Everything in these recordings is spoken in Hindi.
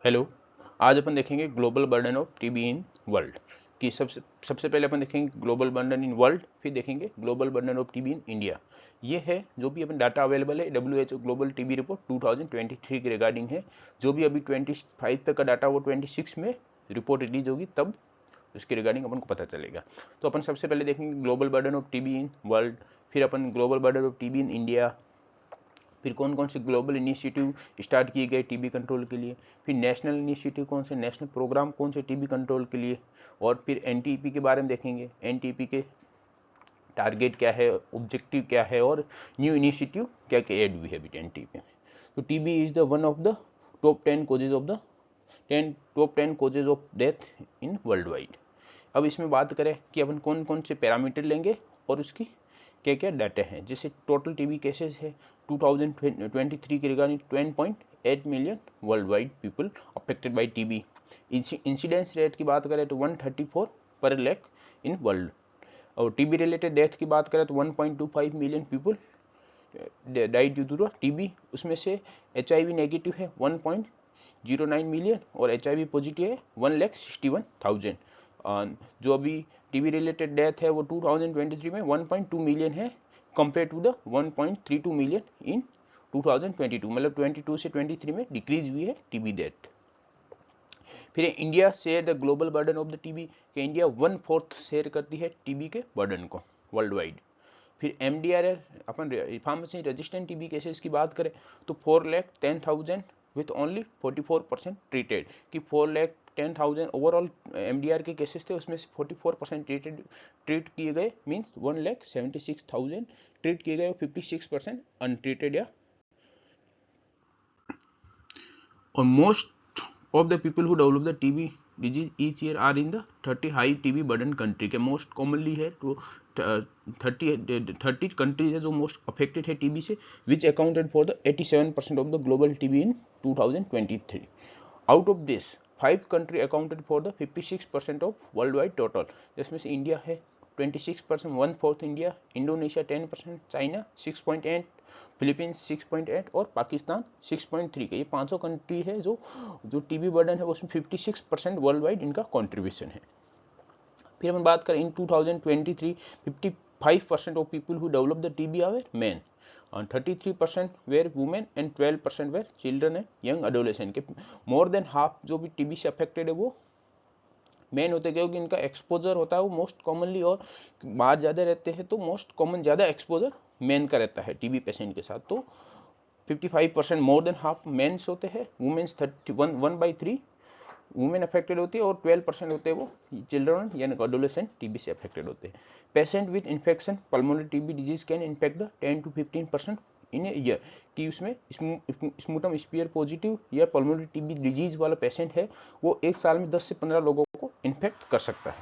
हेलो। आज अपन देखेंगे global burden of TB in world कि सबसे पहले अपन देखेंगे ग्लोबल बर्डन इन वर्ल्ड, फिर देखेंगे global burden of TB in India. ये है जो भी अपन डाटा अवेलेबल है, WHO ग्लोबल टीबी रिपोर्ट 2023 के रिगार्डिंग है। जो भी अभी 25 तक का डाटा वो 26 में रिपोर्ट रिलीज होगी, तब उसके रिगार्डिंग अपन को पता चलेगा। तो अपन सबसे पहले देखेंगे global burden of TB in world, फिर अपन global burden of TB in India, फिर कौन कौन से ग्लोबल इनिशिएटिव स्टार्ट किए गए टीबी कंट्रोल के लिए, फिर नेशनल इनिशिएटिव कौन से, नेशनल प्रोग्राम कौन से टीबी कंट्रोल के लिए, और फिर एनटीपी के बारे में देखेंगे, एनटीपी के टारगेट क्या है, ऑब्जेक्टिव क्या है, और न्यू इनिशिएटिव क्या क्या एड हुई है अभी एनटीपी में। तो TB is the one of the top 10 causes of death in world wide. अब इसमें बात करें कि अपन कौन कौन से पैरामीटर लेंगे और उसकी क्या क्या डाटा हैं। जैसे टोटल टीबी केसेस है 2023 के regarding 10.8 million worldwide people affected by TB. Incidence rate की बात करें तो 134 पर लाख इन वर्ल्ड। और टीबी रिलेटेड डेथ की बात करें तो 1.25 million people died due to TB. उसमें से HIV नेगेटिव है 1.09 मिलियन और HIV पॉजिटिव है 1,61,000। जो अभी टीबी रिलेटेड डेथ है वो 2023 में 1.2 मिलियन है, compare to the 1.32 million in 2022। मतलब 22 से 23 में डिक्रीज हुई है टीबी डेथ। फिर India share the global burden of the TB कि इंडिया 1/4 शेयर करती है टीबी के बर्डन को वर्ल्ड वाइड। फिर MDR अपन फार्मेसी रेजिस्टेंट टीबी केसेस की बात करें तो 4,10,000 विथ ओनली 44% ट्रीटेड, कि 4,10,000 ओवरऑल MDR के केसेस थे, उसमें से 44% ट्रीट किए गए, मीन्स 1,76,000 ट्रीट किए गए, 56% अनट्रीटेड या। और most of the people who develop the TB disease each year are in the 30 high TB burden country के मोस्ट कॉमनली है तो 30 कंट्रीज है जो मोस्ट अफेक्टेड है टीबी से, which accounted for the 87% of the global TB in 2023। Out of this 5 country accounted for the 56% of world wide total, जिसमें से इंडिया है 26%, 1/4 इंडिया, इंडोनेशिया 10%, चाइना 6.8, फिलीपींस 6.8 और पाकिस्तान 6.3 के। ये 500 कंट्री है जो टीबी बर्डन है उसमें 56% वर्ल्ड वाइड इनका कॉन्ट्रीब्यूशन है। फिर हम बात करें in 2023 55% of people who develop the TB are men, 33% were women and 12% were children and young adolescent के। मोर देन हाफ जो भी टीबी से अफेक्टेड है वो मेन होते हैं, क्योंकि इनका एक्सपोजर होता है वो मोस्ट कॉमनली, और बाहर ज़्यादा रहते हैं तो मोस्ट कॉमन ज़्यादा एक्सपोजर मेन का रहता है टीबी पेशेंट के साथ। तो 55% मोर देन हाफ मेन्स होते हैं, वुमेन्स 1/3 वुमेन अफेक्टेड होती है, और 12% होते हैं वो चिल्ड्रन यानी एडोलेसेंट टीबी से अफेक्टेड होते हैं। Patient with infection pulmonary TB disease can infect the 10 to 15% in year, कि उसमें स्मूटम स्पीयर पॉजिटिव या पल्मोनरी टीबी डिजीज वाला पेशेंट है वो एक साल में 10 से 15 लोगों को इन्फेक्ट कर सकता है।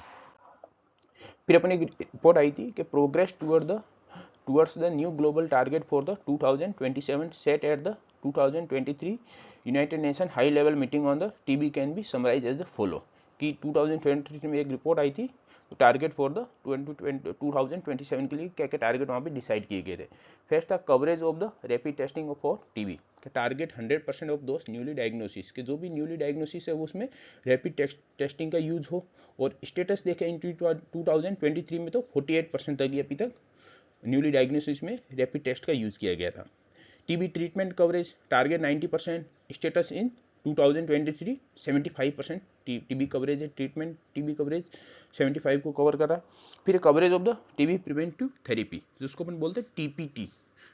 फिर अपनी रिपोर्ट आई थी कि progress towards the new global target for the 2027 set at the 2023 United Nation high level meeting on the TB can be summarise as the follow, कि 2023 में एक रिपोर्ट आई थी, तो टारगेट फॉर द 2027 के लिए क्या क्या टारगेट वहाँ पे डिसाइड किए गए थे। फर्स्ट था coverage of the rapid testing for TB का टारगेट 100% ऑफ दोस्त न्यूली डायग्नोसिस के, जो भी न्यूली डायग्नोसिस है उसमें रैपिड टेस्टिंग का यूज हो। और स्टेटस देखें इन 2023 में तो 48% तक अभी तक न्यूली डायग्नोसिस में रैपिड टेस्ट का यूज किया गया था। TB treatment coverage target 90%, status in 2023 75% TB coverage है, ट्रीटमेंट टीबी कवरेज 75 को कवर कर रहा है। फिर coverage of the TB preventive therapy जिसको अपन बोलते हैं TPT,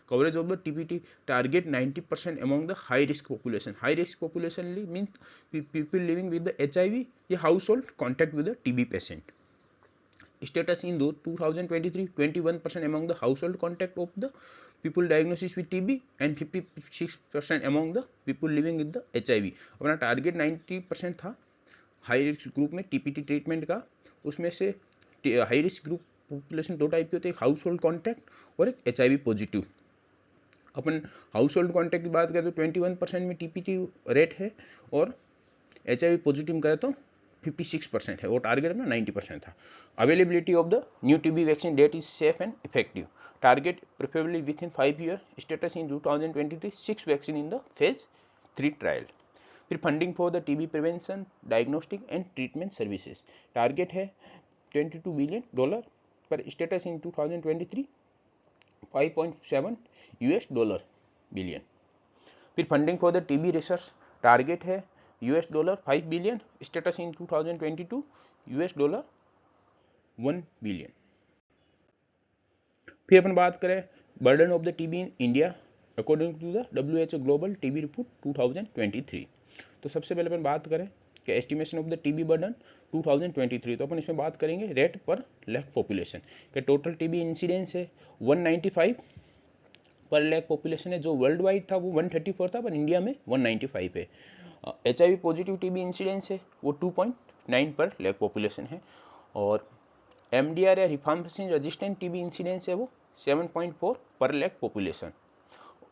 coverage of the TPT target 90% among the high risk population. High risk population means people living with the HIV या house hold contact with the TB patient. Status in 2023 21% among the household contact of the people diagnosis with TB and 56% among the people living with the HIV। अपना टारगेट 90% था हाई रिस्क ग्रुप में TPT ट्रीटमेंट का। उसमें से हाई रिस्क ग्रुप पॉपुलेशन दो टाइप के होते हैं, एक हाउस होल्ड कॉन्टैक्ट और एक HIV पॉजिटिव। अपन हाउस होल्ड कॉन्टैक्ट की बात करें तो 21% में TPT रेट है, और HIV पॉजिटिव करें तो 56% है, वो टारगेट में 90% था। Availability of the new TB vaccine that is safe and effective, target preferably within 5 year, status in 2023 6 vaccine in the phase 3 trial. फिर funding for the TB prevention, diagnostic and treatment services, target है $22 बिलियन पर स्टेटस इन 2023 $5.7 बिलियन। फिर funding for the TB research, target है $5 बिलियन, स्टेटस इन 2022 $1 बिलियन। फिर अपन बात करें burden of the TB in India according to the WHO global TB report 2023। तो सबसे पहले अपन बात करें कि estimation of the TB burden 2023, तो अपन इसमें बात करेंगे रेट पर लाख पॉपुलेशन के टोटल टीबी इंसिडेंस है 195 पर लाख पॉपुलेशन है, जो वर्ल्ड वाइड था वो 134 था, पर इंडिया में 195 है। HIV पॉजिटिव टीबी इंसिडेंस है वो 2.9 पर लाख पॉपुलेशन है, और MDR या रिफाम्पिसिन रेजिस्टेंट टीबी इंसिडेंस है वो 7.4 पर lakh population.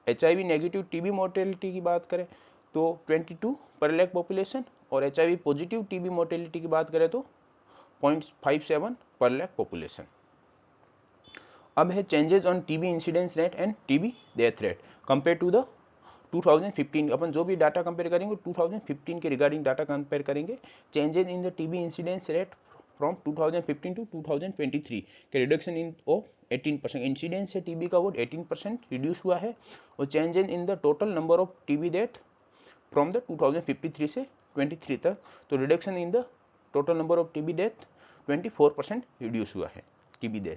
HIV negative TB mortality की बात करें तो 22 पर लाख पॉपुलेशन, और HIV पॉजिटिव टीबी मोर्टेलिटी की बात करें तो 0.57 पर लाख पॉपुलेशन। अब है changes on TB incidence rate and TB death rate compare to the 2015। अपन जो भी डाटा कंपेयर करेंगे 2015 के रिगार्डिंग डाटा कंपेयर करेंगे। Changes in the TB incidence rate from 2015 to 2023 के रिडक्शन इन ऑफ 18%, इंसिडेंस है टीबी का वो 18% रिड्यूस हुआ है, और changes in the total number of TB death from the 2053 से 23 तक, तो reduction in the total number of TB death 24% reduce हुआ है TB death.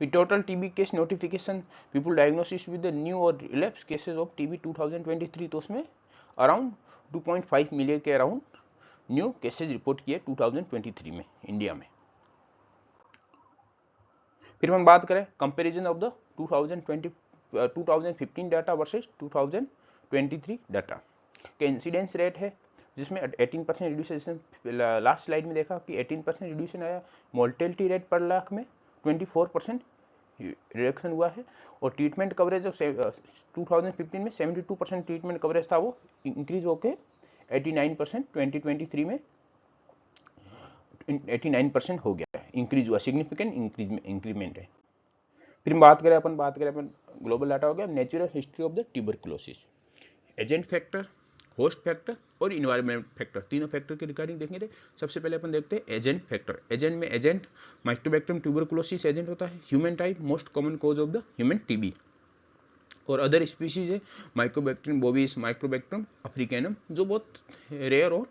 With total TB case notification, people diagnosis with the new or relapse cases of TB 2023, तो उसमें अराउंड 2.5 मिलियन के अराउंड न्यू केसेज रिपोर्ट किए 2023 में इंडिया में। फिर हम बात करें comparison of the 2015 data versus 2023 data के इंसिडेंस रेट है, जिसमें 18% रिड्यूशन, जैसे लास्ट स्लाइड में देखा कि 18% रिड्यूशन आया। मोर्टेलिटी रेट पर लाख में 24% रिडक्शन हुआ है, और ट्रीटमेंट कवरेज ऑफ 2015 में 72% ट्रीटमेंट कवरेज था, वो इंक्रीज होकर 89% 2023 में 89% हो गया है, इंक्रीज हुआ, सिग्निफिकेंट इंक्रीमेंट है। फिर बात करें अपन ग्लोबल डाटा हो गया natural history of the tuberculosis, agent factor, host factor और इन्वायरमेंट फैक्टर, तीनों फैक्टर के रिगार्डिंग देखेंगे। सबसे पहले अपन देखते हैं एजेंट फैक्टर। एजेंट में एजेंट माइक्रोबैक्टीरियम ट्यूबरकुलोसिस एजेंट होता है, human type, most common cause of the human TB, और अदर स्पीशीज है माइक्रोबैक्टीरियम बोविस, माइक्रोबैक्टीरियम अफ्रीकैनम, जो बहुत रेयर और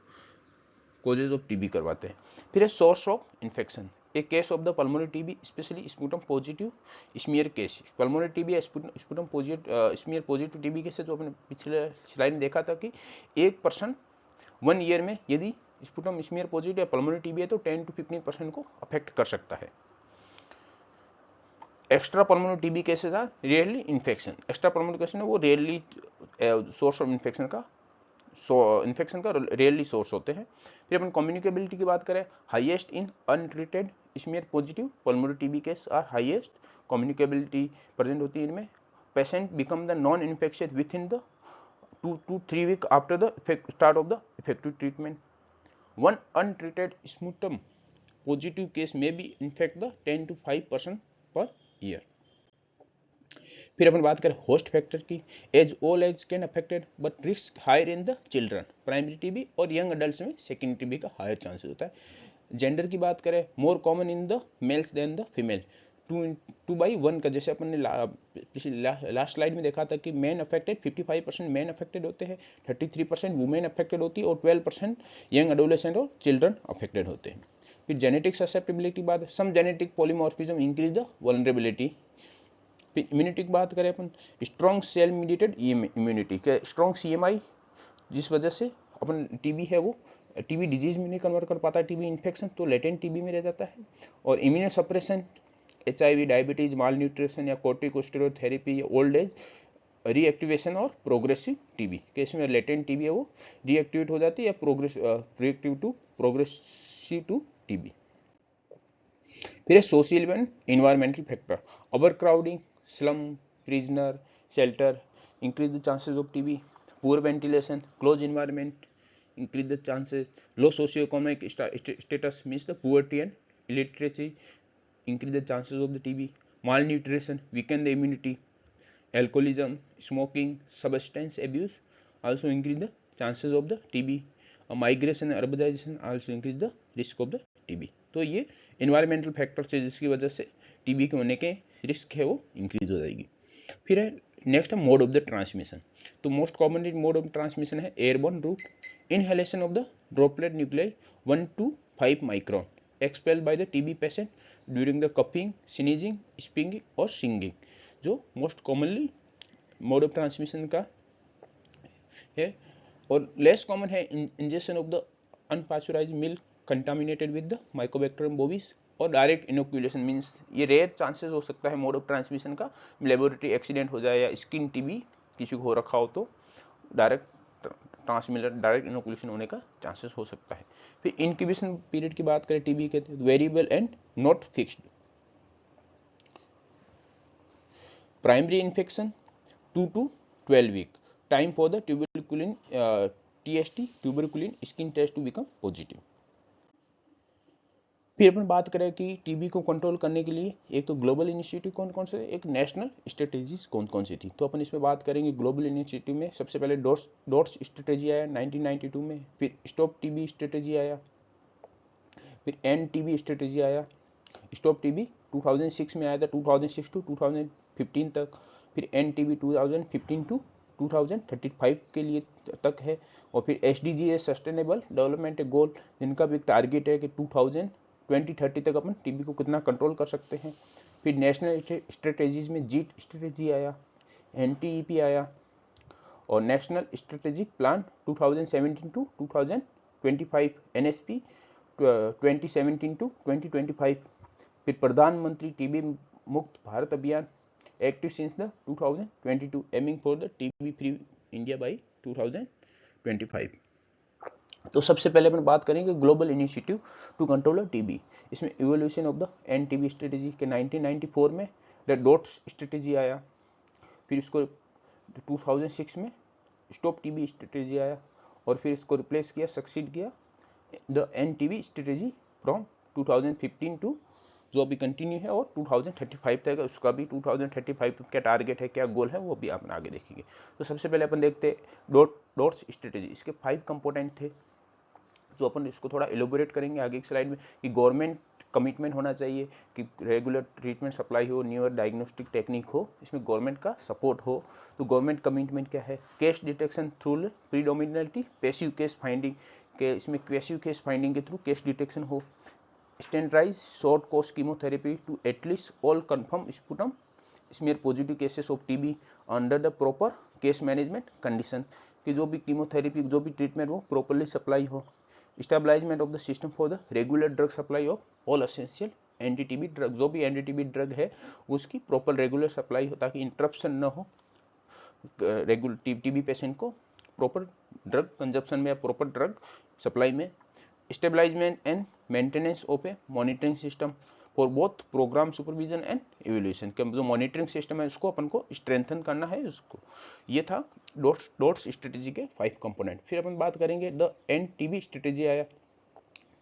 कॉजेज ऑफ टीबी करवाते हैं। फिर है source of infection, A case of the pulmonary TB specially sputum positive smear case. Pulmonary TB sputum positive smear positive TB case है, जो अपने पिछले स्लाइड में देखा था कि 1% 1 ईयर में यदि स्पूटम स्मीयर पॉजिटिव या पल्मोनरी टीबी है तो 10 to 15% को अफेक्ट कर सकता है। Extra pulmonary TB cases are rarely infection, extra pulmonary case है वो रेयरली सोर्स ऑफ इन्फेक्शन का रेयरली सोर्स होते हैं। फिर अपन कम्युनिकेबिलिटी की बात करें, highest in untreated smear positive pulmonary TB case are highest communicability present होती है इनमें। Patient become the non infectious within the 2 to 3 weeks after the start of the effective treatment. One untreated sputum positive case may be infect the 10 to 5% per year. फिर अपन बात करें होस्ट फैक्टर की, age all age can affected but risk higher in the children, primary TB और यंग अडल्ट में सेकेंडरी टीबी का हायर चांसेस होता है। जेंडर की बात करें, more common in the males than the female, 2/1 का, जैसे अपन ने पिछले लास्ट स्लाइड में देखा था कि मेन अफेक्टेड 55% मेन अफेक्टेड होते हैं, 33% वुमेन अफेक्टेड होती है, और 12% यंग एडोलेसेंट और चिल्ड्रन अफेक्टेड होते हैं। फिर जेनेटिक ससेप्टेबिलिटी बात, some genetic polymorphism increase the vulnerability. फिर इम्यूनिटी की बात करें अपन, स्ट्रॉन्ग सेल मीडिएटेड इम्यूनिटी के स्ट्रॉन्ग CMI, जिस वजह से अपन टीबी है वो टीबी डिजीज में नहीं कन्वर्ट कर पाता, टीबी इन्फेक्शन तो लेटेंट टीबी में रह जाता है। और इम्यूनो सप्रेशन, HIV, डायबिटीज, माल न्यूट्रिशन या कोर्टिकोस्टेरॉइड थेरेपी या ओल्ड एज रीएक्टिवेशन और प्रोग्रेसिव टीबी केस में लेटेंट टीबी है वो रीएक्टिवेट हो जाती है या प्रोग्रेसिव टू टीबी। फिर है social and environmental factor, overcrowding, slum, prisoner, shelter increase the chances of TB, poor ventilation, close environment increase the chances, low socio-economic status means the poverty and illiteracy increase the chances of the TB, malnutrition weaken the immunity, alcoholism, smoking, substance abuse also increase the chances of the TB, migration and urbanisation also increase the risk of the TB. तो ये इन्वायरमेंटल फैक्टर्स है जिसकी वजह से टीबी के होने के रिस्क है वो इंक्रीज हो जाएगी। फिर है नेक्स्ट है मोड ऑफ द ट्रांसमिशन। तो most commonly mode of transmission है airborne route, inhalation of the droplet nuclei 1 to 5 micron expelled by the TB patient during the coughing, sneezing, spitting और सिंगिंग, जो most commonly mode of transmission का है। और लेस कॉमन है injection of the unpasteurised milk contaminated with the mycobacterium bovis, और डायरेक्ट इनोक्यूलेशन मींस ये रेयर चांसेस हो सकता है मोड ऑफ ट्रांसमिशन का, लेबोरेटरी एक्सीडेंट हो जाए या स्किन टीबी किसी को हो रखा हो तो डायरेक्ट ट्रांसमिशन, डायरेक्ट इनोक्यूलेशन होने का चांसेस हो सकता है। फिर इंक्यूबेशन पीरियड की बात करें टीबी के, variable and not fixed. Primary infection 2 to 12 week, time for the tuberculin TST tuberculin skin test to become positive. फिर अपन बात करें कि टीबी को कंट्रोल करने के लिए एक तो ग्लोबल इनिशिएटिव कौन कौन से, एक नेशनल स्ट्रेटेजीज कौन कौन सी थी। तो अपन इसमें बात करेंगे ग्लोबल इनिशिएटिव में सबसे पहले डॉट्स स्ट्रेटेजी आया 1992 में, फिर स्टॉप टीबी स्ट्रेटेजी आया, फिर एंड टीबी स्ट्रेटेजी आया। स्टॉप टीबी 2006 में आया था, 2006 to 2015 तक। फिर एंड टीबी 2015 to 2035 के लिए तक है। और फिर SDG सस्टेनेबल डेवलपमेंट गोल, जिनका भी टारगेट है कि 2030 तक अपन टीबी को कितना कंट्रोल कर सकते हैं। फिर नेशनल स्ट्रेटेजीज में जीट स्ट्रेटेजी आया, NTEP आया, और national strategic plan 2017 to 2025, NSP 2017 to 2025। फिर प्रधानमंत्री TB Mukt Bharat Abhiyan, active since the 2022, aiming for the TB free India by 2025। तो सबसे पहले अपन बात करेंगे global initiative to control TB. इसमें evolution of the end TB strategy के 1994 में द डॉट्स स्ट्रेटेजी आया, फिर इसको 2006 में स्टॉप टीबी स्ट्रेटेजी आया, और फिर इसको रिप्लेस किया, सक्सीड किया the end TB strategy from 2015 to जो अभी कंटिन्यू है, और 2035 तक है, उसका भी 2035 क्या टारगेट है, क्या गोल है, वो भी अपन आगे देखेंगे। तो सबसे पहले अपन देखते हैं डॉट्स स्ट्रेटेजी। इसके 5 कंपोनेंट थे जो अपन इसको थोड़ा एलोबोरेट करेंगे आगे की स्लाइड में, कि गवर्नमेंट कमिटमेंट होना चाहिए कि रेगुलर ट्रीटमेंट सप्लाई हो, न्यूअर डायग्नोस्टिक टेक्निक हो, इसमें गवर्नमेंट का सपोर्ट हो। तो गवर्नमेंट कमिटमेंट क्या है, case detection through predominantly passive case finding के, इसमें पैसिव केस फाइंडिंग के थ्रू केस डिटेक्शन हो। Standardise short course chemotherapy to at least all confirm sputum smear positive cases of TB under the proper case management condition, कि जो भी कीमोथेरेपी जो भी ट्रीटमेंट वो प्रॉपरली सप्लाई हो। Stabilisation of the system for the regular drug supply of all essential anti TB drug, जो भी एंटी-टीबी ड्रग है उसकी प्रॉपर रेगुलर सप्लाई हो ताकि इंटरप्शन न हो रेगुलर टीबी पेशेंट को प्रॉपर ड्रग कंजप्शन में या प्रॉपर ड्रग सप्लाई में। Stabilisation and maintenance of a monitoring system for both programme supervision and evaluation, के जो मॉनिटरिंग सिस्टम है उसको अपन को स्ट्रेंथन करना है उसको। ये था डॉट्स स्ट्रेटेजी के 5 कंपोनेंट। फिर अपन बात करेंगे द एंड टीबी स्ट्रेटेजी आया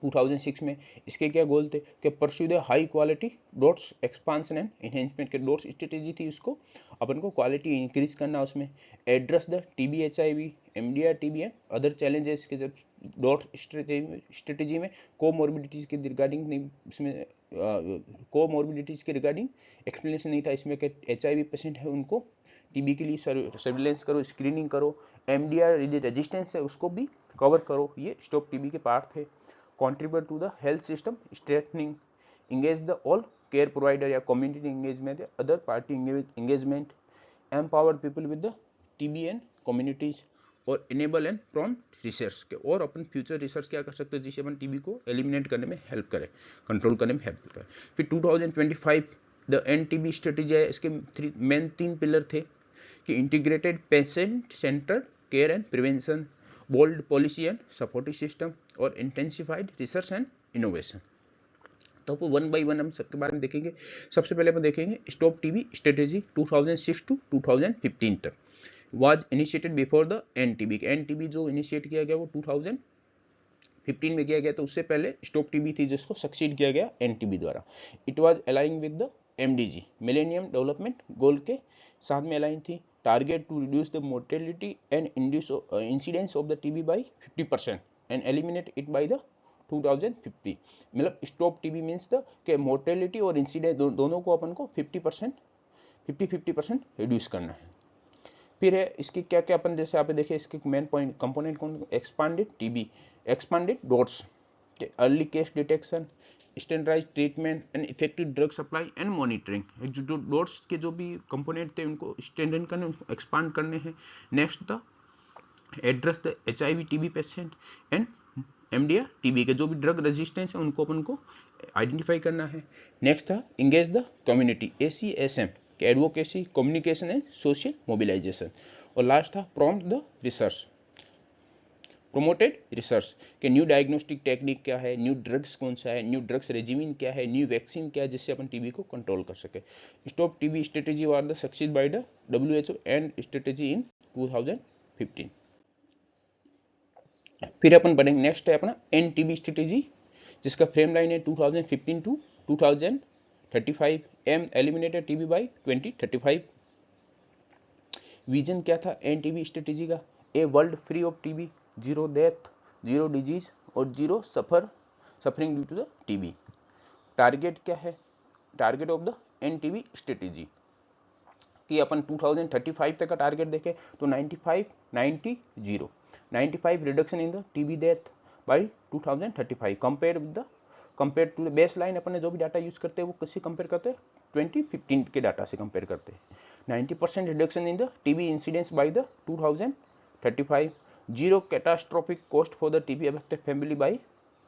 2006 में। इसके क्या गोल थे कि pursue the high quality dots expansion and enhancement के डॉट्स स्ट्रेटेजी थी, उसको अपन को क्वालिटी इंक्रीज करना, उसमें address the TB HIV MDR TB and other challenges के। जब डॉट स्ट्रेटेजी में कोमोर्बिडिटीज के रिगार्डिंग इसमें कोमोर्बिडिटीज के रिगार्डिंग एक्सप्लेनेशन नहीं था, इसमें कि HIV पेशेंट है उनको टीबी के लिए सर्विलेंस करो, स्क्रीनिंग करो, MDR रेजिस्टेंस है उसको भी कवर करो, ये स्टॉप टीबी के पार्ट थे। contribute to the health system strengthening, engage the all care provider या community engagement या other party engagement, empower people with the TB and communities, और enable and prompt research के, और अपन फ्यूचर रिसर्च क्या कर सकते हैं जिससे अपन टीबी को एलिमिनेट करने में हेल्प करें, कंट्रोल करने में हेल्प करें। फिर 2025 द NTB स्ट्रेटेजी है, इसके मेन 3 पिलर थे कि integrated patient centred care and prevention, bold policy and supportive system, और इंटेंसिफाइड रिसर्च एंड इनोवेशन। तो वन बाय वन हम सबके बारे में देखेंगे। सबसे पहले अपन देखेंगे स्टॉप टीबी स्ट्रेटेजी 2006 to 2015 तक was initiated before the NTB। NTB जो इनिशिएट किया गया वो 2015 में किया गया, तो उससे पहले स्टॉप टीबी थी जिसको सक्सीड किया गया NTB द्वारा। It was align with the MDG millennium development goal के साथ में अलाइन थी। target to reduce the mortality and incidence of the TB by 50% and eliminate it by the 2050. मतलब स्टॉप टीबी मीन्स द कि मोर्टेलिटी और इंसिडेंस दोनों को अपन को 50% रिड्यूस करना है। फिर है इसकी क्या क्या अपन जैसे आप देखें इसके मेन पॉइंट कंपोनेंट कौन, expanded TB, expanded DOTS, early case detection, standardise treatment and effective drug supply and monitoring. जो डॉट्स के जो भी कंपोनेंट थे उनको स्टैंडर्ड करने, उनको एक्सपांड करने हैं। नेक्स्ट था address the HIV TB patient and MDR TB के जो भी ड्रग रेजिस्टेंस है उनको अपन को आइडेंटिफाई करना है। नेक्स्ट था इंगेज द कम्युनिटी, ACSM के advocacy, communication and social mobilisation. और लास्ट था prompt the research, promoted research के न्यू डायग्नोस्टिक टेक्निक क्या है, न्यू ड्रग्स कौन सा है, न्यू ड्रग्स रेजिमिन क्या है, न्यू वैक्सीन क्या है, जिससे अपन टीबी को कंट्रोल कर सके। Stop TB strategy were the succeed by the WHO end strategy in 2015। फिर अपन बढ़ेंगे, नेक्स्ट है अपना एन टीबी स्ट्रेटेजी, जिसका फ्रेम लाइन है 2015 to 2035, aim eliminated TB by 2035। Vision क्या था एन टीबी स्ट्रेटेजी का, a world free of TB, zero death, zero disease और zero suffering due to the TB. Target क्या है, target of the end TB strategy कि अपन 2035 तक का टारगेट देखें तो 95 reduction in the TB death by 2035 compare to the base line. अपन ने जो भी डाटा यूज करते हैं वो किससे कंपेयर करते हैं, 2015 के डाटा से कंपेयर करते हैं। 90% reduction in the TB incidence by the 2035, zero catastrophic cost for the TB affected family by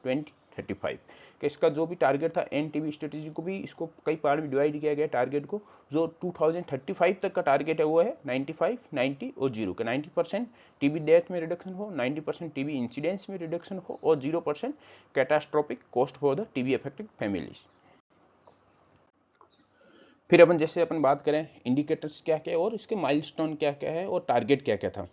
2035 कि इसका जो भी टारगेट था एन टीबी स्ट्रेटेजी को भी इसको कई पार्ट में डिवाइड किया गया टारगेट को। जो 2035 तक का टारगेट है वो है 95, 90 और 0 के 90% टीबी डेथ में रिडक्शन हो, 90% टीबी इंसिडेंस में रिडक्शन हो और 0% catastrophic cost for the TB affected families. फिर अपन जैसे अपन बात करें इंडिकेटर्स क्या क्या है और इसके माइलस्टोन क्या क्या है और टारगेट क्या क्या था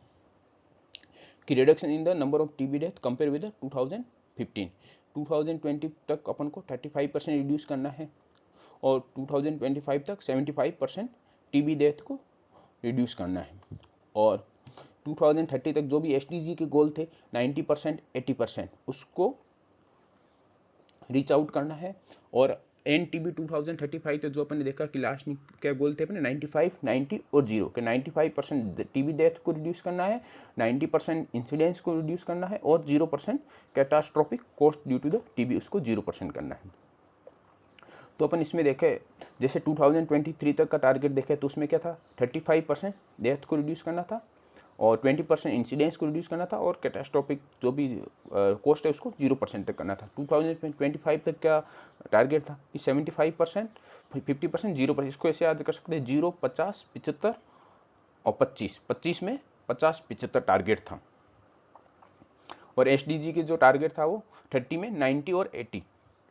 कि reduction in the number of TB death compare with 2015, 2020 तक अपन को 35% रिड्यूस करना है और 2025 तक 75% टीबी डेथ को रिड्यूस करना है। और 2030 तक जो भी SDG के गोल थे 90%, 80% उसको रीच आउट करना है। और एन टीबी 2035 तक जो अपन ने देखा कि लास्ट क्या गोल थे अपने 95, 90 और 0 के 95% टीबी डेथ को रिड्यूस करना है, 90% इंसिडेंस को रिड्यूस करना है और 0% catastrophic cost due to the TB उसको 0% करना है। तो अपन इसमें देखें जैसे 2023 तक का टारगेट देखें तो उसमें क्या था, 35% डेथ को रिड्यूस करना था और 20% इंसिडेंस को रिड्यूस करना था और कैटास्ट्रोफिक जो भी कॉस्ट है उसको 0% तक करना था। 2025 तक क्या टारगेट था कि 75%, 50%, 0%। इसको ऐसे याद कर सकते हैं 0, 50, 75 और 25 में 50, 75 टारगेट था। और SDG के जो टारगेट था वो 30 में 90 और 80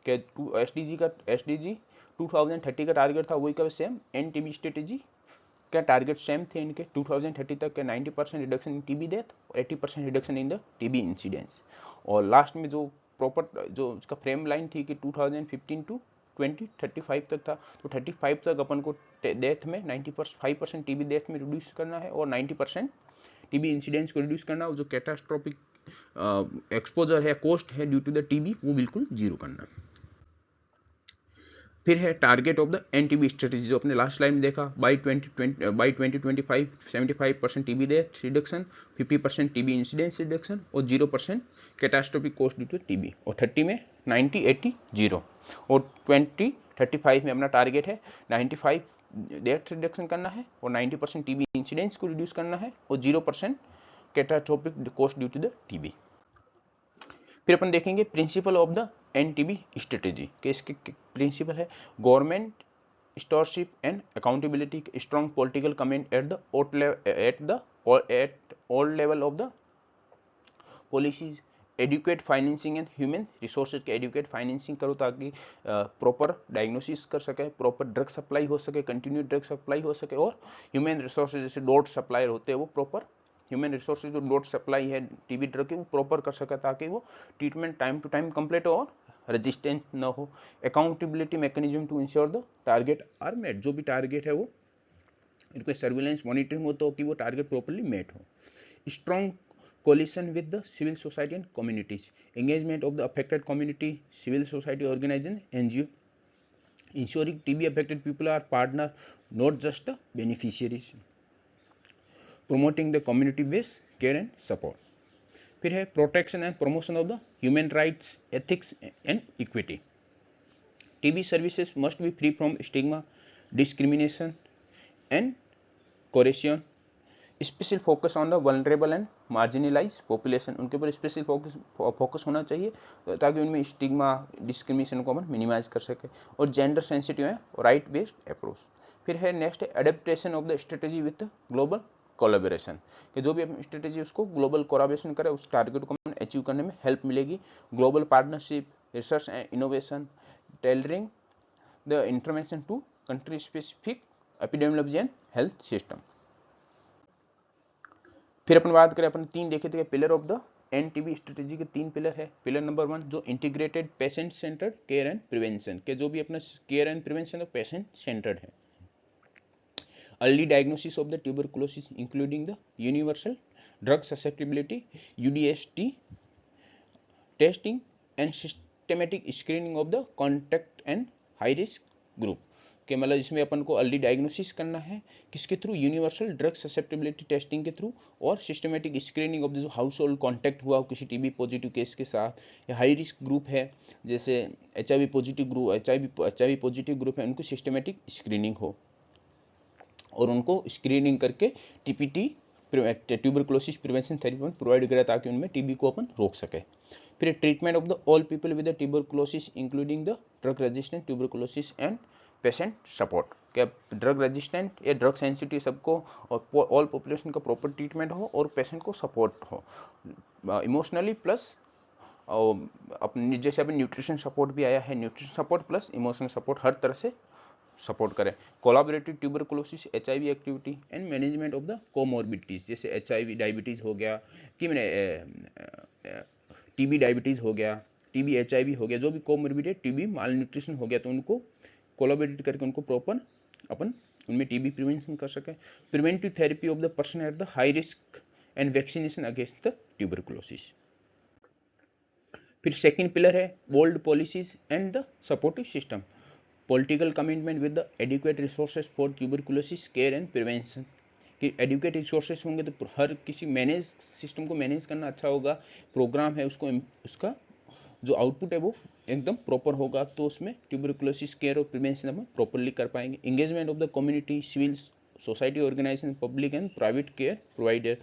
के SDG 2030 का टारगेट था वही का सेम एन टीबी स्ट्रेटेजी क्या टारगेट सेम थे इनके 2030 तक के 90% रिडक्शन इन टीबी डेथ और 80% reduction in the TB incidence. और लास्ट में जो प्रॉपर जो उसका फ्रेम लाइन थी कि 2015 टू 2035 तक था, तो 35 तक अपन को डेथ में 95% टीबी डेथ में रिड्यूस करना है और 90% टीबी इंसिडेंस को रिड्यूस करना है। जो कैटास्ट्रोफिक एक्सपोजर है, कॉस्ट है ड्यू टू द टीबी, वो बिल्कुल जीरो करना है। फिर है target of the end TB strategy जो अपने लास्ट लाइन में देखा, by 2025 75% TB death reduction, 50% TB incidence reduction और 0% catastrophic cost due to TB. और 30 में 90, 80, 0 और 2035 में अपना टारगेट है 95 डेथ रिडक्शन करना है और 90% टीबी इंसिडेंस को रिड्यूस करना है और 0% catastrophic cost due to the TB. फिर अपन देखेंगे principle of the end TB strategy के इसके प्रिंसिपल है government stewardship and accountability, strong political comment at all level of the policies, adequate financing and human resources के एडुकेट फाइनेंसिंग करो ताकि प्रॉपर डायग्नोसिस कर सके, प्रॉपर ड्रग सप्लाई हो सके, कंटिन्यू ड्रग सप्लाई हो सके। और ह्यूमन रिसोर्सेज जैसे डॉट सप्लायर होते हैं वो प्रॉपर ह्यूमन रिसोर्सेज जो डॉट सप्लाई है टीबी ड्रग की वो प्रॉपर कर सके ताकि वो treatment time to time complete हो और रेजिस्टेंट न हो। Accountability mechanism to ensure the target are met, जो भी टारगेट है वो इनको सर्विलेंस मॉनिटरिंग हो तो कि वो टारगेट प्रॉपरली मेट हो। Strong coalition with the civil society and communities, engagement of the affected community, civil society organization, NGO, ensuring TB affected people are partner, not just the beneficiaries, promoting the community based care and support। फिर है protection and promotion of the human rights, ethics and equity. TB services must be free from stigma, discrimination and coercion. Special focus on the vulnerable and marginalise population, उनके ऊपर स्पेशल फोकस होना चाहिए ताकि उनमें स्टिग्मा डिस्क्रिमिनेशन को अपन मिनिमाइज कर सके। और जेंडर सेंसिटिव है, राइट बेस्ड अप्रोच। फिर है next adaptation of the strategy with global collaboration, कि जो भी अपनी स्ट्रेटेजी उसको ग्लोबल कोलैबोरेशन करे, उस टारगेट को अचीव करने में हेल्प मिलेगी। Global partnership, research and innovation, tailoring the intervention to country specific epidemiology and health system. फिर अपन बात करें, अपन तीन देखे थे pillar of the NTB strategy के तीन पिलर है। पिलर नंबर 1 जो integrated patient centred care and prevention, के जो भी अपना care and prevention of patient centred है। Early diagnosis of the tuberculosis including the universal drug susceptibility UDST testing and systematic screening of the contact and high risk group, के मतलब इसमें अपन को अर्ली डायग्नोसिस करना है किसके through, universal drug susceptibility testing के थ्रू, और सिस्टमेटिक स्क्रीनिंग ऑफ जो हाउस होल्ड कॉन्टैक्ट हुआ किसी टीबी पॉजिटिव केस के साथ, या हाई रिस्क ग्रुप है जैसे HIV positive group, HIV positive group है, उनको सिस्टमेटिक स्क्रीनिंग हो और उनको स्क्रीनिंग करके TPT tuberculosis prevention therapy provide करें ताकि उनमें टीबी को अपन रोक सके। फिर treatment of the all people with the tuberculosis including the drug resistant tuberculosis and patient support, क्या ड्रग रेजिस्टेंट या ड्रग सेंसिटिव सबको और ऑल पॉपुलेशन का प्रॉपर ट्रीटमेंट हो और पेशेंट को सपोर्ट हो इमोशनली प्लस अपनी जैसे अभी न्यूट्रिशन सपोर्ट भी आया है, nutrition support plus emotional support हर तरह से सपोर्ट करें। Collaborative tuberculosis HIV activity and management of the comorbidities, जैसे HIV डायबिटीज हो गया कि मैंने TB डायबिटीज हो गया, TB HIV हो गया, जो भी कोमॉर्बिडिटी TB माल न्यूट्रिशन हो गया तो उनको कोलैबोरेट करके उनको प्रॉपर अपन उनमें TB प्रिवेंशन कर सके। Preventive therapy of the person at the high risk and vaccination against the tuberculosis. फिर सेकंड पिलर है bold policies and the supportive system, political commitment with the adequate resources for tuberculosis care and prevention, कि एडुकेट रिसोर्सेज होंगे तो हर किसी मैनेज सिस्टम को मैनेज करना अच्छा होगा, प्रोग्राम है उसको उसका जो आउटपुट है वो एकदम प्रॉपर होगा तो उसमें ट्यूबरकुलोसिस केयर और प्रिवेंशन हम प्रॉपरली कर पाएंगे। Engagement of the community, civil society organisation, public and private care provider,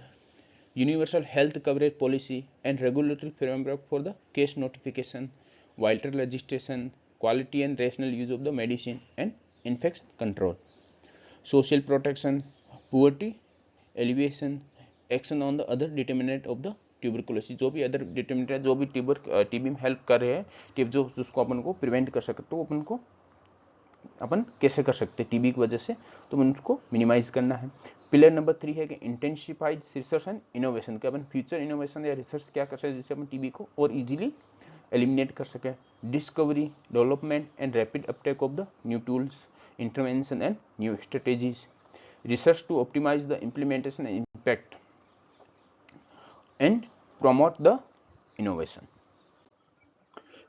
universal health coverage policy and regulatory framework for the case notification, vital registration, quality and rational use of the medicine and infection control, social protection, poverty alleviation, action on the other determinant of the tuberculosis, जो भी अदर डिटर्मिनेंट जो भी टीबी में हेल्प कर रहे हैं जो उसको अपन को प्रिवेंट कर सकते तो अपन को अपन कैसे कर सकते हैं टीबी की वजह से, तो उनको मिनिमाइज करना है। पिलर नंबर 3 है कि इंटेंसिफाइड रिसर्च एंड इनोवेशन, के अपन फ्यूचर इनोवेशन या रिसर्च क्या कर सकते हैं जिससे अपन टीबी को और इजीली एलिमिनेट कर सके। Discovery, development and rapid uptake of the new tools, intervention and new strategies, research to optimise the implementation and impact and promote the innovation.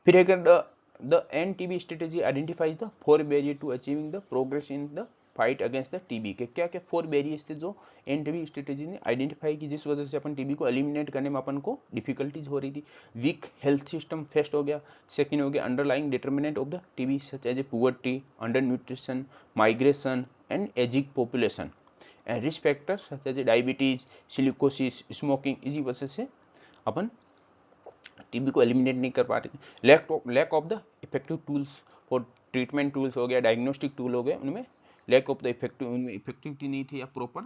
फिर अगर the NTB strategy identifies the 4 barriers to achieving the progress in the fight against the TB, के क्या क्या 4 बैरियर्स थे जो एनटीबी स्ट्रेटेजी ने आइडेंटिफाई की जिस वजह से अपन टीबी को एलिमिनेट करने में अपन को डिफिकल्टीज हो रही थी। वीक हेल्थ सिस्टम फेस्ट हो गया, सेकंड हो गया underlying determinant of the TB such as a poverty, undernutrition, migration and ageing population and risk factors such as a diabetes, silicosis, smoking, इसी वजह से अपन टीबी को एलिमिनेट नहीं कर पा रहे थे। Lack of the effective tools for treatment, tools हो गया, डायग्नोस्टिक टूल हो गए, उनमें लैक ऑफ द इफेक्टिव, उनमें इफेक्टिविटी नहीं थी या प्रॉपर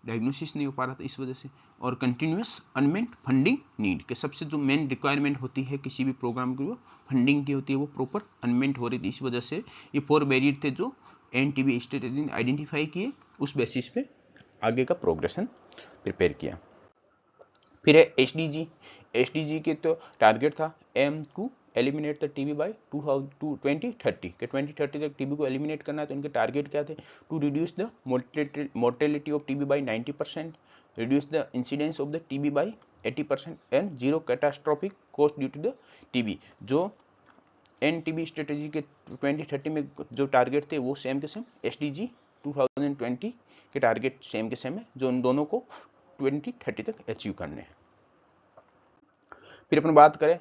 डायग्नोसिस नहीं हो पा रहा था इस वजह से। और कंटिन्यूस अनमेट फंडिंग नीड, के सबसे जो मेन रिक्वायरमेंट होती है किसी भी प्रोग्राम की वो फंडिंग की होती है, वो प्रॉपर अनमेट हो रही थी। इस वजह से ये 4 बैरियर थे जो एनटीबी स्ट्रेटेजी ने आइडेंटिफाई किए, उस बेसिस पे आगे का प्रोग्रेशन प्रिपेयर किया। फिर है एसडीजी के तो टारगेट था aim to eliminate the TB by 2030 के 2030 तक टीबी को एलिमिनेट करना है। तो उनके टारगेट क्या थे? To reduce the mortality of TB by 90%, reduce the incidence of the TB by 80% and zero catastrophic cost due to the TB. जो एनटीबी स्ट्रेटेजी के 2030 में जो टारगेट थे वो सेम के सेम एसडीजी 2020 के टारगेट सेम के सेम है, जो उन दोनों को 2030 तक अचीव करने हैं। फिर अपन बात करें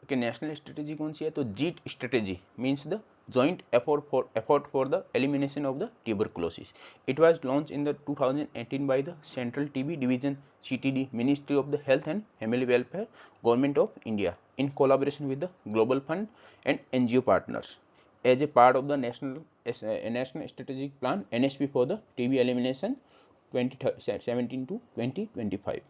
कि नेशनल स्ट्रेटेजी कौन सी है, तो JEET strategy means the joint effort for the elimination of the tuberculosis. It was launched in the 2018 by the Central TB Division CTD, Ministry of the Health and Family Welfare, Government of India, in collaboration with the Global Fund and NGO partners, as a part of the National Strategic Plan NSP for the TB elimination 2017 to 2025.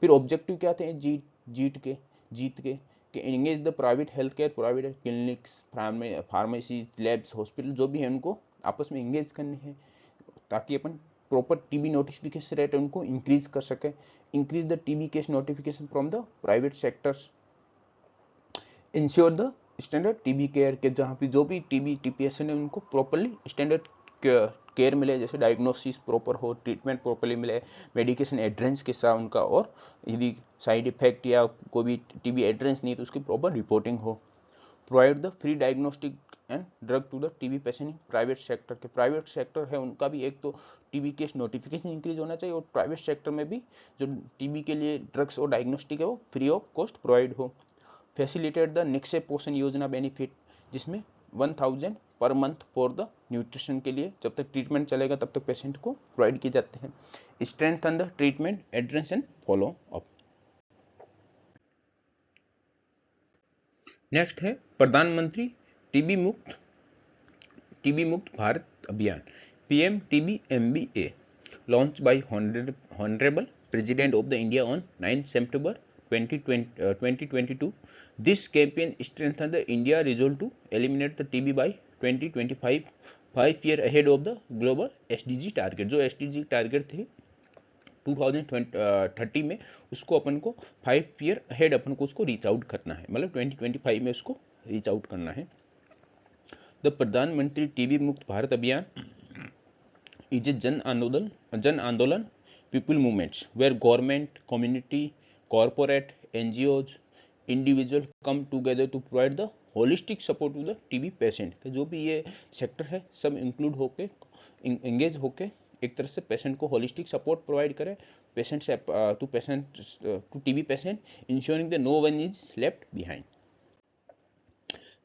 फिर ऑब्जेक्टिव क्या थे जीत के कि engage the private health care provider, clinics, pharmacy, labs, hospital जो भी है उनको आपस में एंगेज करने हैं, ताकि अपन प्रॉपर टीबी नोटिफिकेशन रेट उनको इंक्रीज कर सके। Increase the TB case notification from the private sectors, ensure the standard TB care के जहाँ पे जो भी टीबी पेशेंट है उनको प्रॉपरली स्टैंडर्ड केयर मिले, जैसे डायग्नोसिस प्रॉपर हो, ट्रीटमेंट प्रॉपरली मिले, मेडिकेशन एड्रेंस के साथ उनका, और यदि साइड इफेक्ट या कोई भी टीबी एड्रेंस नहीं तो उसकी प्रॉपर रिपोर्टिंग हो। Provide the free diagnostic and drug to the TB patient. Private sector के प्राइवेट सेक्टर है उनका भी एक तो टीबी केस नोटिफिकेशन इंक्रीज होना चाहिए, और प्राइवेट सेक्टर में भी जो टीबी के लिए ड्रग्स और डायग्नोस्टिक है वो फ्री ऑफ कॉस्ट प्रोवाइड हो। फैसिलिटेट द निक्षय पोषण योजना बेनिफिट, जिसमें 1000 per month for the nutrition के लिए जब तक ट्रीटमेंट चलेगा तब तक पेशेंट को प्रोवाइड किए जाते हैं। Strengthen the treatment address and follow up. Next है प्रधानमंत्री टीबी मुक्त भारत अभियान, PM TB MBA, launch by honourable president of the India on 9 September 2022. This campaign strengthened the India resolve to eliminate the TB by 2025, 5 year ahead of the global SDG target. जो SDG टारगेट थे 2030 में, उसको अपन को 5 ईयर अहेड अपन को उसको रीच आउट करना है, मतलब 2025 में उसको रीच आउट करना है। द प्रधानमंत्री टीबी मुक्त भारत अभियान इज ए जन आंदोलन people movements where government, community, corporate, NGOs, individual come together to provide the holistic support to the TB patient. जो भी ये सेक्टर है सब इंक्लूड होके एंगेज होके एक तरह से पेशेंट को होलिस्टिक सपोर्ट प्रोवाइड करे, to TB patient, ensuring the no one is left behind.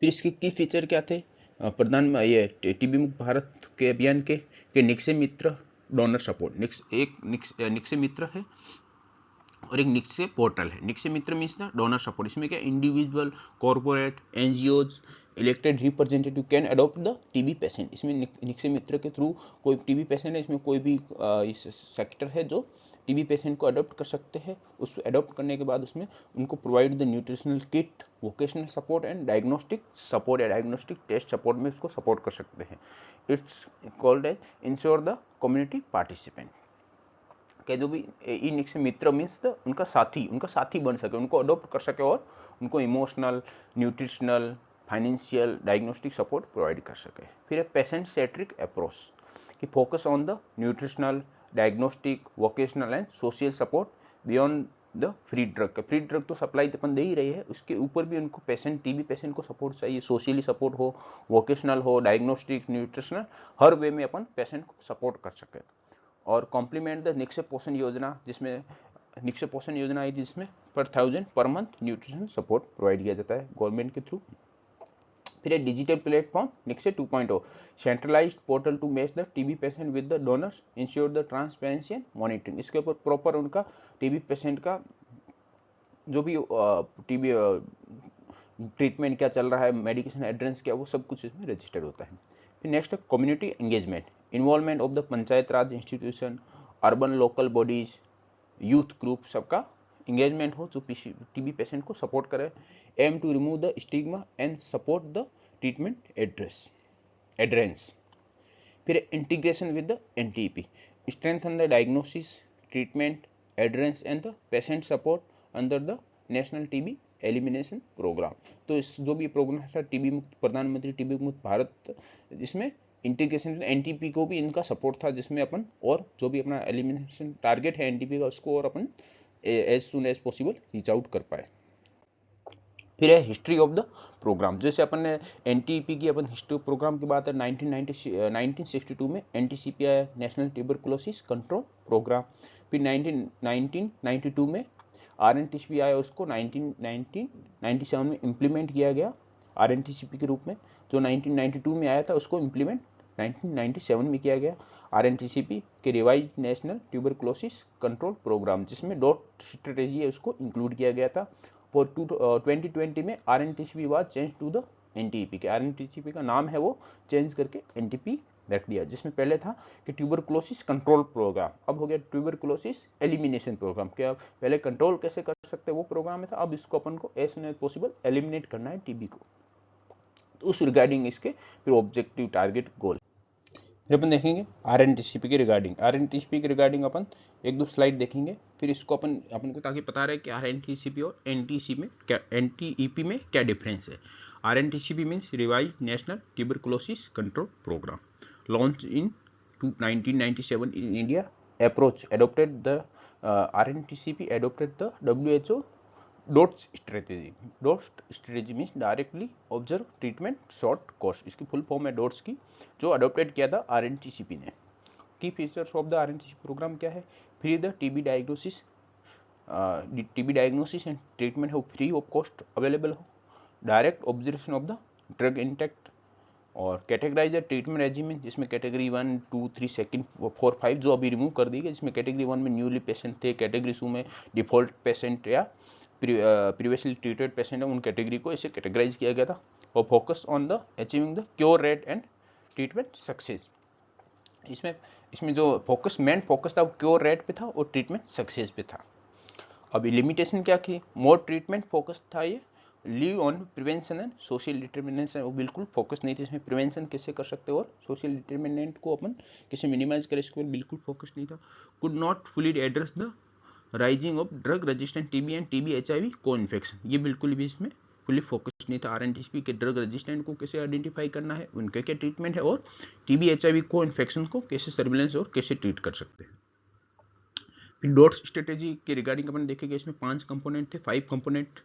फिर इसके की फीचर क्या थे? ये टीबी मुक्त भारत के अभियान के निक्षय मित्र डोनर सपोर्ट, निक्षय मित्र है और एक निक्षय पोर्टल है। निक्षय मित्र मीन्स द डोनर सपोर्ट। इसमें क्या individual, corporate, NGOs, elected representative can adopt the TB patient. इसमें निक्षय मित्र के थ्रू कोई टीबी पेशेंट है, इसमें कोई भी सेक्टर है जो टीबी पेशेंट को अडॉप्ट कर सकते हैं। उस अडॉप्ट करने के बाद उसमें उनको provide the nutritional kit, vocational support and diagnostic support या डायग्नोस्टिक टेस्ट सपोर्ट में उसको सपोर्ट कर सकते हैं। It's called as ensure the community participant. के जो भी ई निक्षय मित्र मीन्स उनका साथी बन सके, उनको अडॉप्ट कर सके और उनको emotional, nutritional, financial, diagnostic support provide कर सके। फिर है पेशेंट सेंट्रिक अप्रोच कि focus on the nutritional, diagnostic, vocational and social support beyond the free drug. Free drug तो सप्लाई अपन दे ही रही है, उसके ऊपर भी उनको टीबी पेशेंट को सपोर्ट चाहिए, सोशली सपोर्ट हो, वोकेशनल हो, डायग्नोस्टिक, न्यूट्रिशनल, हर वे में अपन पेशेंट को सपोर्ट कर सके। और कॉम्प्लीमेंट द निक्षय पोषण योजना, जिसमें निक्षय पोषण योजना आई जिसमें पर 1000 per month nutrition support provide किया जाता है गवर्नमेंट के थ्रू। फिर एक digital platform Nikshay 2.0, centralised portal to match the TB patient with the donors, ensure the transparency and monitoring. इसके ऊपर प्रॉपर उनका टीबी पेशेंट का जो भी टीबी ट्रीटमेंट क्या चल रहा है, मेडिकेशन एड्रेस क्या, वो सब कुछ इसमें रजिस्टर्ड होता है। फिर नेक्स्ट है community engagement, involvement of the panchayat raj institution, urban local bodies, youth group, सबका इंगेजमेंट हो जो टीबी पेशेंट को सपोर्ट करे। Aim to remove the stigma and support the treatment adherence. फिर integration with the NTP, strengthen the diagnosis, treatment, adherence and the patient support under the national TB elimination programme. तो इस जो भी प्रोग्राम था टीबी मुक्त, प्रधानमंत्री टीबी मुक्त भारत, इसमें इंटीग्रेशन एनटीपी को भी इनका सपोर्ट था, जिसमें अपन और जो भी अपना एलिमिनेशन टारगेट है एनटीपी का उसको और अपन as soon as possible reach out कर पाए। फिर है हिस्ट्री ऑफ द प्रोग्राम। जैसे अपन ने एनटीपी की अपन हिस्ट्री ऑफ प्रोग्राम की बात है 1962 में एनटीसीपी आया, नेशनल ट्यूबरकुलोसिस कंट्रोल प्रोग्राम। फिर 1992 में आरएनटीसीपी आया, उसको 1997 में इम्प्लीमेंट किया गया आरएनटीसीपी के रूप में। जो 1992 में आया था उसको इम्प्लीमेंट 1997 में किया गया आरएनटीसीपी के revised national tuberculosis control programme, जिसमें डॉट स्ट्रेटेजी है उसको इंक्लूड किया गया था। फॉर 2020 में RNTCP was change to the NTP के, आरएनटीसीपी का नाम है वो चेंज करके एनटीपी रख दिया, जिसमें पहले था कि ट्यूबरकुलोसिस कंट्रोल प्रोग्राम, अब हो गया ट्यूबरकुलोसिस एलिमिनेशन प्रोग्राम। क्या पहले कंट्रोल कैसे कर सकते हैं वो प्रोग्राम में था, अब इसको अपन को as soon as possible eliminate करना है टीबी को। तो उस रिगार्डिंग इसके फिर ऑब्जेक्टिव टारगेट गोल फिर अपन देखेंगे आरएनटीसीपी के रिगार्डिंग अपन एक दो स्लाइड देखेंगे, फिर इसको अपन को ताकि पता रहे कि आरएनटीसीपी और एनटीईपी में क्या डिफरेंस है। RNTCP means revised national tuberculosis control programme, launch in 1997 in India. Approach adopted the RNTCP adopted the WHO DOTS strategy. DOTS strategy means directly observe treatment short course, इसकी फुल फॉर्म है DOTS की, जो अडोप्टेड किया था RNTCP ने। की features of the RNTCP programme क्या है? Free the TB diagnosis and treatment हो फ्री ऑफ कॉस्ट अवेलेबल हो, direct observation of the drug intact, और कैटेगराइजर ट्रीटमेंट रेजिमेंट, जिसमें कैटेगरी 1, 2, 3, सेकंड, 4, 5 जो अभी रिमूव कर दी गई, जिसमें कैटेगरी 1 में न्यूली पेशेंट थे, कैटेगरी 2 में डिफॉल्ट पेशेंट या प्रीवियसली ट्रीटेड पेशेंट है, उन कैटेगरी को इसे कैटेगराइज किया गया था। और focus on the achieving the cure rate and treatment success, इसमें जो मेन फोकस था वो क्योर रेट पे था और ट्रीटमेंट सक्सेस पे था। अभी लिमिटेशन क्या थी? मोर ट्रीटमेंट फोकस था ये, leave on prevention and social determinant वो बिल्कुल फोकस नहीं थी इसमें, प्रिवेंशन कैसे कर सकते हो और सोशल डिटर्मिनेंट को अपन कैसे मिनिमाइज करें इसको बिल्कुल फोकस नहीं था। Could not fully address the rising of drug resistant TB end TB HIV को इन्फेक्शन, ये बिल्कुल भी इसमें फुली फोकस नहीं था। आरएनटीसीपी के ड्रग रेजिस्टेंट को कैसे आइडेंटिफाई करना है, उनके क्या ट्रीटमेंट है, और टीबी एचआईवी को इन्फेक्शन को कैसे सर्विलेंस और कैसे ट्रीट कर सकते हैं। फिर डॉट्स स्ट्रेटेजी के रिगार्डिंग अपन देखेंगे, इसमें 5 कंपोनेंट थे, 5 component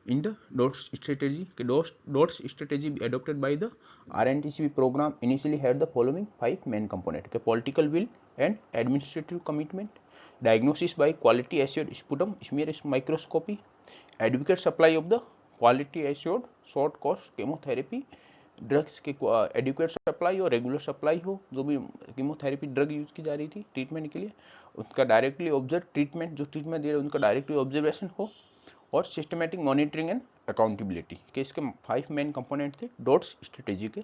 in the DOTS strategy. DOTS strategy adopted by the RNTCP program initially had the following 5 main components: political will and administrative commitment, diagnosis by quality assured sputum smear microscopy, adequate supply of the quality assured short course chemotherapy drugs के एडिक्वेट सप्लाई और रेगुलर सप्लाई हो, जो भी कीमोथेरेपी ड्रग यूज की जा रही थी ट्रीटमेंट के लिए, उसका डायरेक्टली ऑब्जर्व ट्रीटमेंट, जो ट्रीटमेंट दे रहे हैं उनका डायरेक्टली ऑब्जर्वेशन हो, और सिस्टमेटिक मॉनिटरिंग एंड अकाउंटेबिलिटी के इसके 5 मेन कंपोनेंट थे डॉट्स स्ट्रेटेजी के।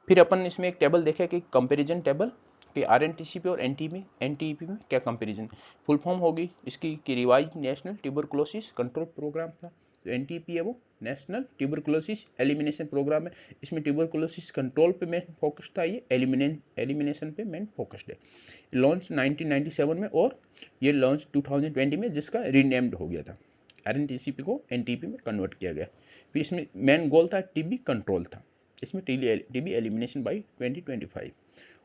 फिर अपन इसमें एक टेबल देखे कि कंपैरिजन टेबल कि आरएनटीसीपी और एनटीईपी में क्या कंपैरिजन, फुल फॉर्म होगी इसकी कि revised national tuberculosis control programme था। जो एनटीईपी है वो नेशनल ट्यूबरकुलोसिस एलिमिनेशन प्रोग्राम है, इसमें ट्यूबरकुलोसिस कंट्रोल पे मेन फोकस था, ये एलिमिनेशन पे मेन फोकस्ड है। लॉन्च 1997 में और ये लॉन्च 2020 में, जिसका रीनेम्ड हो गया था, आरएनटीसीपी को एनटीपी में कन्वर्ट किया गया। फिर इसमें मेन गोल था टीबी कंट्रोल था, इसमें TB elimination by 2025।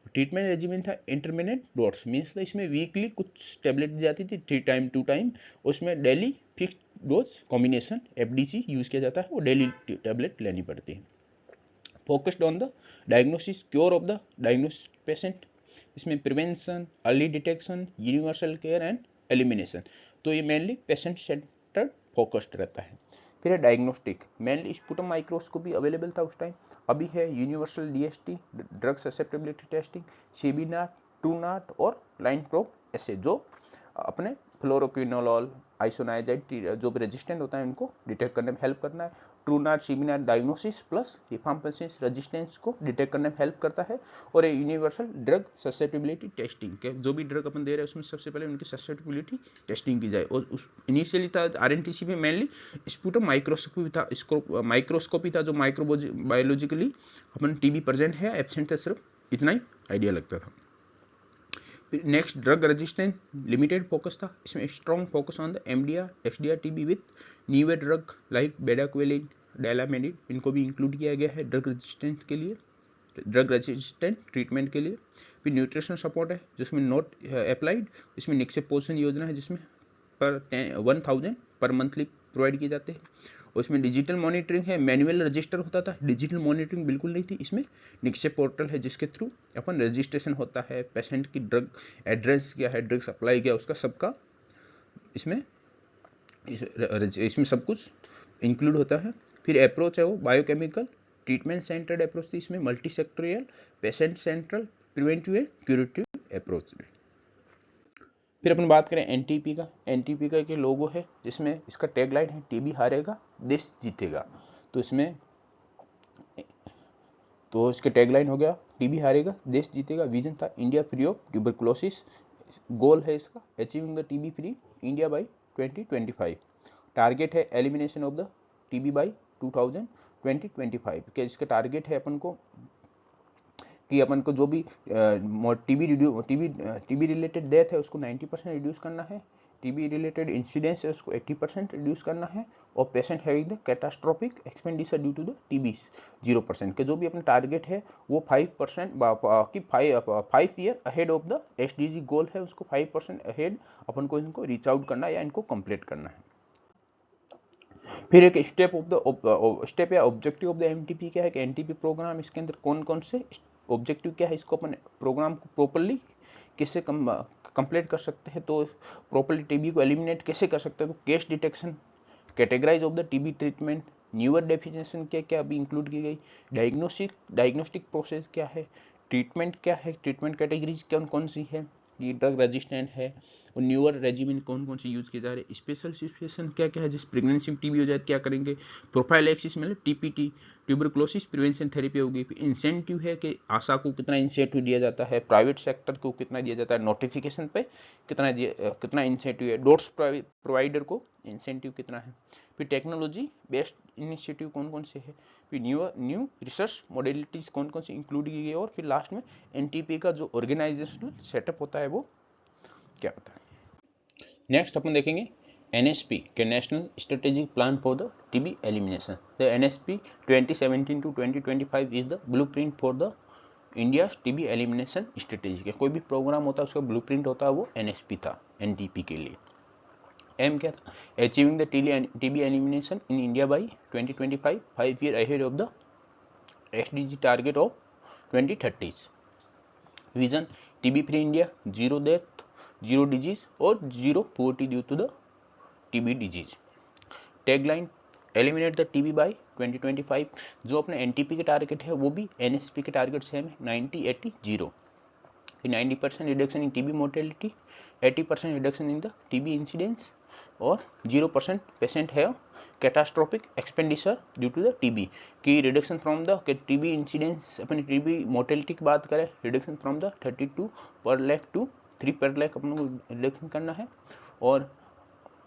Treatment regiment था इंटरमिनेंट डोज, मीन्स था इसमें वीकली कुछ टेबलेट दी जाती थी 3 टाइम 2 टाइम, उसमें daily fixed dose combination FDC use किया जाता है, वो डेली टेबलेट लेनी पड़ती है। Focused on the diagnosis cure of the diagnosis patient, इसमें prevention, early detection, universal care and elimination, तो ये मेनली पेशेंट सेंटर्ड फोकस्ड रहता है। फिर है diagnostic, mainly sputum microscopy available था उस टाइम, अभी है universal DST drug susceptibility testing, CBNAAT, Truenat और लाइन प्रोब ऐसे, जो अपने फ्लोरोक्विनोलॉल, आइसोनाइजाइड जो भी रेजिस्टेंट होता है उनको डिटेक्ट करने में हेल्प करना है। Truenat, CBNAAT diagnosis plus rifampicin resistance को डिटेक्ट करने में हेल्प करता है। और ये यूनिवर्सल ड्रग ससेप्टेबिलिटी टेस्टिंग के, जो भी ड्रग अपन दे रहे हैं उसमें सबसे पहले उनकी ससेप्टेबिलिटी टेस्टिंग की जाए। और उस इनिशियली था आरएनटीसीपी में मेनली स्पुटम माइक्रोस्कोपी था, जो बायोलॉजिकली अपन टीबी प्रेजेंट है एब्सेंट है, सिर्फ इतना ही आइडिया लगता था। Next drug resistance limited focus था, इसमें strong focus on the MDR XDR TB with newer drug like bedaquiline, delamanid, इनको भी इंक्लूड किया गया है ड्रग रेजिस्टेंस के लिए, ड्रग रेजिस्टेंट ट्रीटमेंट के लिए। फिर न्यूट्रिशन सपोर्ट है जिसमें नॉट अप्लाइड, इसमें निक्षेप पोषण योजना है जिसमें पर 1000 पर मंथली प्रोवाइड किए जाते हैं। और इसमें डिजिटल मॉनिटरिंग है, मैनुअल रजिस्टर होता था, डिजिटल मॉनिटरिंग बिल्कुल नहीं थी। इसमें निक्षेप पोर्टल है जिसके थ्रू अपन रजिस्ट्रेशन होता है, पेशेंट की ड्रग एड्रेस क्या है, ड्रग सप्लाई क्या, उसका सबका इसमें सब कुछ इंक्लूड होता है। फिर अप्रोच है वो बायोकेमिकल ट्रीटमेंट सेंटर्ड अप्रोच थी, इसमें multi sectoral, patient central, preventive and curative approach. फिर अपन बात करें एनटीपी का, एनटीपी का एक लोगो है जिसमें इसका टैगलाइन है टीबी हारेगा देश जीतेगा। तो इसमें इसके टैगलाइन हो गया टीबी हारेगा देश जीतेगा। विजन था India free of tuberculosis, goal है इसका achieving the TB free India by 2025। Target है elimination of the TB by 2025 के इसका टारगेट है अपन को कि अपन को जो भी टीबी रिलेटेड डेथ है उसको 90% रिड्यूस करना है, टीबी रिलेटेड इंसिडेंस है उसको 80% रिड्यूस करना है, और patient having the catastrophic expenditure due to the TB 0% के जो भी अपना टारगेट है वो 5% की 5 year ahead of the SDG goal है, उसको 5% अहेड अपन को इनको रीच आउट करना है या इनको कंप्लीट करना है। फिर एक स्टेप या ऑब्जेक्टिव ऑफ द एमटीपी क्या है कि एनटीपी प्रोग्राम इसके अंदर कौन कौन से ऑब्जेक्टिव क्या है, इसको अपन प्रोग्राम को प्रॉपरली कैसे कंप्लीट कर सकते हैं, तो प्रॉपरली टीबी को एलिमिनेट कैसे कर सकते हैं, तो case detection, categorise of the TB treatment, newer definition क्या क्या अभी इंक्लूड की गई, डायग्नोस्टिक प्रोसेस क्या है, ट्रीटमेंट क्या है, ट्रीटमेंट कैटेगरीज कौन कौन सी है, ये ड्रग रेजिस्टेंट है, और न्यूअर रेजिमेन कौन कौन से यूज किए जा रहे हैं, स्पेशल सिचुएशन क्या क्या है, जिस प्रेगनेंसी में टीबी हो जाए क्या करेंगे, प्रोफाइलैक्सिस मतलब टीपीटी ट्यूबरकुलोसिस प्रिवेंशन थेरेपी होगी। फिर इंसेंटिव है कि आशा को कितना इंसेंटिव दिया जाता है, प्राइवेट सेक्टर को कितना दिया जाता है, नोटिफिकेशन पे कितना इंसेंटिव है, डोट्स प्रोवाइडर को इंसेंटिव कितना है। फिर टेक्नोलॉजी बेस्ड इनिशिएटिव कौन कौन से है, फिर न्यू रिसर्च मॉडलिटीज कौन कौन सी इंक्लूड की गई, और फिर लास्ट में एनटीपी का जो ऑर्गेनाइजेशनल सेटअप होता है वो क्या होता है। नेक्स्ट अपन देखेंगे NSP के national strategic plan for the TB elimination. The NSP 2017 to 2025 is the blueprint for the India TB elimination strategy के कोई भी प्रोग्राम होता है उसका ब्लूप्रिंट होता है वो NSP था NTP के लिए। एम क्या था, achieving the TB elimination in India by 2025 5 year ahead of the SDG target of 2030। Vision TB free India, zero death, zero disease और zero poverty due to the TB disease. Tagline eliminate the TB by 2025। जो अपने एनटीपी के टारगेट है वो भी एनएसपी के टारगेट सेम है 90-80-0। 90% reduction in TB mortality, 80% reduction in the TB incidence, और 0% पेशेंट है catastrophic expenditure due to the TB की reduction from the TB incidence. अपनी टीबी मोर्टेलिटी की बात करें, रिडक्शन फ्रॉम द 32 पर लाख टू 3 पर लाख अपन को रिडक्शन करना है, और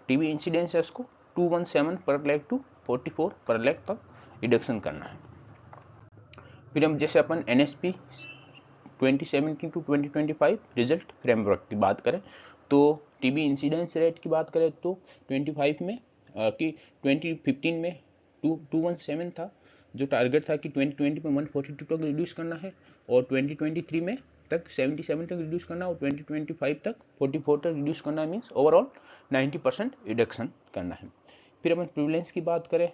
टीबी इंसिडेंस है उसको 217 पर लाख टू 44 पर लाख तक रिडक्शन करना है। फिर हम जैसे अपन NSP 2017 to 2025 रिजल्ट फ्रेमवर्क की बात करें तो टीबी इंसिडेंस रेट की बात करें तो 25 में कि 2015 में 217 था, जो टारगेट था कि 2020 में 142 तक रिड्यूस करना है, और 2023 में तक 77 तक रिड्यूस करना, और 2025 तक 44 तक रिड्यूस करना, मीन्स ओवरऑल 90% रिडक्शन करना है। फिर अपन प्रिवलेंस की बात करें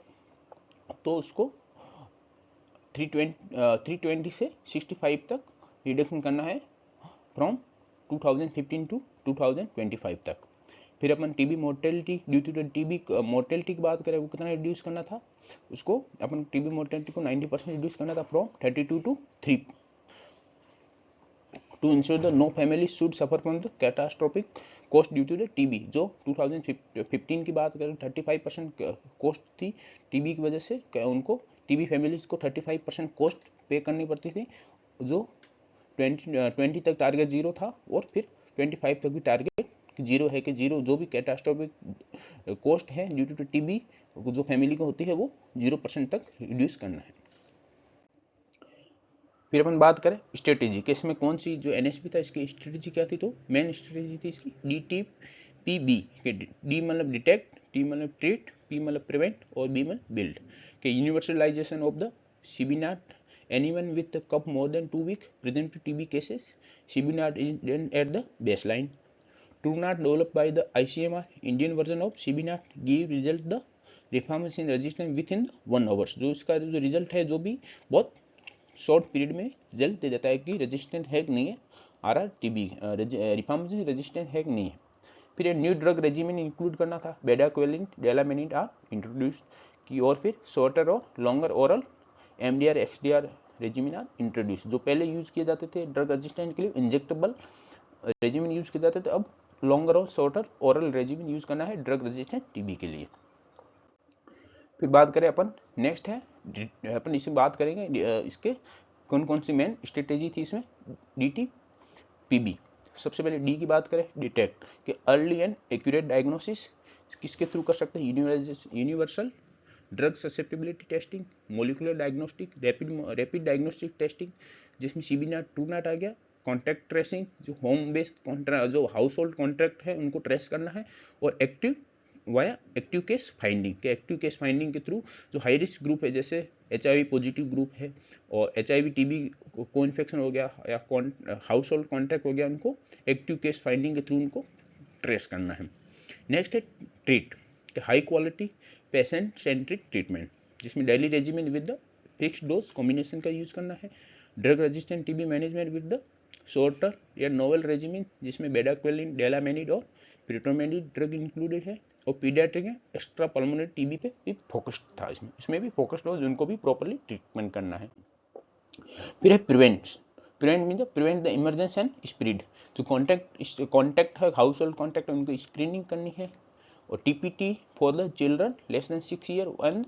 तो उसको 320 से 65 तक रिडक्शन करना है फ्रॉम 2015 टू 2025 तक। फिर अपन TB mortality due to TB mortality की बात करें वो कितना रिड्यूस करना था, उसको अपन टीबी मोर्टेलिटी को 90% रिड्यूस करना था from 32 to 3 to ensure the no family should suffer from the catastrophic cost due to the TB. जो 2015 की बात करें 35% कॉस्ट थी टीबी की वजह से, उनको टीबी फैमिलीज को 35% कॉस्ट पे करनी पड़ती थी, जो 20 तक टारगेट 0 था, और फिर 25 तक भी टारगेट 0 है कि 0 जो भी कैटास्ट्रोफिक कॉस्ट है ड्यू टू टीबी जो फैमिली को होती है वो 0% तक रिड्यूस करना है। फिर अपन बात करें स्ट्रेटेजी कि इसमें कौन सी जो एनएसपी था इसकी स्ट्रेटेजी क्या थी, तो मेन स्ट्रेटेजी थी इसकी DTPB के डी मतलब डिटेक्ट, टी मतलब ट्रीट, पी मतलब प्रिवेंट और बी मतलब बिल्ड के universalisation of the CBNAAT anyone with the cough more than 2 week present TB cases CBNAAT is at the baseline TrueNAT developed by the ICMR Indian version of CBNAT give result the rifampicin resistance within 1 hours। जो इसका जो रिजल्ट है जो भी बहुत शॉर्ट पीरियड में रिजल्ट दे देता है कि रेजिस्टेंट है कि नहीं है RR-TB रिफाम्पिसिन रेजिस्टेंट है कि नहीं है। फिर ये न्यू ड्रग रेजिमेन इंक्लूड करना था, बेडाक्वेलिन डेलामेनिन आर इंट्रोड्यूस्ड की और फिर शॉर्टर और longer oral MDR XDR regimen are introduce. जो पहले यूज किए जाते थे ड्रग रेजिस्टेंट के लिए इंजेक्टेबल रेजिमेन यूज किए जाते थे, अब लॉन्गर और शॉर्टर ओरल रेजिमेन यूज करना है ड्रग रेजिस्टेंट टीबी के लिए। फिर बात करें अपन नेक्स्ट है अपन इसे बात करेंगे इसके कौन कौन सी मेन स्ट्रेटेजी थी इसमें DTPB। सबसे पहले डी की बात करें डिटेक्ट कि अर्ली एंड एक्यूरेट डायग्नोसिस किसके थ्रू कर सकते हैं, universal drug susceptibility testing, molecular diagnostic, rapid diagnostic testing जिसमें CBNAT TrueNAT आ गया, कॉन्टैक्ट ट्रेसिंग जो होम बेस्ड जो हाउस होल्ड कॉन्ट्रैक्ट है उनको ट्रेस करना है, और active via active case finding के एक्टिव केस फाइंडिंग के थ्रू जो हाई रिस्क ग्रुप है जैसे HIV पॉजिटिव ग्रुप है और HIV TB को इन्फेक्शन हो गया या हाउस होल्ड कॉन्ट्रैक्ट हो गया, उनको एक्टिव केस फाइंडिंग के थ्रू उनको ट्रेस करना है। नेक्स्ट है treat high quality patient centric treatment जिसमें daily regimen with the fixed dose combination का यूज करना है, drug resistant TB management with the shorter या नोवेल रेजिमेन जिसमें बेडाक्वेलिन डेलामेनिड और प्रिटोमेनिड ड्रग इंक्लूडेड है, और पीडियाट्रिक एक्स्ट्रा पल्मोनरी TB पे भी फोकस्ड था, इसमें भी फोकस्ड हो जिनको भी प्रॉपर्ली ट्रीटमेंट करना है। फिर है prevent mean prevent the emergence and spread जो कॉन्टैक्ट है हाउस होल्ड कॉन्टैक्ट उनको स्क्रीनिंग करनी है, और TPT for the children less than 6 year and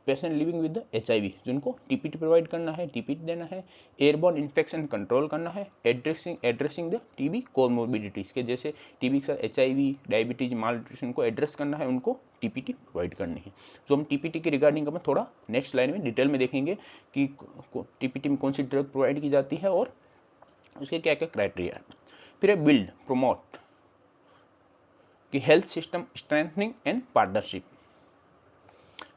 patient living with the HIV जिनको TPT प्रोवाइड करना है, TPT देना है, एयरबॉर्न इन्फेक्शन कंट्रोल करना है, एड्रेसिंग द TB कोमोर्बिडिटीज के जैसे TB के साथ HIV डायबिटीज मालन्यूट्रिशन को एड्रेस करना है, उनको TPT प्रोवाइड करनी है। जो हम TPT के रिगार्डिंग हम थोड़ा नेक्स्ट लाइन में डिटेल में देखेंगे कि TPT में कौन सी ड्रग प्रोवाइड की जाती है और उसके क्या क्या क्राइटेरिया है। फिर है बिल्ड प्रोमोट कि health system strengthening and partnership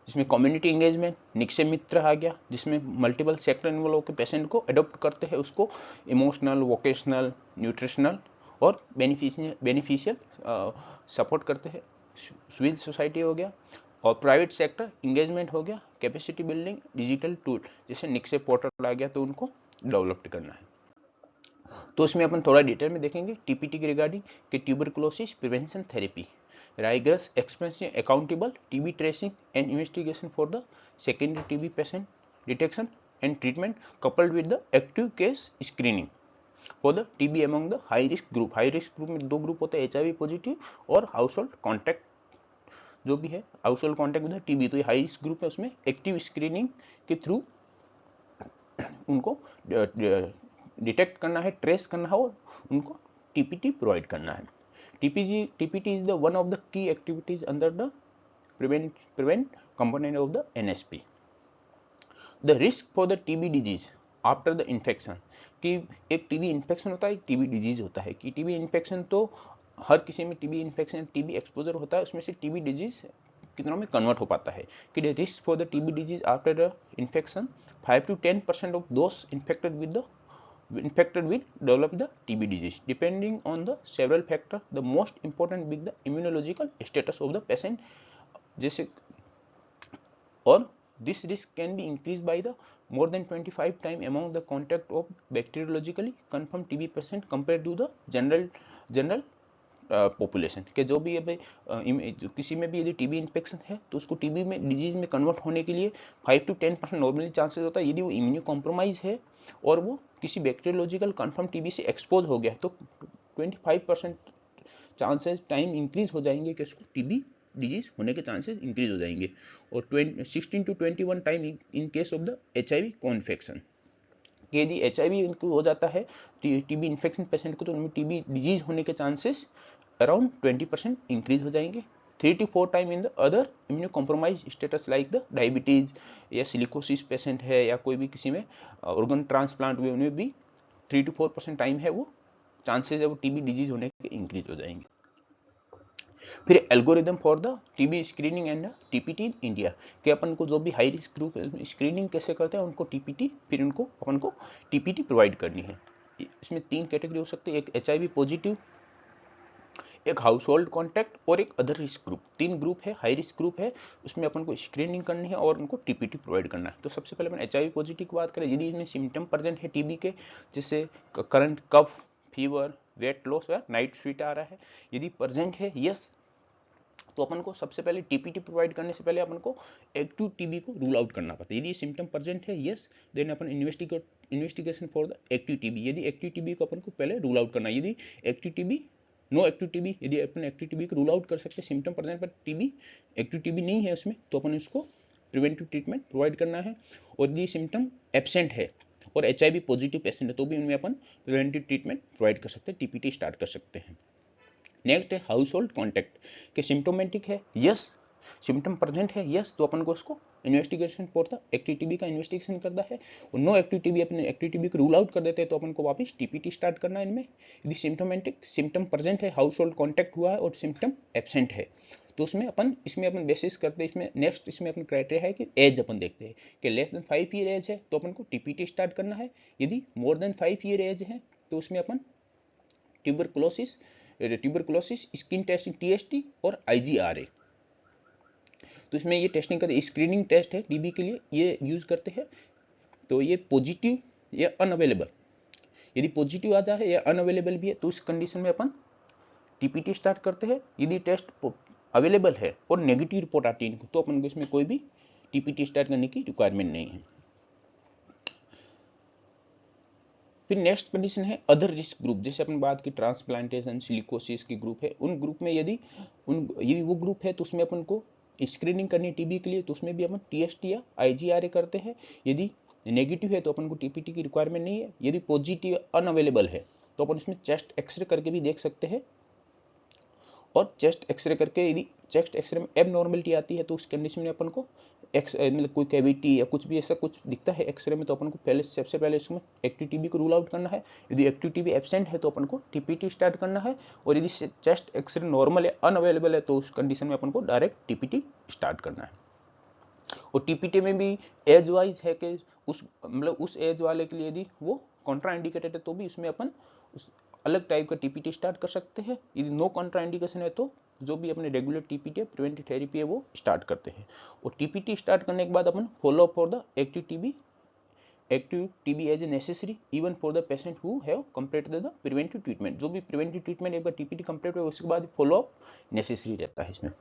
जिसमें कम्युनिटी एंगेजमेंट निक्षय मित्र आ गया जिसमें मल्टीपल सेक्टर इन्वॉल्व होकर पेशेंट को अडॉप्ट करते हैं, उसको इमोशनल वोकेशनल न्यूट्रिशनल और बेनिफिशियल सपोर्ट करते हैं, सिविल सोसाइटी हो गया, और प्राइवेट सेक्टर इंगेजमेंट हो गया, कैपेसिटी बिल्डिंग डिजिटल टूल जैसे निक्षय पोर्टल आ गया तो उनको डेवलप करना है। तो इसमें अपन थोड़ा डिटेल में देखेंगे TPT के रिगार्डिंग कि tuberculosis prevention therapy rigorous expensive accountable TB tracing and investigation for the secondary TB patient detection and treatment coupled with the active case screening for the TB among the high risk group में दो ग्रुप होते हैं HIV पॉजिटिव और हाउसहोल्ड कॉन्टैक्ट जो भी है हाउसहोल्ड कॉन्टैक्ट विद TB, तो ये हाई रिस्क ग्रुप है उसमें एक्टिव स्क्रीनिंग के थ्रू उनको डिटेक्ट करना है, ट्रेस करना है और उनको TPT प्रोवाइड करना है। TPT is the one of the key activities under the prevent component of the NSP. The risk for the TB disease after the infection कि एक TB इन्फेक्शन होता है, एक TB डिजीज होता है कि TB इन्फेक्शन तो हर किसी में TB इन्फेक्शन TB एक्सपोजर होता है, उसमें से TB डिजीज कितनों में कन्वर्ट हो पाता है कि the risk for the TB disease after the infection 5 to 10% of those infected will develop the TB disease depending on the several factors, the most important being the immunological status of the patient जैसे, और this risk can be increased by the more than 25 times among the contact of bacteriologically confirmed TB patient compared to the general population के जो भी अभी किसी में भी यदि TB इन्फेक्शन है तो उसको TB में डिजीज में कन्वर्ट होने के लिए 5 to 10% नॉर्मली चांसेस होता है, यदि वो इम्यूनो कॉम्प्रोमाइज है और वो किसी बैक्टीरियोलॉजिकल कन्फर्म TB से एक्सपोज हो गया तो 25% चांसेस टाइम इंक्रीज हो जाएंगे कि उसको TB डिजीज होने के चांसेस इंक्रीज हो जाएंगे, और 16 to 21 time in case of the HIV कॉन्फेक्शन कि यदि HIV इनको हो जाता है TB इन्फेक्शन पेशेंट को तो उनमें TB डिजीज होने के चांसेस अराउंड 20% इंक्रीज हो जाएंगे। 3 to 4 time in the other immuno compromise status like the diabetes या सिलिकोसिस पेशेंट है या कोई भी किसी में ऑर्गन ट्रांसप्लांट हुए उन्हें भी 3 to 4% टाइम है वो चांसेस है वो टीबी डिजीज होने के इंक्रीज हो जाएंगे। फिर algorithm for the TB screening and TPT in India कि अपन को जो भी हाई रिस्क ग्रुप है स्क्रीनिंग कैसे करते हैं उनको टीपीटी फिर उनको अपन को टीपीटी प्रोवाइड करनी है। इसमें 3 कैटेगरी हो सकती है, एक एचआईवी पॉजिटिव, एक हाउस होल्ड कॉन्टैक्ट और एक अदर रिस्क ग्रुप। 3 ग्रुप है, हाई रिस्क ग्रुप है, उसमें अपन को स्क्रीनिंग करनी है और उनको टीपीटी प्रोवाइड करना है। तो सबसे पहले अपन एचआईवी पॉजिटिव की बात करें, यदि इसमें सिम्टम प्रेजेंट है टीबी के, जैसे करंट कफ, फीवर, वेट लॉस या नाइट स्वीट आ रहा है, यदि प्रेजेंट है यस तो अपन को सबसे पहले टीपीटी प्रोवाइड करने से पहले अपन को एक्टिव टीबी को रूल आउट करना पड़ता है। यदि ये सिम्टम प्रेजेंट है यस देन अपन investigation for the active TB, यदि एक्टिव टीबी को अपन को पहले रूल आउट करना है। यदि active TB no active TB, यदि अपन एक्टिव टीबी को रूल आउट कर सकते हैं सिम्टम प्रेजेंट पर टीबी एक्टिव टीबी नहीं है उसमें, तो अपन उसको प्रिवेंटिव ट्रीटमेंट प्रोवाइड करना है। और यदि सिम्टम एब्सेंट है और एचआईवी पॉजिटिव पेशेंट है तो भी उनमें अपन प्रिवेंटिव ट्रीटमेंट प्रोवाइड कर सकते हैं, टीपीटी स्टार्ट कर सकते हैं। नेक्स्ट है हाउस होल्ड कॉन्टैक्ट के सिम्टोमेटिक है यस, सिम्टम प्रेजेंट है यस, तो अपन को उसको investigation for the active TB का इन्वेस्टिगेशन करना है। और नो एक्टिव टीबी अपने एक्टिव टीबी को रूल आउट कर देते हैं तो अपन को वापस टीपीटी स्टार्ट करना है इनमें। यदि सिम्टोमेटिक सिम्टम प्रेजेंट है, हाउस होल्ड कॉन्टैक्ट हुआ है और सिम्टम एब्सेंट है तो उसमें अपन बेसिस करते हैं। इसमें नेक्स्ट इसमें अपन क्राइटेरिया है कि एज अपन देखते हैं कि लेस देन 5 ईयर एज है तो अपन को टीपीटी स्टार्ट करना है। यदि मोर देन 5 ईयर एज है तो उसमें अपन ट्यूबरकुलोसिस, स्किन टेस्टिंग टीएसटी और आईजीआरए, तो इसमें ये टेस्टिंग करते, स्क्रीनिंग टेस्ट है टीबी के लिए ये यूज करते हैं। तो ये पॉजिटिव या अनअवेलेबल, यदि पॉजिटिव आ जाए या अनअवेलेबल भी है तो उस कंडीशन में अपन टीपीटी स्टार्ट करते हैं। यदि टेस्ट अवेलेबल है और नेगेटिव रिपोर्ट आती है तो अपन को इसमें कोई भी टीपीटी स्टार्ट करने की रिक्वायरमेंट नहीं है। फिर नेक्स्ट कंडीशन है अदर रिस्क ग्रुप, जैसे अपन बात की ट्रांसप्लांटेशन, सिलिकोसिस की ग्रुप है, उन ग्रुप में यदि वो ग्रुप है तो उसमें अपन को स्क्रीनिंग करनी है टीबी के लिए, तो उसमें भी अपन टीएसटी या आईजीआरए करते हैं। यदि नेगेटिव है तो अपन को टीपीटी की रिक्वायरमेंट नहीं है। यदि पॉजिटिव अनअवेलेबल है तो अपन उसमें चेस्ट एक्सरे करके भी देख सकते हैं। और चेस्ट एक्सरे करके यदि चेस्ट एक्सरे में एबनॉर्मलिटी आती है तो उस कंडीशन में अपन को मतलब कोई कैविटी या कुछ भी ऐसा कुछ दिखता है एक्सरे में तो अपन को पहले सबसे पहले इसमें एक्टिव टीबी को रूल आउट करना है। यदि एक्टिव टीबी एब्सेंट है तो अपन को टीपीटी स्टार्ट करना है। और यदि चेस्ट एक्सरे नॉर्मल है अनअवेलेबल है तो उस कंडीशन में अपन को डायरेक्ट टीपीटी स्टार्ट करना है। और टीपीटी में भी एज वाइज है कि उस एज वाले के लिए यदि वो कॉन्ट्रा इंडिकेटेड है तो भी उसमें अपन अलग टाइप का टीपीटी स्टार्ट कर सकते हैं। यदि नो कॉन्ट्रा इंडिकेशन है तो जो भी अपने रेगुलर टीपीटी है, प्रिवेंटिव थेरेपी है, वो स्टार्ट करते हैं। और टीपीटी स्टार्ट करने के बाद अपन follow up for the active TB as a necessary even for the patient who have completed the preventive treatment. जो भी प्रिवेंटिव ट्रीटमेंट एक बार टीपीटी कंप्लीट हुआ उसके बाद फॉलो अप नेसेसरी रहता है इसमें।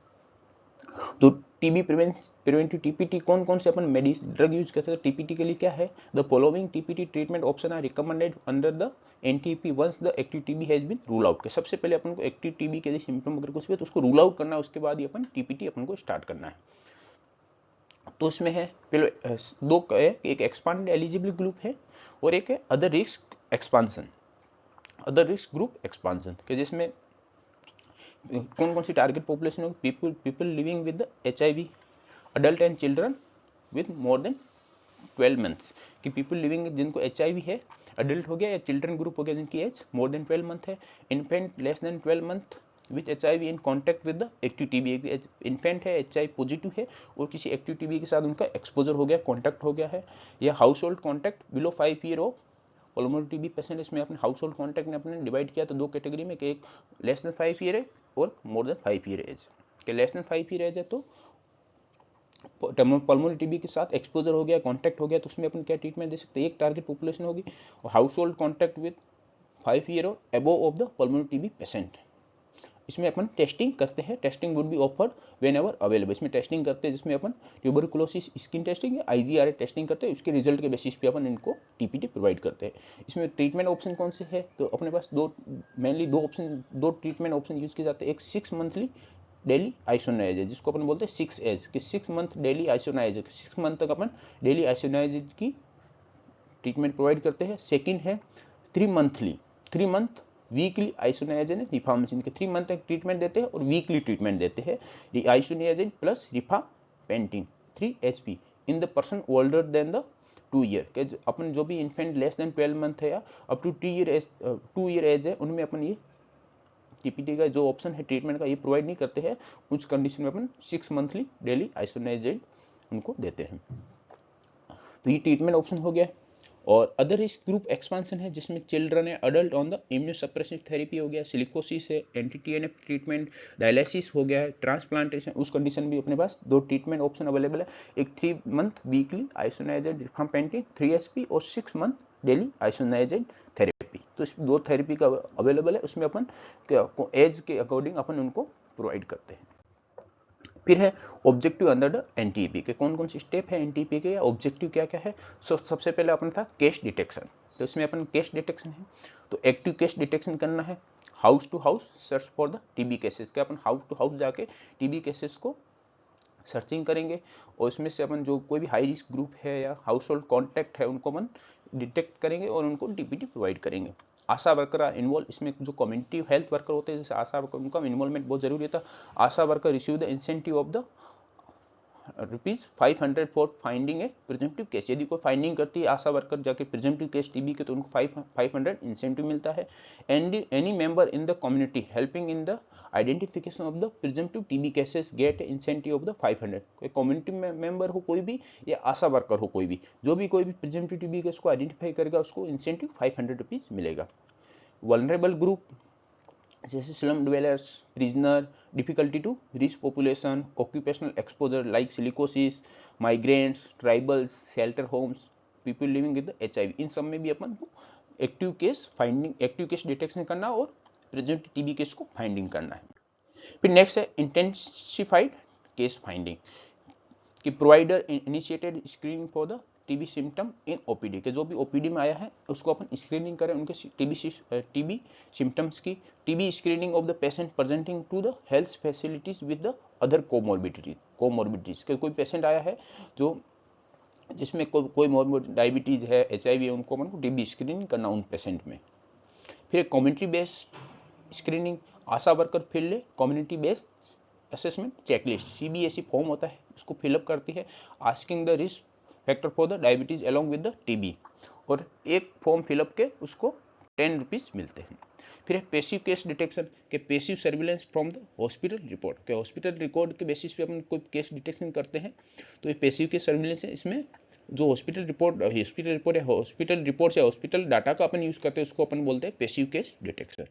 तो टीबी प्रिवेंटिव टीपीटी कौन कौन से अपन मेडिसिन ड्रग यूज करते हैं टीपीटी के लिए क्या है, the following TPT treatment option are recommended under the NTP once the active TB has been rule out. सबसे पहले अपन को एक्टिव टीबी के सिम्टम अगर कुछ भी तो उसको रूल आउट करना है, उसके बाद ही अपन टीपीटी अपन को स्टार्ट करना है। तो इसमें है पहले दो, एक एक्सपांडेड एलिजिबल ग्रुप है और एक है other risk expansion, other risk group expansion के जिसमें कौन कौन सी टारगेट पॉपुलेशन होगी, people living with the HIV, adult and children with more than 12 months कि पीपल लिविंग जिनको एचआईवी है, अडल्ट हो गया या चिल्ड्रन ग्रुप हो गया जिनकी एज मोर देन 12 मंथ है, infant less than 12 month with HIV in contact with the active TB, infant है एचआईवी पॉजिटिव है और किसी एक्टिव टीबी के साथ उनका एक्सपोजर हो गया, कॉन्टैक्ट हो गया है, या house hold contact below 5 year of pulmonary TB patient. इसमें अपने हाउस होल्ड कॉन्टैक्ट ने अपने डिवाइड किया तो दो कैटेगरी में कि एक लेस देन 5 ईयर है और मोर देन 5 ईयर एज के लेस देन 5 ईयर एज है तो पल्मोनरी टीबी के साथ एक्सपोजर हो गया, कांटेक्ट हो गया तो उसमें अपन क्या ट्रीटमेंट दे सकते हैं, एक टारगेट पॉपुलेशन होगी। और household contact with 5 year और above of the pulmonary TB patient, इसमें अपन टेस्टिंग करते हैं, testing would be offered whenever available. इसमें टेस्टिंग करते हैं जिसमें अपन ट्यूबरकुलोसिस स्किन टेस्टिंग या आईजीआरए टेस्टिंग करते हैं, उसके रिजल्ट के बेसिस पे अपन इनको टीपीटी प्रोवाइड करते हैं। इसमें ट्रीटमेंट ऑप्शन कौन से है तो अपने पास मेनली दो ट्रीटमेंट ऑप्शन यूज किए जाते हैं। एक 6 मंथली डेली आइसोनाइजेज जिसको अपन बोलते हैं 6 एज कि 6 मंथ डेली आइसोनाइजेज, 6 मंथ तक अपन डेली आइसोनाइजेज की ट्रीटमेंट प्रोवाइड करते हैं। सेकंड है 3 मंथ वीकली आइसोनियाजिन रिफाम्पिसिन के 3 मंथ तक ट्रीटमेंट देते हैं और वीकली ट्रीटमेंट देते हैं isoniazid plus rifapentine 3 HP in the person older than the 2 year के अपन जो भी इन्फेंट लेस देन 12 मंथ है या अप टू 2 ईयर एज है उनमें अपन ये टीपीटी का जो ऑप्शन है ट्रीटमेंट का ये प्रोवाइड नहीं करते हैं। उस कंडीशन में अपन 6 मंथली डेली आइसोनियाजिन उनको देते हैं। तो ये ट्रीटमेंट ऑप्शन हो गया। और अदर रिस्क ग्रुप एक्सपांशन है जिसमें चिल्ड्रन है, adult on the immunosuppressive therapy हो गया, सिलिकोसिस है, एंटी-टीएनएफ ट्रीटमेंट, डायलिसिस हो गया है, ट्रांसप्लांटेशन, उस कंडीशन भी अपने पास 2 ट्रीटमेंट ऑप्शन अवेलेबल है। एक 3 मंथ वीकली आइसोनियाजिन रिफाम्पेंटिन 3 SP और 6 मंथ डेली आइसोनियाजिन थेरेपी। तो इस 2 थेरेपी का अवेलेबल है, उसमें अपन एज के अकॉर्डिंग अपन उनको प्रोवाइड करते हैं। फिर है ऑब्जेक्टिव अंडर द एनटीपी के कौन कौन से स्टेप है एनटीपी के या ऑब्जेक्टिव क्या क्या है। सबसे पहले अपन था केस डिटेक्शन, तो इसमें अपन केस डिटेक्शन है तो एक्टिव केस डिटेक्शन करना है। House to house search for the TB cases के अपन हाउस टू हाउस जाके टीबी केसेस को सर्चिंग करेंगे और इसमें से अपन जो कोई भी हाई रिस्क ग्रुप है या हाउस होल्ड कॉन्टैक्ट है उनको अपन डिटेक्ट करेंगे और उनको डीपीटी प्रोवाइड करेंगे। आशा वर्कर आर इन्वॉल्व, इसमें जो कम्युनिटी हेल्थ वर्कर होते हैं जैसे आशा वर्कर उनका इन्वॉल्वमेंट बहुत जरूरी था। ASHA worker receive the incentive of the ₹500 for finding a presumptive case. यदि कोई फाइंडिंग करती है आशा वर्कर जाके प्रिजम्पटिव केस टीबी के तो उनको 500 इंसेंटिव मिलता है। Any member in the community helping in the identification of the presumptive TB cases get incentive of the 500। कोई कम्युनिटी मेंबर हो कोई भी या आशा वर्कर हो कोई भी, जो भी कोई भी प्रिजम्पटिव टीबी केस को आइडेंटिफाई करेगा उसको इंसेंटिव ₹500 मिलेगा। वल्नरेबल ग्रुप जैसे slum dwellers, prisoner, difficulty to reach population, occupational exposure like silicosis, migrants, tribals, shelter homes, people living with HIV, इन सब में भी अपन को active case finding, active case detection करना और प्रेजेंट टीबी केस को फाइंडिंग करना है। फिर नेक्स्ट है इंटेंसिफाइड केस फाइंडिंग कि provider initiated screening for the TB symptom in OPD के जो भी ओपीडी में आया है उसको अपन स्क्रीनिंग करें उनके टीबी सिम्टम्स की। TB screening of the patient presenting to the health facilities with the other comorbidities के कोई पेशेंट आया है जो जिसमें कोई डायबिटीज है, HIV है, उनको अपन को टीबी स्क्रीनिंग करना उन पेशेंट में। फिर community based screening, ASHA worker field community based assessment checklist CBSE form होता है उसको फिलअप करती है asking the risk factor for the diabetes along with the TB और एक फॉर्म फिलअप के उसको ₹10 मिलते हैं। फिर है पेसिव केस डिटेक्शन के passive surveillance from the hospital report के हॉस्पिटल रिकॉर्ड के बेसिस पे अपन कोई केस डिटेक्शन करते हैं तो ये पेसिव केस सर्विलेंस है। इसमें जो हॉस्पिटल रिपोर्ट है हॉस्पिटल रिपोर्ट या हॉस्पिटल डाटा का अपन यूज करते हैं उसको अपन बोलते हैं पेसिव केस डिटेक्शन।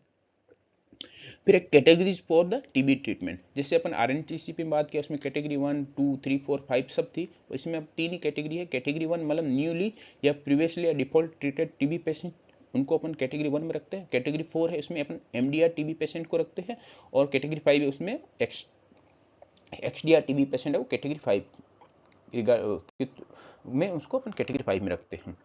फिर एक categories for the TB treatment, जैसे अपन RNTC पे बात किया उसमें कैटेगरी 1, 2, 3, 4, 5 सब थी, इसमें अब 3 ही कैटेगरी है। कैटेगरी 1 मतलब न्यूली या प्रीवियसली या डिफॉल्ट ट्रीटेड टीबी पेशेंट, उनको अपन कैटेगरी 1 में रखते हैं। कैटेगरी 4 है इसमें अपन MDR टीबी पेशेंट को रखते हैं और कैटेगरी 5 है उसमें XDR टीबी पेशेंट है वो कैटेगरी 5 में उसको अपन कैटेगरी 5 में रखते हैं।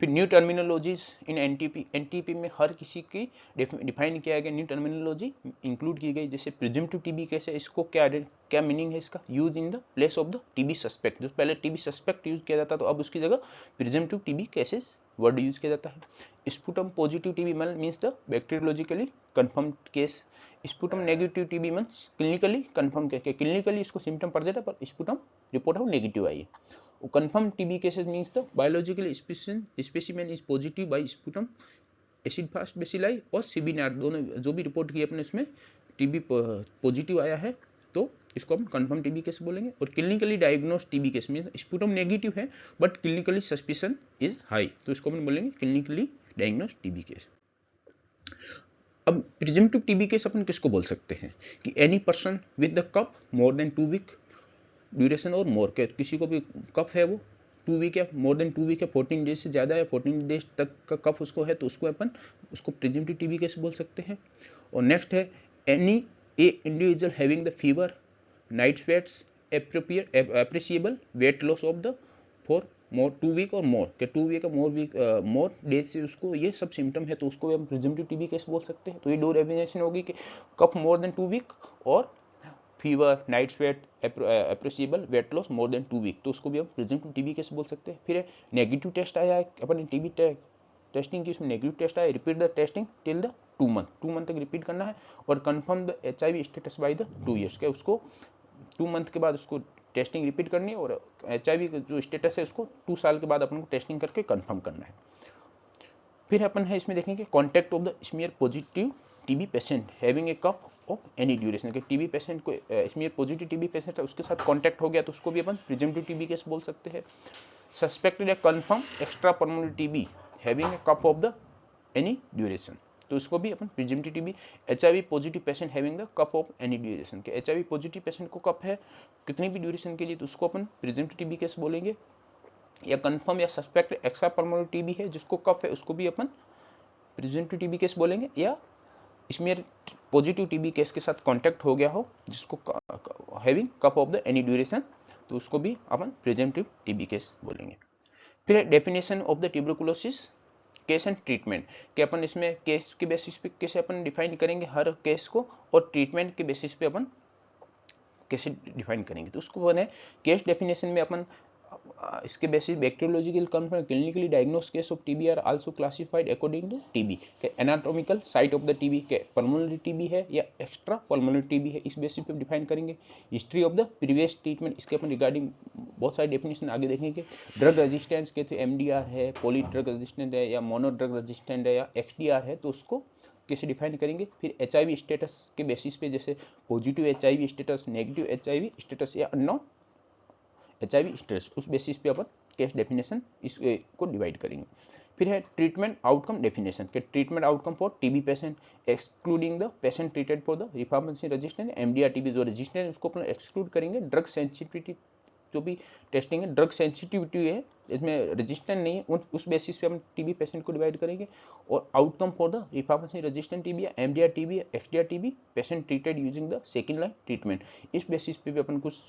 फिर न्यू टर्मिनोलॉजीज इन एनटीपी में हर किसी की डिफाइन किया गया न्यू टर्मिनोलॉजी इंक्लूड की गई। जैसे प्रिजम्पटिव टीबी कैसे इसको क्या मीनिंग है इसका, use in the place of the TB suspect, जो पहले टीबी सस्पेक्ट यूज किया जाता तो अब उसकी जगह presumptive TB cases word use किया जाता है। Sputum positive TB means the bacteriologically confirm case. Sputum negative TB means clinically confirm case, clinically इसको सिम्टम पड़ जाता पर स्पुटम रिपोर्ट है वो नेगेटिव आई है। Confirmed TB cases means the biological specimen is positive by sputum, acid fast bacilli और CBNR दोनों जो भी रिपोर्ट की अपने इसमें TB पॉजिटिव आया है तो इसको हम कंफर्म TB केस बोलेंगे। और क्लिनिकली डायग्नोज TB केस में स्पुटम नेगेटिव है but clinically suspicion is high तो इसको हम बोलेंगे क्लिनिकली डायग्नोज TB केस। अब प्रिजम्पटिव TB केस अपन किसको बोल सकते हैं कि any person with the cough more than 2 week duration और मोर के, किसी को भी कफ है वो 2 वीक या मोर देन 2 वीक है 14 डेज से ज़्यादा है 14 डेज तक का कफ उसको है तो उसको अपन उसको प्रिजम्पटिव TB केस बोल सकते हैं। और नेक्स्ट है any individual having the fever, night sweats, appreciable weight loss of the for more 2 week और मोर के 2 वीक मोर डेज से उसको ये सब सिम्टम है तो उसको हम प्रिजम्पटिव TB केस बोल सकते हैं। तो ये 2 डेफिनेशन होगी कि कफ मोर देन 2 वीक और fever, night sweat, appreciable weight loss more than 2 week तो उसको भी हम प्रिजम्पटिव TB केस बोल सकते हैं। फिर नेगेटिव टेस्ट आया है अपन ने TB टेस्टिंग की उसमें नेगेटिव टेस्ट आया, repeat the testing till the two month तक रिपीट करना है और confirm the HIV status by the 2 years के उसको 2 मंथ के बाद उसको टेस्टिंग रिपीट करनी है और HIV का जो स्टेटस है उसको 2 साल के बाद अपन को टेस्टिंग करके कंफर्म करना है। फिर अपन है इसमें देखेंगे contact of the smear positive TB patient having a cough of any duration के TB पेशेंट को स्मीयर पॉजिटिव TB पेशेंट है उसके साथ कॉन्टैक्ट हो गया तो उसको भी अपन प्रिजम्पटिव TB केस बोल सकते हैं। सस्पेक्टेड या confirm extra pulmonary TB having a cough of the any duration तो उसको भी अपन presumptive TB। HIV positive patient having the cough of any duration के HIV पॉजिटिव पेशेंट को कफ है कितनी भी ड्यूरेशन के लिए तो उसको अपन प्रिजम्पटिव TB केस बोलेंगे। या कंफर्म या सस्पेक्ट एक्स्ट्रा पल्मोनरी TB है जिसको कफ है उसको भी अपन प्रिजम्पटिव TB केस बोलेंगे। या इसमें पॉजिटिव TB केस के साथ कांटेक्ट हो गया हो जिसको having cough of the any duration तो उसको भी अपन प्रिजम्पटिव TB केस बोलेंगे। फिर definition of the tuberculosis case and treatment कि अपन इसमें केस के बेसिस पे कैसे अपन डिफाइन करेंगे हर केस को और ट्रीटमेंट के बेसिस पे अपन कैसे डिफाइन करेंगे तो उसको बने केस डेफिनेशन में अपन इसके basis bacteriological confirm clinically diagnose case of TB are also classified according to TB के anatomical site of the TB के पल्मोनरी TB है या एक्स्ट्रा पल्मोनरी TB है इस बेसिस पे डिफाइन करेंगे। History of the previous treatment इसके अपन रिगार्डिंग बहुत सारी डेफिनेशन आगे देखेंगे। ड्रग रेजिस्टेंस के थे MDR है पॉली ड्रग रेजिस्टेंट है या मोनो ड्रग रेजिस्टेंट है या XDR है तो उसको कैसे डिफाइन करेंगे। फिर HIV स्टेटस के बेसिस पे जैसे positive HIV status negative HIV status या अननोन HIV स्टेटस उस बेसिस पे अपन केस डेफिनेशन इसको डिवाइड करेंगे। फिर है ट्रीटमेंट आउटकम डेफिनेशन के treatment outcome for TB patient excluding the patient treated for the rifampicin resistant MDR TB जो रेजिस्टेंट है उसको अपन एक्सक्लूड करेंगे। ड्रग सेंसिटिविटी जो भी टेस्टिंग है ड्रग सेंसिटिविटी है इसमें रेजिस्टेंट नहीं है उस बेसिस पे हम TB पेशेंट को डिवाइड करेंगे। और outcome for the rifampicin resistant TB या MDR TB या XDR TB patient treated using the second line treatment इस बेसिस पे भी अपन कुछ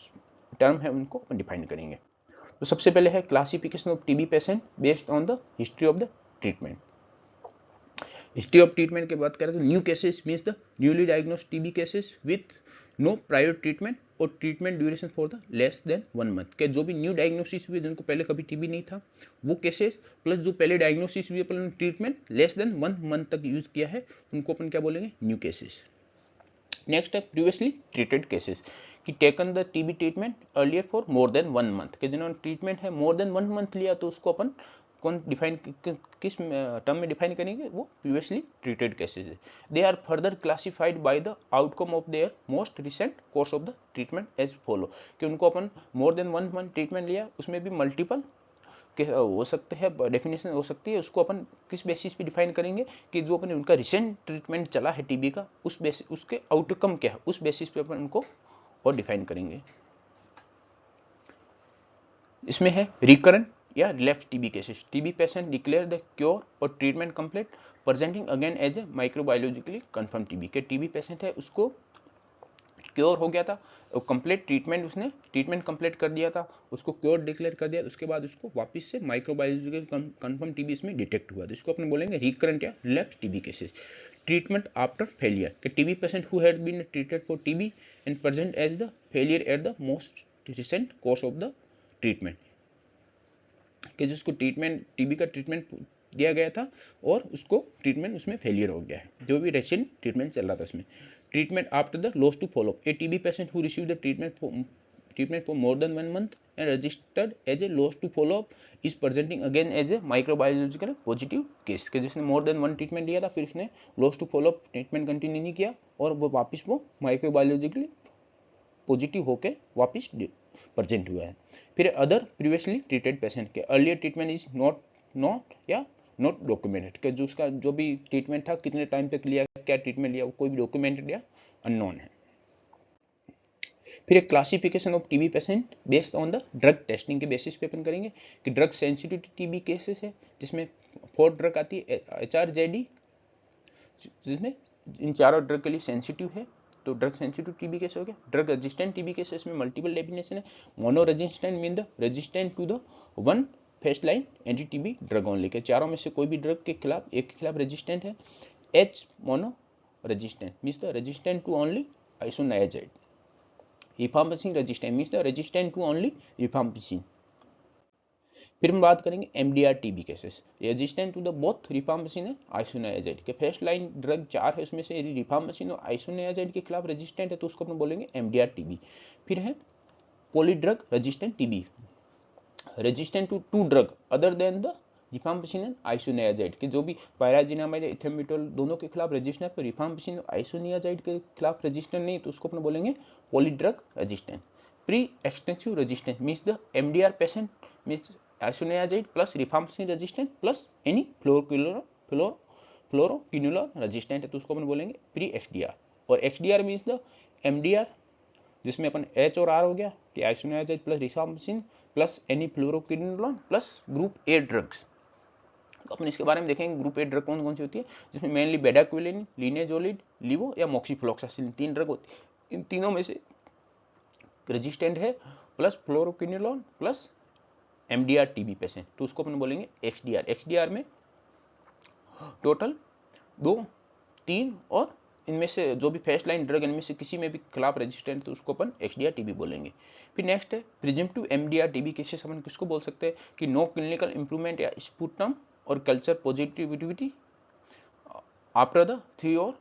टर्म है उनको अपन डिफाइन करेंगे। तो सबसे पहले है classification of TB patient based on the history of the treatment. History of treatment की बात करें तो new cases means the newly diagnosed TB cases with no prior treatment और treatment duration for the less than 1 month के जो भी न्यू डायग्नोसिस हुए जिनको पहले कभी TB नहीं था वो केसेस प्लस जो पहले डायग्नोसिस हुए पर ट्रीटमेंट लेस देन 1 मंथ तक यूज किया है उनको अपन क्या बोलेंगे न्यू केसेस। नेक्स्ट है प्रीवियसली ट्रीटेड केसेस कि taken the TB treatment earlier for more than 1 month के जिन्होंने ट्रीटमेंट है मोर देन 1 मंथ लिया तो उसको अपन कौन डिफाइन किस टर्म में डिफाइन करेंगे वो प्रीवियसली ट्रीटेड केसेस है। They are further classified by the outcome of their most recent course of the treatment as follow कि उनको अपन मोर देन 1 मंथ ट्रीटमेंट लिया उसमें भी मल्टीपल हो सकते हैं डेफिनेशन हो सकती है उसको अपन किस बेसिस पे डिफाइन करेंगे कि जो अपन उनका रिसेंट ट्रीटमेंट चला है TB का उस बेसिस उसके आउटकम क्या है उस बेसिस पे अपन उनको और डिफाइन करेंगे। इसमें है रिकरेंट या relapse TB cases TB patient declare the cure और treatment complete presenting again as a microbiologically confirm TB के TB पेशेंट है उसको क्योर हो गया था और कंप्लीट ट्रीटमेंट उसने ट्रीटमेंट कंप्लीट कर दिया था उसको क्योर डिक्लेयर कर दिया उसके बाद उसको वापस से माइक्रोबायोलॉजिकल कंफर्म TB इसमें डिटेक्ट हुआ तो इसको अपन बोलेंगे रिकरेंट या relapse TB cases. Treatment after failure के TB patient who had been treated for TB and present as the failure at the most recent course of the treatment कि जिसको ट्रीटमेंट TB का ट्रीटमेंट दिया गया था और उसको ट्रीटमेंट उसमें फेलियर हो गया है जो भी रेसिडेंट ट्रीटमेंट चल रहा था उसमें। Treatment after the loss to follow a TB patient who receive the treatment for more than 1 month and registered as a loss to follow up is presenting again as a microbiological positive case के जिसने मोर देन 1 ट्रीटमेंट लिया था फिर उसने loss to follow up treatment continue नहीं किया और वो वापस वो माइक्रोबायोलॉजिकली पॉजिटिव होकर वापस प्रेजेंट हुआ है। फिर अदर प्रीवियसली ट्रीटेड पेशेंट के earlier treatment is not documented कि जो उसका जो भी ट्रीटमेंट था कितने टाइम तक लिया क्या ट्रीटमेंट लिया वो कोई भी डॉक्यूमेंटेड या अननोन है। फिर एक classification of TB patient based on the drug testing के बेसिस पे अपन करेंगे कि ड्रग सेंसिटिव TB केसेस है जिसमें 4 ड्रग आती है HRJD जिसमें इन चारों ड्रग के लिए सेंसिटिव है तो ड्रग सेंसिटिव TB केस हो गया। ड्रग रेजिस्टेंट TB केसेस में मल्टीपल डेफिनेशन है। Mono resistant mean the resistant to the one first line anti TB drug only के चारों में से कोई भी ड्रग के खिलाफ एक के खिलाफ रेजिस्टेंट है। H mono resistant means the resistant to only isoniazid. Rifampicin resistant means the resistant to only rifampicin. फिर हम बात करेंगे MDR TB cases, resistant to the both rifampicin and isoniazid के। फर्स्ट लाइन ड्रग 4 है, उसमें से रिफाम्पिसिन और आइसोनियाजाइड के खिलाफ रेजिस्टेंट है तो उसको अपन बोलेंगे एमडीआर टीबी। फिर है polydrug resistant TB, resistant to drug other than the rifampicin and isoniazid के, जो भी पायराजिनामाइड या इथेमिटोल दोनों के खिलाफ रेजिस्टेंट, पर रिफाम्पिसिन और आइसोनियाजाइड के खिलाफ रेजिस्टेंट नहीं तो उसको अपन बोलेंगे polydrug resistant. Pre extensive resistant means the MDR patient means isoniazid plus rifampicin resistant plus any fluoroquinolone resistant है तो उसको अपन बोलेंगे प्री एक्सडीआर। और एक्सडीआर मीन्स द एमडीआर जिसमें अपन एच और आर हो गया कि isoniazid plus rifampicin plus any fluoroquinolone plus group A drugs. तो अपन इसके बारे में देखेंगे ग्रुप ए ड्रग कौन कौन सी होती है, जिसमें मेनली बेडाक्विलिन, लिनेजोलिड, लिवो या मॉक्सीफ्लोक्सासिलिन 3 ड्रग होती है। इन तीनों में से रेजिस्टेंट है plus fluoroquinolone plus MDR TB patient तो उसको अपन बोलेंगे एक्सडीआर। एक्सडीआर में टोटल 2, 3 और इनमें से जो भी फर्स्ट लाइन ड्रग इनमें से किसी में भी खिलाफ रेजिस्टेंट तो उसको अपन एक्सडीआर टीबी बोलेंगे। फिर नेक्स्ट है प्रिजम्पटिव एमडीआर टीबी केसेस, अपन किसको बोल सकते हैं कि नो क्लिनिकल इंप्रूवमेंट या स्पुटम और कल्चर पॉजिटिविटी आफ्टर द 3 और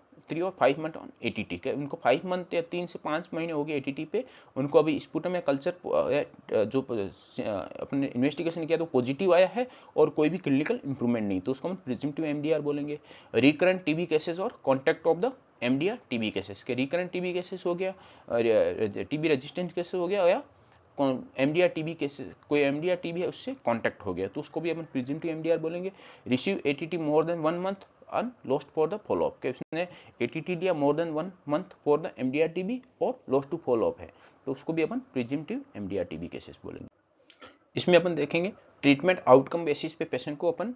5 मंथ ऑन एटीटी के, उनको 5 मंथ या 3 से 5 महीने हो गए एटीटी पे, उनको अभी स्पुटम या कल्चर जो अपने इन्वेस्टिगेशन किया तो पॉजिटिव आया है और कोई भी क्लिनिकल इंप्रूवमेंट नहीं तो उसको हम प्रिजम्पटिव एमडीआर बोलेंगे। रिकरेंट टीबी केसेस और contact of the MDR TB cases के, रिकरेंट टीबी केसेस हो गया, टीबी रेजिस्टेंट केसेस हो गया या एमडीआर टीबी केसेस, कोई एमडीआर टीबी है उससे कॉन्टैक्ट हो गया तो उसको भी अपन प्रिजम्पटिव एमडीआर बोलेंगे। Receive ATT more than 1 month and lost for the follow up के, उसने एटीटी दिया more than 1 month for the MDR TB और लॉस्ट टू फॉलो अप है तो उसको भी अपन प्रिजम्पटिव एमडीआर टीबी केसेस बोलेंगे। इसमें अपन देखेंगे ट्रीटमेंट आउटकम बेसिस पे पेशेंट को अपन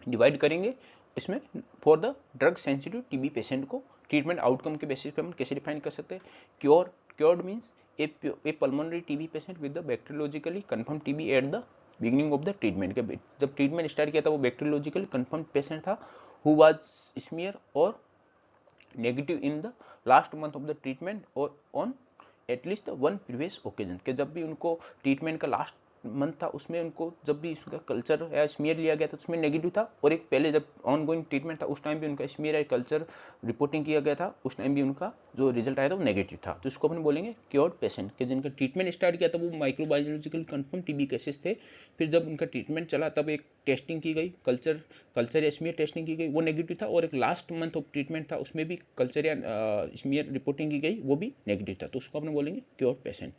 डिवाइड करेंगे। इसमें for the drug sensitive TB patient को ट्रीटमेंट आउटकम के बेसिस पे हम कैसे डिफाइन कर सकते हैं। Cured means a pulmonary TB patient with the bacteriologically confirm TB at the beginning of the treatment के, जब ट्रीटमेंट स्टार्ट किया था वो बैक्टीरियोलॉजिकली कंफर्म पेशेंट था हु वाज स्मीयर और negative in the last month of the treatment और on at least one previous occasion के, जब भी उनको ट्रीटमेंट का लास्ट मंथ था उसमें उनको जब भी इसका कल्चर या स्मीयर लिया गया था उसमें नेगेटिव था और एक पहले जब ऑन गोइंग ट्रीटमेंट था उस टाइम भी उनका स्मीयर या कल्चर रिपोर्टिंग किया गया था उस टाइम भी उनका जो रिजल्ट आया था वो नेगेटिव था तो इसको अपन बोलेंगे क्योर्ड पेशेंट के, जिनका ट्रीटमेंट स्टार्ट किया था वो माइक्रोबायोलॉजिकल कंफर्म टीबी केसेस थे। फिर जब उनका ट्रीटमेंट चला तब एक टेस्टिंग की गई, कल्चर या स्मीयर टेस्टिंग की गई वो नेगेटिव था और एक लास्ट मंथ ऑफ ट्रीटमेंट था उसमें भी कल्चर या स्मीयर रिपोर्टिंग की गई वो भी नेगेटिव था तो उसको अपन बोलेंगे क्योर्ड पेशेंट।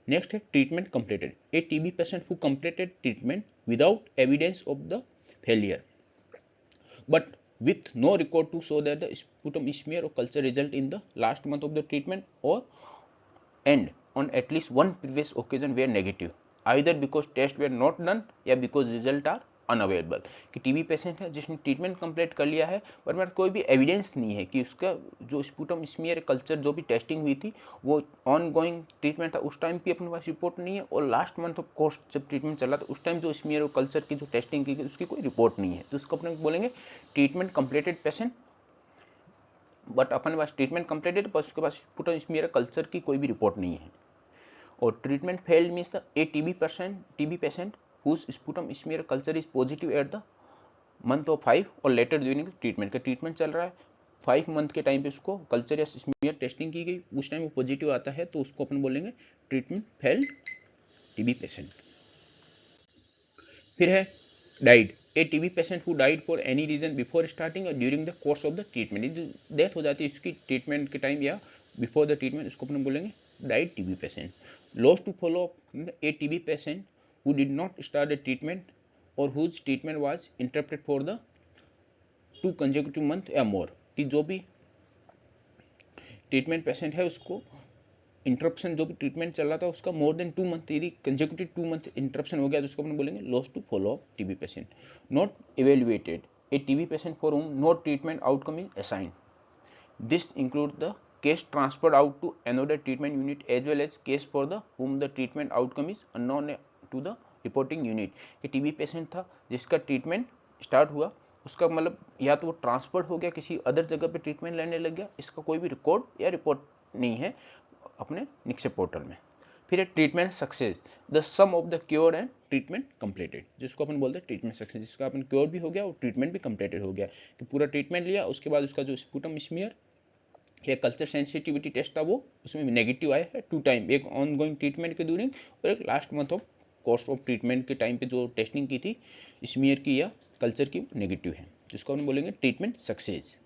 नेक्स्ट है treatment completed, A TB patient who completed treatment without evidence of the failure but with no record to show that the sputum smear or culture result in the last month of the treatment or and on at least one previous occasion were negative either because tests were not done या because result are अनअवेलेबल कि टीबी पेशेंट है जिसने ट्रीटमेंट कंप्लीट कर लिया है पर मेरे कोई भी एविडेंस नहीं है कि उसका जो स्पुटम स्मीयर कल्चर जो भी टेस्टिंग हुई थी वो ऑन गोइंग ट्रीटमेंट था उस टाइम की अपने पास रिपोर्ट नहीं है और लास्ट मंथ ऑफ कोर्स जब ट्रीटमेंट चला था उस टाइम जो स्मीयर और कल्चर की जो टेस्टिंग की गई उसकी कोई रिपोर्ट नहीं है तो उसको अपने बोलेंगे ट्रीटमेंट कंप्लीटेड पेशेंट बट अपने पास ट्रीटमेंट कंप्लीटेड पर उसके पास स्पुटम स्मीयर कल्चर की कोई भी रिपोर्ट नहीं है। और treatment failed means the A TB patient whose sputum smear culture is positive at the month of 5 और later during ट्रीटमेंट का ट्रीटमेंट चल रहा है 5 मंथ के टाइम पे उसको कल्चर या स्मीयर टेस्टिंग की गई उस टाइम वो पॉजिटिव आता है तो उसको अपन बोलेंगे ट्रीटमेंट फेल्ड टीबी पेशेंट। फिर है died, a TB patient who died for any reason before starting और during the course of the treatment, death हो जाती है इसकी ट्रीटमेंट के टाइम या बिफोर द ट्रीटमेंट उसको अपन बोलेंगे died TB patient. Loss to follow up, a TB patient who did not start the treatment or whose treatment was interrupted for the 2 consecutive month या more, कि जो भी ट्रीटमेंट पेशेंट है उसको इंटरप्शन जो भी ट्रीटमेंट चल रहा था उसका मोर देन 2 मंथ यदि कंसेक्यूटिव 2 मंथ इंटरप्शन हो गया तो उसको अपन बोलेंगे loss to follow up TB patient. Not evaluated, a TB patient for whom no treatment outcome is assigned, this include the case transferred out to another treatment unit as well as case for the whom the treatment outcome is unknown to the reporting unit, कि टीबी पेशेंट था जिसका ट्रीटमेंट स्टार्ट हुआ उसका मतलब या तो वो ट्रांसफर हो गया किसी अदर जगह पे ट्रीटमेंट लेने लग गया, इसका कोई भी रिकॉर्ड या रिपोर्ट नहीं है अपने निक्से पोर्टल में। फिर है treatment success, the sum of the cure and treatment completed, जिसको अपन बोलते हैं ट्रीटमेंट सक्सेस, जिसका अपन क्योर भी हो गया और ट्रीटमेंट भी कंप्लीटेड हो गया, कि पूरा ट्रीटमेंट लिया, उसके बाद उसका जो स्पूटम स्मीयर या कल्चर सेंसिटिविटी टेस्ट था वो उसमें नेगेटिव आया है 2 टाइम, एक ऑन गोइंग ट्रीटमेंट के ड्यूरिंग और एक last month of course of treatment के टाइम पे जो टेस्टिंग की थी स्मीयर की या कल्चर की नेगेटिव है, जिसको हम बोलेंगे ट्रीटमेंट सक्सेस।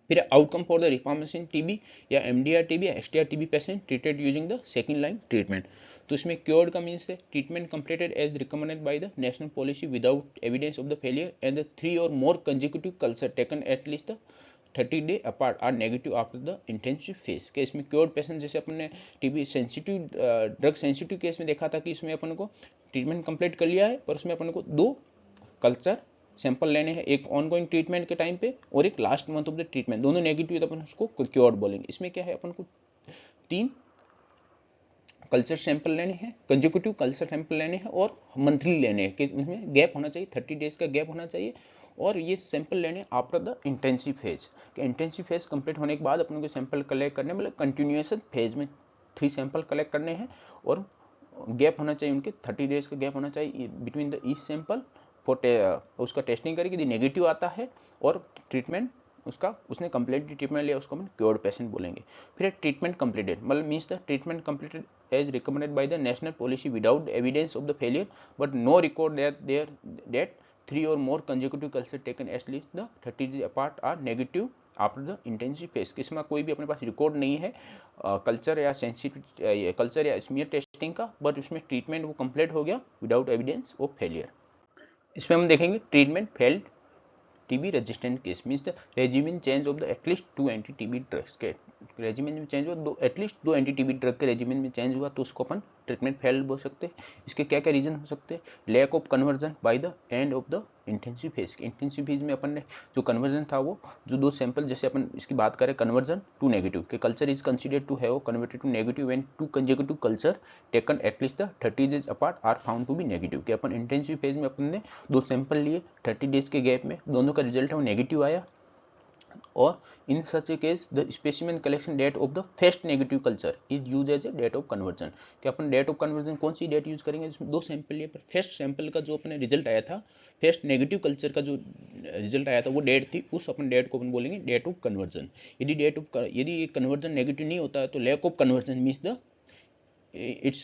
फिर outcome for the reformation TB या एमडीआर टीबी या XDR TB patient treated using the second line treatment. तो इसमें क्योर्ड का मीन्स है treatment completed as recommended by the national policy without evidence of the failure and the 3 or more consecutive culture taken at least the 30 day apart are negative after the intensive phase. के इसमें क्योर्ड पेशेंट जैसे अपन ने TB sensitive drug sensitive case में देखा था कि इसमें अपन को ट्रीटमेंट कंप्लीट कर लिया है, पर उसमें अपन को 2 कल्चर सैंपल लेने हैं, एक ऑनगोइंग ट्रीटमेंट के टाइम पे और एक last month of the treatment, दोनों नेगेटिव तो अपन उसको क्योर्ड बोलेंगे। इसमें क्या है, अपन को 3 कल्चर सैंपल लेने हैं, कंसेक्यूटिव कल्चर सैंपल लेने हैं और मंथली लेने हैं, कि उसमें गैप होना चाहिए, 30 डेज का गैप होना चाहिए, और ये सैंपल लेने after the intensive phase. Intensive phase complete होने के बाद अपन को सैंपल कलेक्ट करने, मतलब कंटिन्यूएशन फेज में 3 सैंपल कलेक्ट करने हैं और गैप होना चाहिए उनके 30 डेज का गैप होना चाहिए between the each sample for उसका टेस्टिंग करके यदि नेगेटिव आता है और ट्रीटमेंट उसका उसने कंप्लीट ट्रीटमेंट लिया, उसको हम क्योर्ड पेशेंट बोलेंगे। फिर ट्रीटमेंट कंप्लीटेड, मतलब means the treatment completed as recommended by the national policy without evidence of the failure but no record that 3 or more consecutive culture taken at least the 30 days apart are negative after the intensive phase. इसमें कोई भी अपने पास रिकॉर्ड नहीं है कल्चर या सेंसिटिव कल्चर या स्मीयर टेस्टिंग का, बट उसमें ट्रीटमेंट वो कंप्लीट हो गया विदाउट एविडेंस ऑफ फेलियर। इसमें हम देखेंगे treatment failed TB resistant case, means the regimen change of the at least 2 anti TB drugs के रेजिमेन में चेंज हुआ, एटलीस्ट 2 एंटी टीबी ड्रग के रेजिमेन में चेंज हुआ, तो उसको अपन ट्रीटमेंट फेल्ड बोल सकते हैं। इसके क्या क्या रीजन हो सकते हैं, lack of conversion by the end of the intensive phase. Intensive phase में अपन ने जो कन्वर्जन था वो जो 2 सैंपल, जैसे अपन इसकी बात करें कन्वर्जन टू नेगेटिव, के culture is considered to have converted to negative when 2 consecutive culture taken at least the 30 days apart are found to be negative. कि अपन इंटेंसिव फेज में अपन ने 2 सैंपल लिए 30 डेज के गैप में, दोनों का रिजल्ट है वो नेगेटिव आया, और in such a case the specimen collection date of the first negative culture is use as a date of conversion. कि अपन डेट ऑफ कन्वर्जन कौन सी डेट यूज करेंगे, इसमें 2 सैंपल लिए, पर फर्स्ट सैंपल का जो अपने रिजल्ट आया था, फर्स्ट नेगेटिव कल्चर का जो रिजल्ट आया था वो डेट थी, उस अपन डेट को अपन बोलेंगे डेट ऑफ कन्वर्जन। यदि कन्वर्जन नेगेटिव नहीं होता है तो lack of conversion means the it's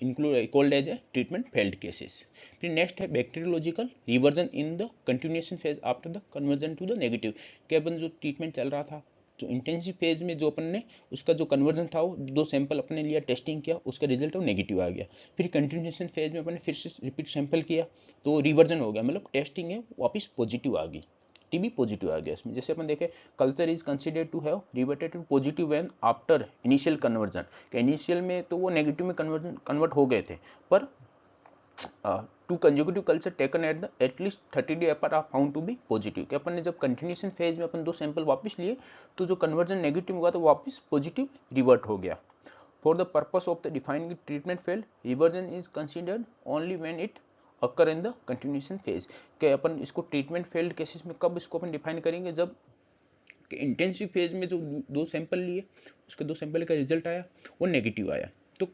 include called as a treatment failed cases. फिर नेक्स्ट है bacteriological reversion in the continuation phase after the conversion to the negative. कि अपन जो ट्रीटमेंट चल रहा था तो इंटेंसिव फेज में जो अपन ने उसका जो कन्वर्जन था वो 2 सैंपल अपने लिया, टेस्टिंग किया, उसका रिजल्ट वो नेगेटिव आ गया। फिर कंटिन्यूएशन फेज में अपन ने फिर से रिपीट सैंपल किया तो रिवर्जन हो गया, मतलब टेस्टिंग है वापस पॉजिटिव आ गई, टीबी पॉजिटिव आ गया इसमें। जैसे अपन देखें culture is considered to have reverted to positive when after initial conversion. Initial में तो वो नेगेटिव में कन्वर्ट हो गए थे, पर 2 consecutive culture taken at the at least 30 day apart are found to be positive. कि अपन ने जब कंटिन्यूएशन फेज में अपन 2 सैंपल वापस लिए तो जो कन्वर्जन नेगेटिव हुआ तो वापस पॉजिटिव रिवर्ट हो गया। For the purpose of the defining treatment failed reversion is considered only when it occur in the continuation phase. कि अपन इसको ट्रीटमेंट फेल्ड केसेस में कब इसको अपन डिफाइन करेंगे, जब इंटेंसिव फेज में जो 2 सैंपल लिए उसके 2 सैंपल का रिजल्ट आया वो नेगेटिव आया तो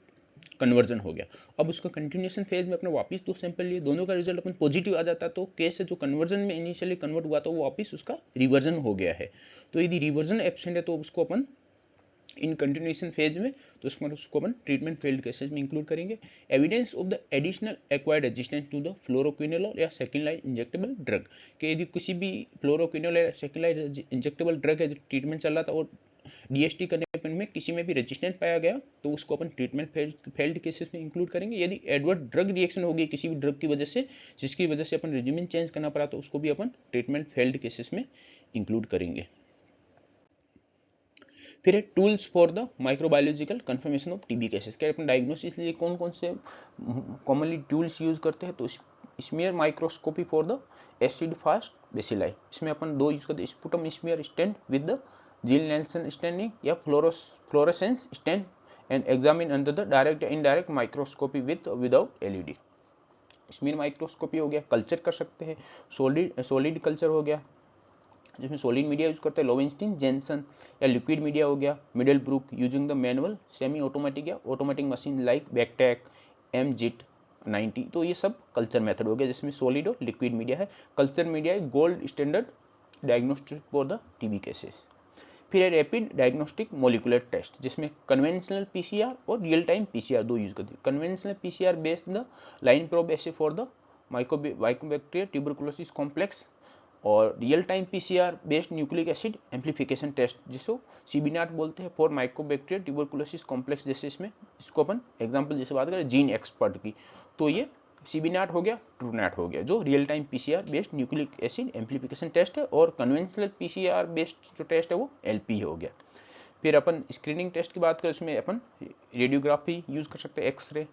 कन्वर्जन हो गया। अब उसका कंटिन्यूएशन फेज में अपने वापस 2 सैंपल लिए, दोनों का रिजल्ट अपन पॉजिटिव आ जाता तो केस है जो कन्वर्जन में इनिशियली कन्वर्ट हुआ तो वो वापस उसका रिवर्जन हो गया है। तो यदि रिवर्जन एब्सेंट है तो उसको अपन इन कंटिन्यूएशन फेज में तो उसको अपन ट्रीटमेंट फेल्ड केसेस में इंक्लूड करेंगे। Evidence of the additional acquired resistance to the fluoroquinol या सेकंड लाइन इंजेक्टेबल ड्रग। कि यदि किसी भी फ्लोरोक्विनोल या सेकंड लाइन इंजेक्टेबल ड्रग है जो ट्रीटमेंट चल रहा था और डीएसटी करने में किसी में भी रेजिस्टेंस पाया गया तो उसको अपन ट्रीटमेंट फेल्ड केसेस में इंक्लूड करेंगे। यदि एडवर्स ड्रग रिएक्शन हो गई किसी भी ड्रग की वजह से जिसकी वजह से अपन रेजिमेन चेंज करना पड़ा तो उसको भी अपन ट्रीटमेंट फेल्ड केसेस में इंक्लूड करेंगे। फिर है tools for the microbiological confirmation of TB cases. क्या अपन डायग्नोसिस लिए कौन कौन से कॉमनली टूल्स यूज करते हैं, तो smear microscopy for the acid fast bacilli. इसमें अपन 2 यूज करते हैं, sputum smear stained with the Ziehl Neelsen staining या fluorescence stained and examine under the direct indirect microscopy with without LED. Smear microscopy हो गया, कल्चर कर सकते हैं, सॉलिड कल्चर हो गया, जिसमें सॉलिड मीडिया यूज करते हैं लोवेंस्टीन जेनसन, या लिक्विड मीडिया हो गया Middlebrook using the manual semi automatic या automatic machine like BACTEC MGIT 90। तो ये सब कल्चर मेथड हो गया जिसमें सॉलिड और लिक्विड मीडिया है। कल्चर मीडिया है gold standard diagnostic for the TB cases. फिर है रैपिड डायग्नोस्टिक मोलिकुलर टेस्ट जिसमें कन्वेंशनल पीसीआर और रियल टाइम पीसीआर दो यूज करते हैं। Conventional PCR based the line probe assay for the mycobacteria tuberculosis complex, और real time PCR based nucleic acid amplification test जिसको सीबीनैट बोलते हैं फॉर माइकोबैक्टीरिया ट्यूबरकुलोसिस कॉम्प्लेक्स। जैसे इसमें इसको अपन एग्जांपल जैसे बात करें जीन एक्सपर्ट की, तो ये सीबीनैट हो गया, ट्रूनैट हो गया, जो real time PCR based nucleic acid amplification test है, और कन्वेंशनल पीसीआर बेस्ड जो टेस्ट है वो एलपी हो गया। फिर अपन स्क्रीनिंग टेस्ट की बात करें, उसमें अपन रेडियोग्राफी यूज कर सकते हैं, x-ray,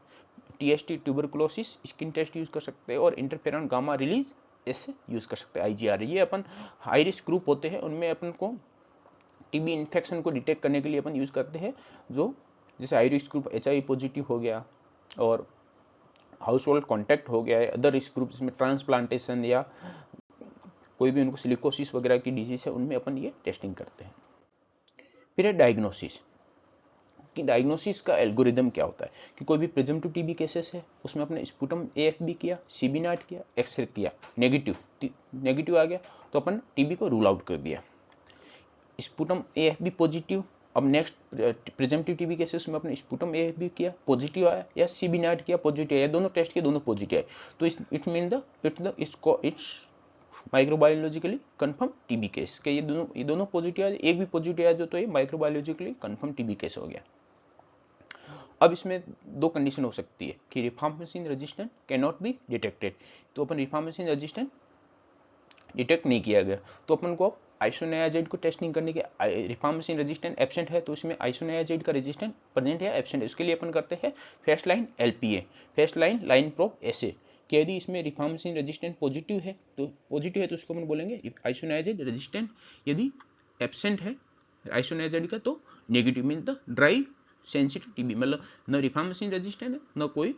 TST tuberculosis skin test use कर सकते हैं, और इंटरफेरॉन गामा रिलीज ऐसे यूज कर सकते हैं आईजीआर। ये अपन हाई रिस्क ग्रुप होते हैं उनमें अपन को टीबी इन्फेक्शन को डिटेक्ट करने के लिए अपन यूज करते हैं, जो जैसे high risk group HIV positive हो गया, और हाउस होल्ड कॉन्टैक्ट हो गया है, अदर रिस्क ग्रुप जिसमें ट्रांसप्लांटेशन या कोई भी उनको सिलिकोसिस वगैरह की डिजीज है उनमें अपन ये टेस्टिंग करते हैं। फिर है डायग्नोसिस, कि डायग्नोसिस का एल्गोरिदम क्या होता है, कि कोई भी प्रिजम्पटिव टीबी केसेस है उसमें अपने स्पुटम एएफबी किया, सीबीनैट किया, एक्सरे किया, नेगेटिव आ गया तो अपन टीबी को रूल आउट कर दिया। स्पुटम एएफबी पॉजिटिव, अब नेक्स्ट प्रिजम्पटिव टीबी केसेस में अपने स्पुटम एएफबी किया, पॉजिटिव आया, या सीबीनैट किया, पॉजिटिव आया, दोनों टेस्ट किए, दोनों पॉजिटिव आए, तो it mean the it's microbiologically confirm TB case के ये दोनों पॉजिटिव आए, एक भी पॉजिटिव आया जो, तो ये माइक्रोबायोलॉजिकली कंफर्म टीबी केस हो गया। अब इसमें दो कंडीशन हो सकती है कि rifampicin resistant can not be detected, तो अपन रिफार्मेसिन रेजिस्टेंट डिटेक्ट नहीं किया गया तो अपन को आइसोनियाजाइड को टेस्ट नहीं करने के, रिफार्मेसिन रेजिस्टेंट एब्सेंट है तो इसमें आइसोनियाजाइड का रेजिस्टेंट प्रेजेंट है एब्सेंट है, इसके लिए अपन करते हैं first line LPA, first line line probe assay, कि यदि इसमें रिफार्मेसिन रेजिस्टेंट पॉजिटिव है तो उसको अपन बोलेंगे आइसोनियाजाइड रेजिस्टेंट, यदि एब्सेंट है आइसोनियाजाइड का तो negative, mean the dry sensitive TB, मतलब न रिफार्मेसिन रेजिस्टेंट है न कोई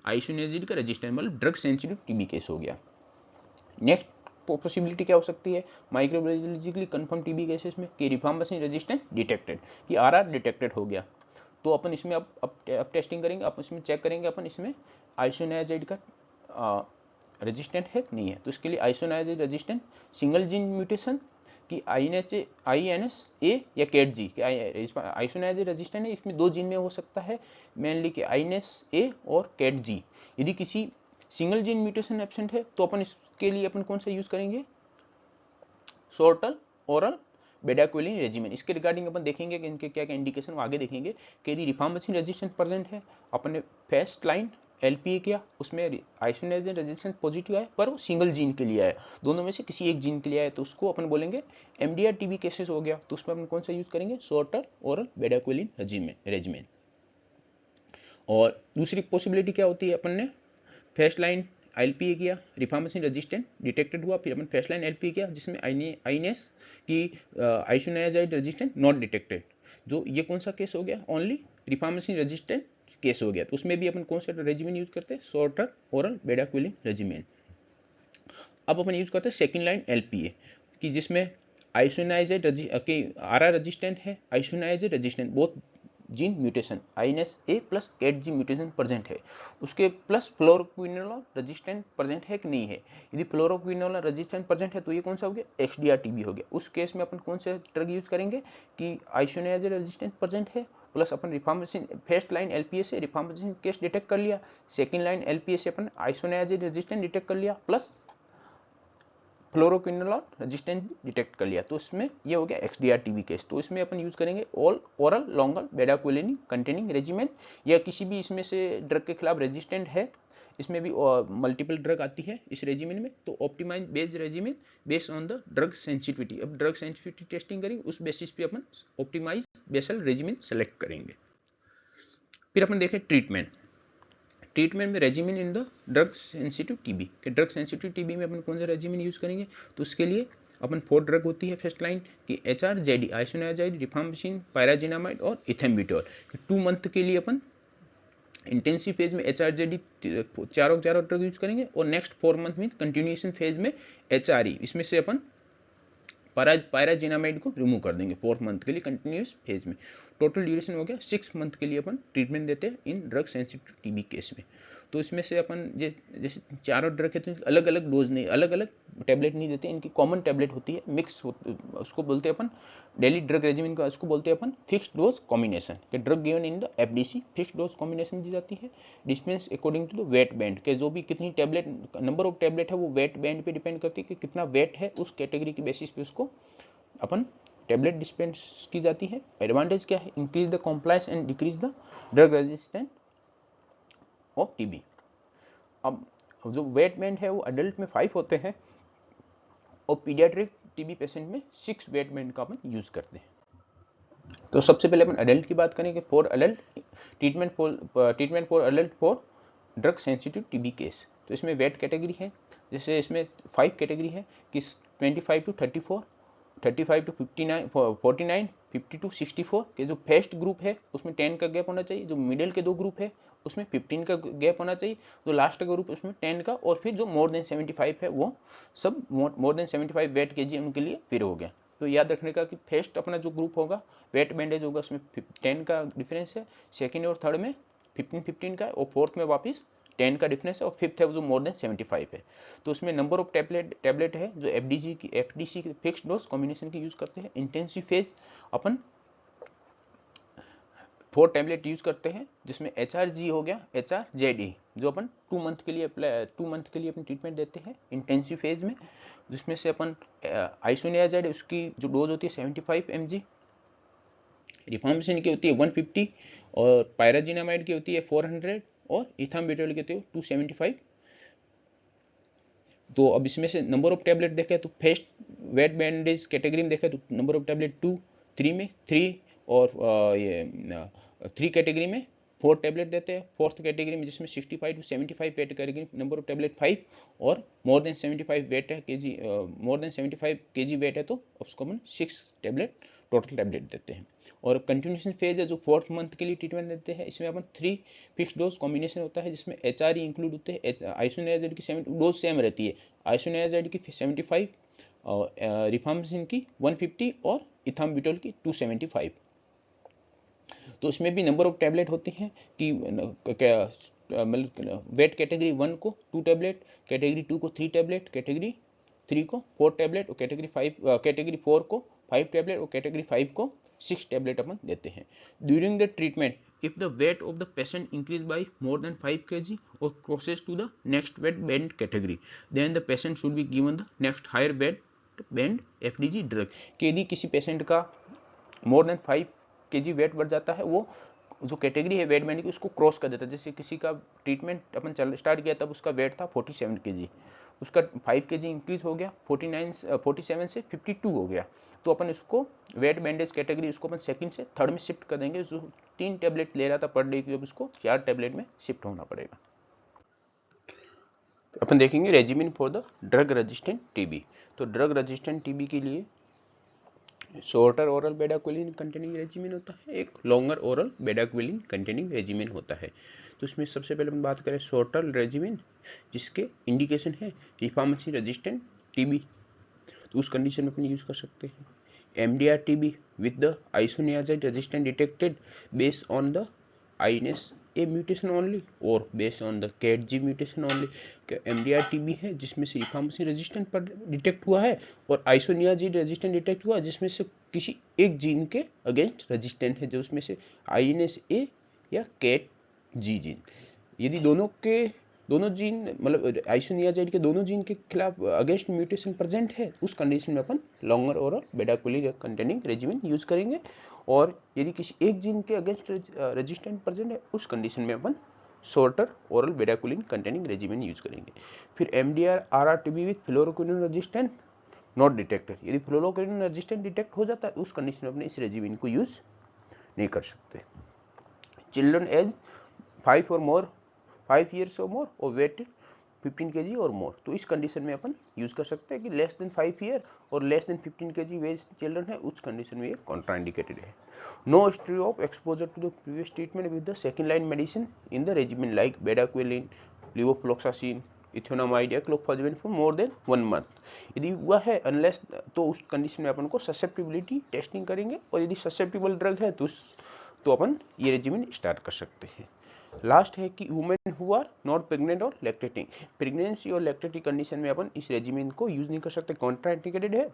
आइसोनियाजाइड का रेजिस्टेंट, मतलब ड्रग सेंसिटिव टीबी केस हो गया। नेक्स्ट पॉसिबिलिटी क्या हो सकती है माइक्रोबायोलॉजिकली कंफर्म टीबी केसेस में, कि रिफार्मेसिन रेजिस्टेंट डिटेक्टेड, कि आरआर डिटेक्टेड हो गया, तो अपन इसमें अब टेस्टिंग करेंगे, अपन इसमें चेक करेंगे अपन इसमें आइसोनियाजाइड का रेजिस्टेंट है कि नहीं है, तो इसके लिए isoniazid resistant single gene mutation कि INS-A या CAT-G, आइसोनियाजाइड रेजिस्टेंट है इसमें दो जीन में हो सकता है मेनली कि INS-A और CAT-G। यदि किसी सिंगल जीन म्यूटेशन एब्सेंट है तो अपन इसके लिए अपन कौन सा यूज करेंगे शॉर्टल ओरल बेडाक्विलिन रेजिमेन। इसके रिगार्डिंग अपन देखेंगे कि इनके क्या क्या इंडिकेशन वो आगे देखेंगे, कि यदि रिफार्मेसिन रेजिस्टेंस प्रेजेंट है, अपन ने फर्स्ट लाइन एलपीए किया, उसमें आइसोनियाजाइड रेजिस्टेंस पॉजिटिव आया पर वो सिंगल जीन के लिए आया, दोनों में से किसी एक जीन के लिए आया, तो उसको अपन बोलेंगे एमडीआर टीबी केसेस हो गया, तो उसमें अपन कौन सा यूज करेंगे शॉर्टल ओरल बेडाक्विलिन रेजिमेन। और दूसरी पॉसिबिलिटी क्या होती है, अपन ने फर्स्ट लाइन एलपीए किया, रिफार्मेसिन रेजिस्टेंट डिटेक्टेड हुआ, फिर अपन फर्स्ट लाइन एलपीए किया जिसमें आईएनएस की आइसोनियाजाइड रेजिस्टेंट नॉट डिटेक्टेड, जो ये कौन सा केस हो गया ओनली रिफार्मेसिन रेजिस्टेंट केस हो गया, तो उसमें भी अपन कौन सा रेजिमेन यूज करते हैं शॉर्टर ओरल बेडाक्विलिन रेजिमेन। अब अपन यूज करते हैं सेकेंड लाइन एलपीए कि जिसमें आइसोनियाजाइड आरआर रेजिस्टेंट है, isoniazid resistant both gene mutation INS-A plus CAT-G mutation present है, उसके प्लस फ्लोरोक्विनोलोन रेजिस्टेंट प्रेजेंट है कि नहीं है, यदि फ्लोरोक्विनोलोन रेजिस्टेंट प्रेजेंट है तो ये कौन सा हो गया XDR टीबी हो गया। उस केस में अपन कौन सा ड्रग यूज करेंगे कि आइसोनियाजाइड रेजिस्टेंट प्रेजेंट है प्लस अपन रिफार्मेसिन फर्स्ट लाइन एलपीए से रिफार्मेसिन केस डिटेक्ट कर लिया, सेकेंड लाइन एलपीए से अपन आइसोनियाजाइड रेजिस्टेंट डिटेक्ट कर लिया प्लस फ्लोरोक्विनोलोन रेजिस्टेंट डिटेक्ट कर लिया, तो इसमें ये हो गया XDR टीबी केस। तो इसमें अपन यूज करेंगे all oral longer bedaquiline containing regimen, या किसी भी इसमें से ड्रग के खिलाफ रेजिस्टेंट है, इसमें भी मल्टीपल ड्रग आती है इस रेजिमेन में, तो optimise based regimen based on the drug sensitivity. अब ड्रग सेंसिटिविटी टेस्टिंग करेंगे, उस बेसिस पे अपन ऑप्टिमाइज बेसल रेजिमेन सेलेक्ट करेंगे। फिर अपन देखें ट्रीटमेंट में regimen in the drug sensitive TB, के ड्रग सेंसिटिव टीबी में अपन कौन सा रेजिमेन यूज करेंगे, तो उसके लिए अपन 4 ड्रग होती है फर्स्ट लाइन की HRJD आइसोनियाजाइड रिफार्मेसिन पायराजिनामाइड और इथेम्बिटोल, 2 मंथ के लिए अपन इंटेंसिव फेज में HRJD चारों ड्रग यूज करेंगे, और नेक्स्ट 4 मंथ में कंटिन्यूएशन फेज में HRE, इसमें से अपन पायराजिनामाइड को रिमूव कर देंगे 4 मंथ के लिए कंटिन्यूस फेज में। टोटल ड्यूरेशन हो गया 6 मंथ के लिए अपन ट्रीटमेंट देते हैं इन ड्रग सेंसिटिव टीबी केस में। तो इसमें से अपन जैसे चारों ड्रग है तो अलग अलग डोज नहीं, अलग अलग टैबलेट नहीं देते, इनकी कॉमन टैबलेट होती है, मिक्स उसको बोलते हैं अपन डेली ड्रग रेजिमेंट का, उसको बोलते हैं अपन फिक्स्ड डोज कॉम्बिनेशन के drug given in the FDC fixed dose combination दी जाती है। Dispense according to the weight band के जो भी कितनी टैबलेट नंबर ऑफ टैबलेट है वो वेट बैंड पे डिपेंड करती है कि कितना वेट है, उस कैटेगरी की बेसिस पे उसको अपन टैबलेट डिस्पेंस की जाती है। एडवांटेज क्या है? Increase the compliance and decrease the drug resistance of TB. अब जो वेट बैंड है वो अडल्ट में 5 होते हैं और पीडियाट्रिक टीबी पेशेंट में 6 वेट बैंड का अपन यूज करते हैं। तो सबसे पहले अपन अडल्ट की बात करेंगे। For adult treatment for adult for drug sensitive TB case. तो इसमें वेट कैटेगरी है, जैसे इसमें 5 कैटेगरी है कि 25 टू 34, 35 टू 59, 49, 50 टू 64 के जो फर्स्ट ग्रुप है उसमें 10 का गैप होना चाहिए, जो मिडिल के 2 ग्रुप है उसमें 15 का गैप होना चाहिए, जो लास्ट का ग्रुप उसमें 10 का, और फिर जो मोर देन 75 है वो सब मोर देन 75 वेट केजी उनके लिए फिर हो गया। तो याद रखने का कि फर्स्ट अपना जो ग्रुप होगा वेट बैंडेज होगा उसमें 10 का डिफरेंस है, सेकेंड और थर्ड में 15 का है, और फोर्थ में वापस 10 का डिफरेंस है, और फिफ्थ है जो मोर देन 75 है। तो उसमें नंबर ऑफ टैबलेट है जो एफडीसी की फिक्स्ड डोज कॉम्बिनेशन की यूज करते हैं। इंटेंसिव फेज अपन 4 टैबलेट यूज करते हैं, जिसमें HRG हो गया, HRZE जो अपन 2 मंथ के लिए अपन ट्रीटमेंट देते हैं इंटेंसिव फेज में, जिसमें से अपन आइसोनियाजाइड उसकी जो डोज होती है 75 mg, रिफार्मेसिन की होती है 150, और पायराजिनामाइड की होती है 400, और इथाम्बुटोल की होती है 275। तो अब इसमें से नंबर ऑफ टैबलेट देखें तो फर्स्ट वेट बैंडेज कैटेगरी में देखें तो नंबर ऑफ टैबलेट 2, 3 में 3, और ये 3 कैटेगरी में 4 टैबलेट देते हैं। फोर्थ कैटेगरी में जिसमें 65 to 75 weight category number of tablet 5, और मोर देन 75 वेट है KG, more than 75 KG weight है तो उसको हम 6 टैबलेट टोटल टैबलेट देते हैं। और कंटिन्यूएशन फेज है जो 4th मंथ के लिए ट्रीटमेंट देते हैं, इसमें अपन 3 फिक्स डोज कॉम्बिनेशन होता है, जिसमें HRE इंक्लूड होते हैं। आइसोनियाजाइड की 7 डोज सेम रहती है, आइसोनियाजाइड की 75, और रिफार्मेसिन की 150, और इथाम्बुटोल की 275। तो इसमें भी नंबर ऑफ टैबलेट होती हैं कि मतलब वेट कैटेगरी 1 को 2 टैबलेट, कैटेगरी 2 को 3 टैबलेट, कैटेगरी 3 को 4 टैबलेट, और कैटेगरी 4 को 5 टैबलेट, और कैटेगरी 5 को 6 टैबलेट अपन देते हैं। During the treatment if the weight of the patient increase by more than 5 kg or crosses to the next weight band category, then the patient should be given the next higher weight band FDG drug। कि यदि किसी पेशेंट का मोर देन 5 kg वेट बढ़ जाता है, वो जो कैटेगरी है वेट बैंड की उसको क्रॉस कर देता है। जैसे किसी का ट्रीटमेंट अपन स्टार्ट किया तब उसका वेट था 47 kg, उसका 5 kg इंक्रीज हो गया 47 से 52 हो गया, तो अपन उसको वेट बैंडेज कैटेगरी उसको अपन सेकंड से थर्ड में शिफ्ट कर देंगे। जो 3 टैबलेट ले रहा था पर डे की, अब उसको 4 टैबलेट में शिफ्ट होना पड़ेगा। तो अपन देखेंगे regimen for the drug resistant TB. तो ड्रग रेजिस्टेंट टीबी के लिए shorter oral bedaquiline containing regimen होता है, एक longer oral bedaquiline containing regimen होता है। तो इसमें सबसे पहले हम बात करें शॉर्टर रेजिमेन, जिसके इंडिकेशन है रिफार्मेसी रेजिस्टेंट टीबी, तो उस कंडीशन में अपन यूज कर सकते हैं। MDR TB with the isoniazid resistant detected based on the INS-A mutation only or based on the CATG mutation only। MDR TB है जिसमें से रिफार्मेसी रेजिस्टेंट पर डिटेक्ट हुआ है, और आइसोनियाजिड रेजिस्टेंट डिटेक्ट हुआ जिसमें से किसी एक जीन के अगेंस्ट रेजिस्टेंट है, जो उसमें से INS-A या CATG जीन। यदि दोनों जीन मतलब आइसोनियाजाइड के दोनों जीन के खिलाफ अगेंस्ट म्यूटेशन प्रेजेंट है, उस कंडीशन में अपन longer oral bedaquiline containing regimen use करेंगे। और यदि किसी एक जीन के अगेंस्ट रेजिस्टेंट प्रेजेंट है, उस कंडीशन में अपन shorter oral bedaquiline containing regimen use करेंगे। फिर MDR RR-TB with fluoroquinolone resistant not detected, यदि फ्लोरोक्विनिन रेजिस्टेंट डिटेक्ट हो जाता है उस कंडीशन में अपने इस रेजिमेन को यूज नहीं कर सकते। चिल्ड्रन एज 5 years और मोर और वेट 15 kg और मोर, तो इस कंडीशन में अपन यूज कर सकते हैं कि लेस देन 5 ईयर और less than 15 kg weighs children है, उस कंडीशन में ये कॉन्ट्राइंडिकेटेड है। No history of exposure to the previous treatment with the second line medicine in the regimen like bedaquiline, levofloxacin, ethionamide या clofazimine for more than 1 month. यदि हुआ है अनलेस, तो उस कंडीशन में अपन को ससेप्टिबिलिटी टेस्टिंग करेंगे, और यदि ससेप्टिबल ड्रग है तो अपन ये रेजिमेन स्टार्ट कर सकते हैं। लास्ट है कि women who are not pregnant और लैक्टेटिंग, प्रेगनेंसी और लैक्टेटिंग कंडीशन में अपन इस रेजिमेन को यूज नहीं कर सकते, कॉन्ट्राइंडिकेटेड है।